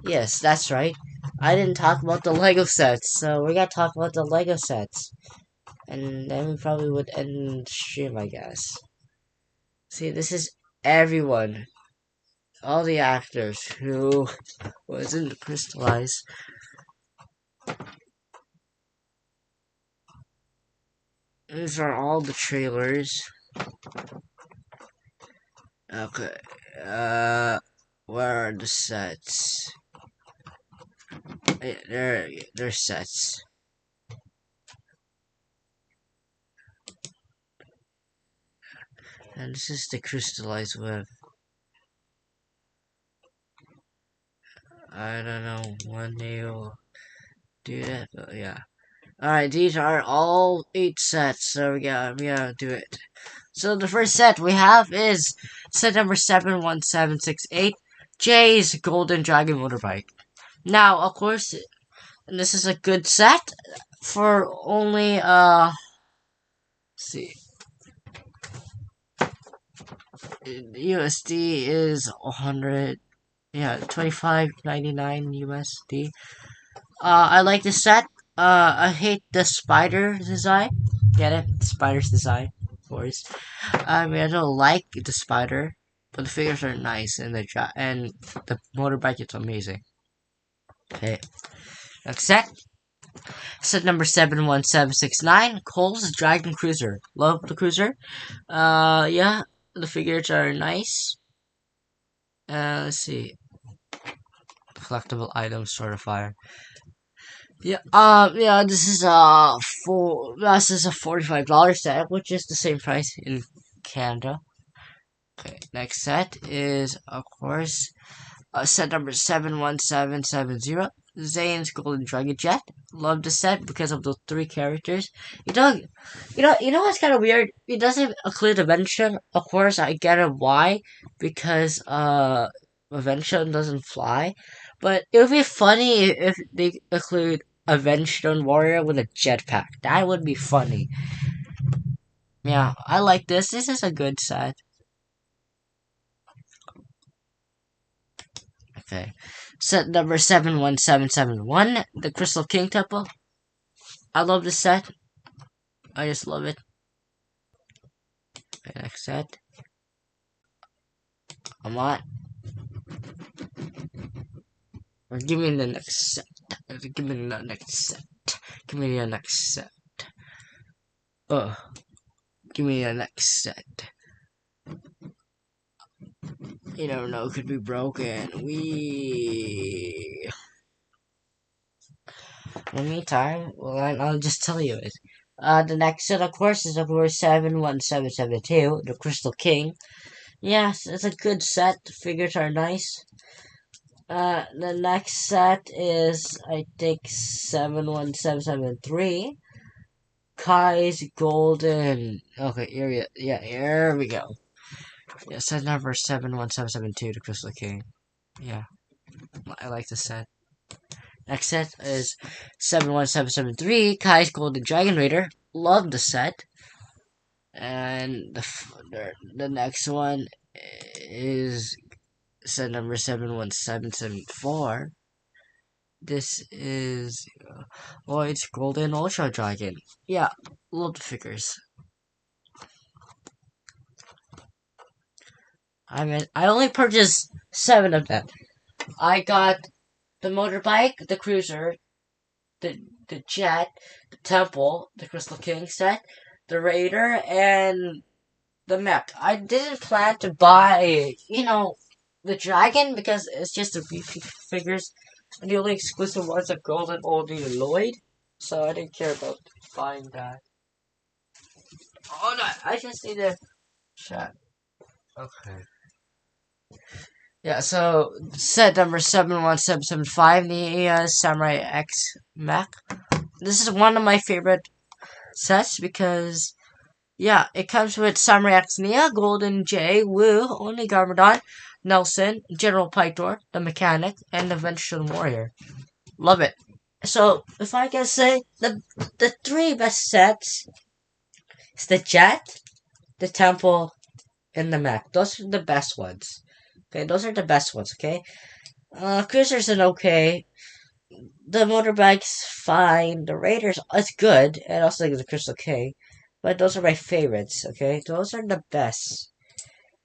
Yes, that's right. I didn't talk about the Lego sets, so we gotta talk about the Lego sets. And then we probably would end the stream, I guess. See, this is everyone. All the actors who wasn't crystallized. These are all the trailers. Okay. Where are the sets? They're sets. And this is the crystallized web. I don't know when they will do that, but yeah. Alright, these are all 8 sets, so we gotta do it. So the first set we have is set number 71768, Jay's Golden Dragon Motorbike. Now, of course, this is a good set for only, let's see, USD is 100, yeah, 25.99 USD. I like this set. I hate the spider design. Get it? The spider's design, of course. I mean, I don't like the spider, but the figures are nice and and the motorbike is amazing. Okay, next set. Set number 71769, Cole's Dragon Cruiser. Love the cruiser. Yeah, the figures are nice. Let's see. Collectible items, sort of fire. Yeah, yeah, this is a $45 set, which is the same price in Canada. Okay, next set is, of course, set number 71770, Zane's Golden Dragon Jet. Love the set because of the 3 characters. You don't, what's kind of weird? It doesn't include Invention. Of course, I get it why, because, Invention doesn't fly. But it would be funny if they include Invention Warrior with a jetpack. That would be funny. Yeah, I like this. This is a good set. Okay. Set number 71771, the Crystal King Temple. I love this set. I just love it. Okay, next set. Come on. Or give me the next set. Give me the next set. Give me the next set. Oh, give me the next set. You never know, it could be broken. In the meantime, well, I'll just tell you it. The next set, of course, is of course 71772, the Crystal King. Yes, it's a good set. The figures are nice. The next set is, I think, 71773. Kai's Golden. Okay, here we go. Yeah, set number 71772, the Crystal King. Yeah, I like this set. Next set is 71773, Kai's Golden Dragon Raider. Love the set. And the next one is set number 71774. This is Lloyd's Golden Ultra Dragon. Yeah, love the figures. I only purchased 7 of them. I got the motorbike, the cruiser, the jet, the temple, the Crystal King set, the raider, and the mech. I didn't plan to buy, the dragon because it's just the repeat figures, and the only exclusive ones are Golden, Oldie, and Lloyd. So I didn't care about buying that. Oh no, I just need to chat. Okay. Yeah, so set number 71775, the Samurai X mech. This is one of my favorite sets because, yeah, it comes with Samurai X Nia, Golden J, Wu, Only Garmadon, Nelson, General Pytor, the Mechanic, and the Venturesome Warrior. Love it. So, if I can say, the three best sets is the Jet, the Temple, and the Mech. Those are the best ones. Okay, those are the best ones, okay? Cruiser's an okay. The motorbike's fine. The Raiders, it's good. And also like the Crystal King. But those are my favorites, okay? Those are the best.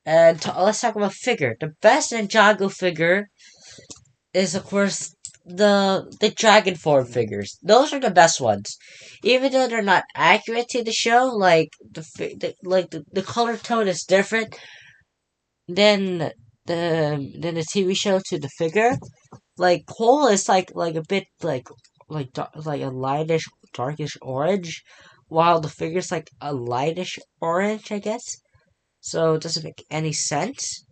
And let's talk about figure. The best Ninjago figure is, of course, the dragon form figures. Those are the best ones. Even though they're not accurate to the show, like the color tone is different than the TV show to the figure. Like Cole is like a bit like a lightish darkish orange, while the figure's like a lightish orange, I guess. So it doesn't make any sense.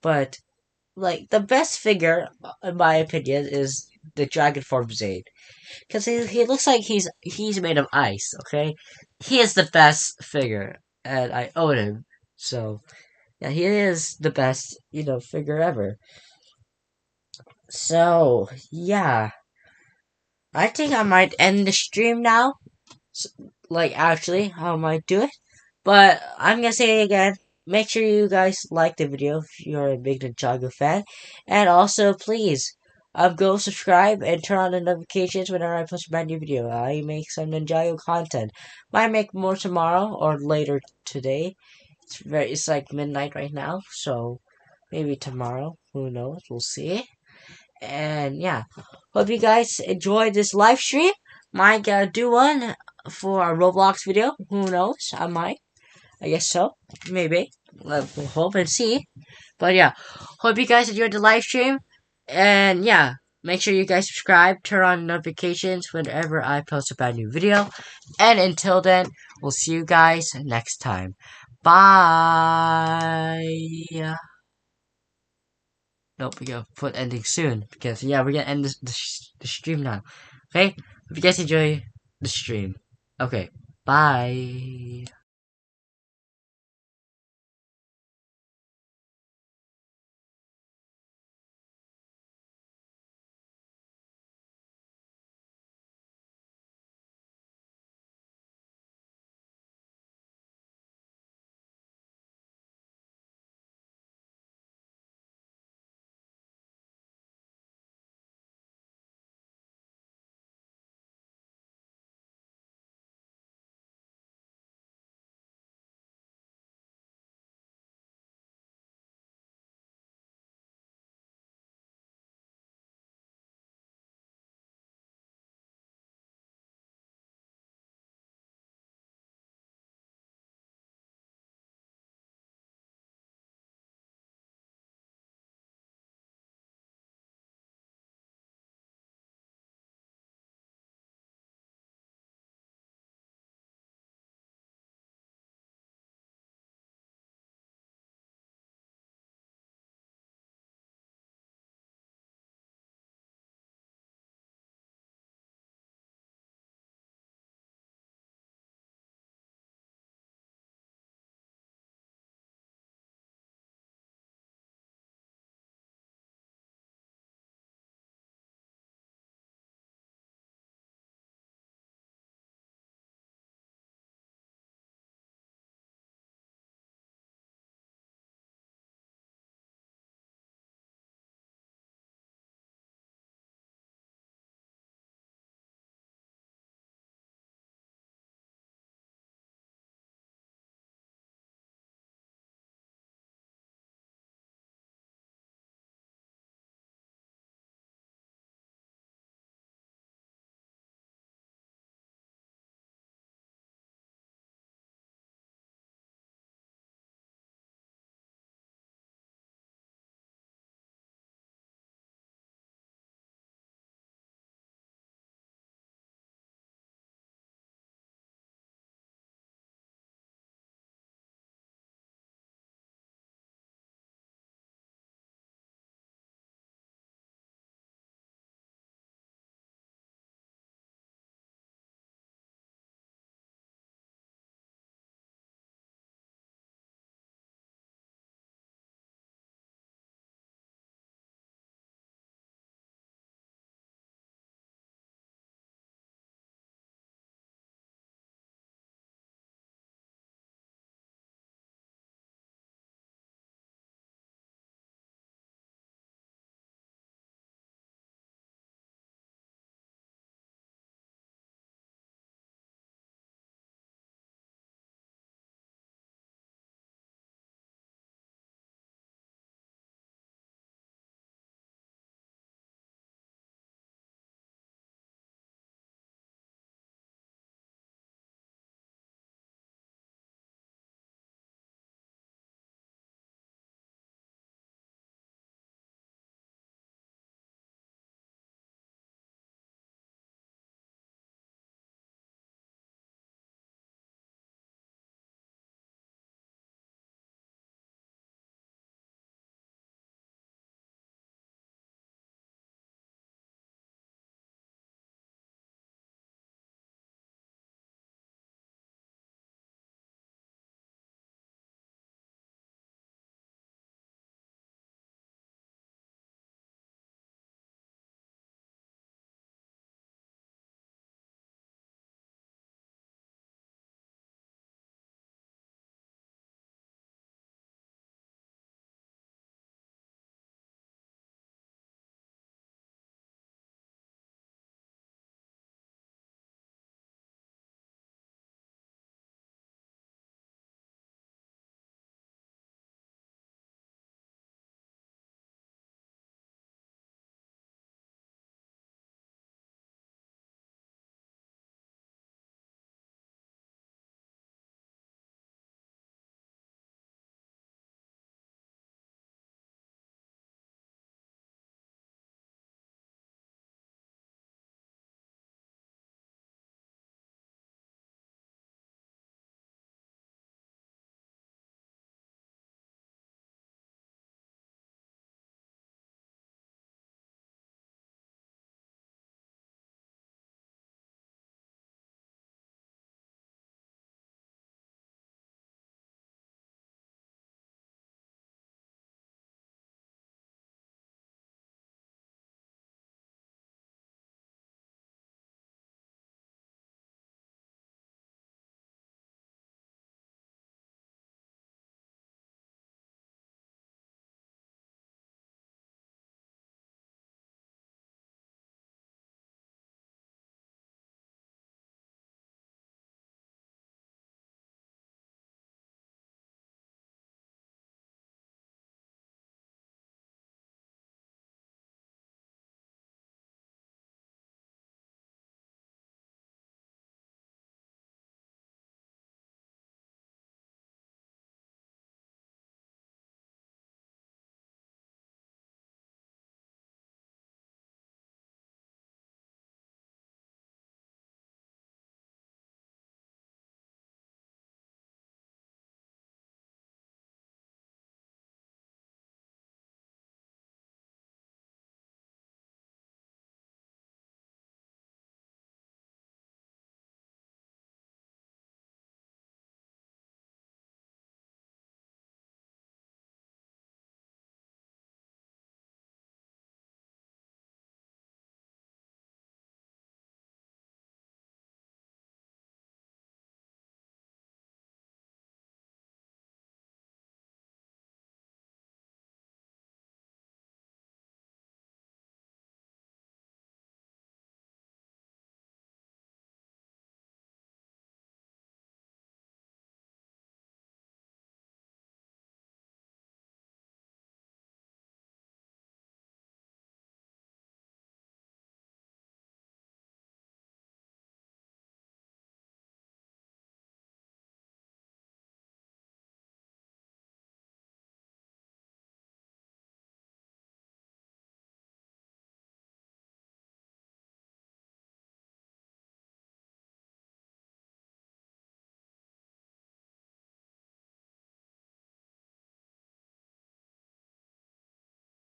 But like the best figure, in my opinion, is the dragon form Zayd, because he looks like he's made of ice. Okay, he is the best figure, and I own him. So yeah, he is the best figure ever. So yeah, I think I might end the stream now. Like actually, I might do it. But I'm gonna say it again. Make sure you guys like the video if you're a big Ninjago fan, and also please, go subscribe and turn on the notifications whenever I post a brand new video. I make some Ninjago content. Might make more tomorrow or later today. It's like midnight right now, so maybe tomorrow. Who knows? We'll see. And yeah, hope you guys enjoyed this live stream. Might do one for a Roblox video. Who knows? I might. I guess so. Maybe. We'll hope and see. But yeah, hope you guys enjoyed the live stream. And yeah, make sure you guys subscribe, turn on notifications whenever I post a brand new video. And until then, we'll see you guys next time. Bye. Nope, we gotta put ending soon because yeah, we're gonna end the stream now. Okay, hope you guys enjoy the stream. Okay, bye.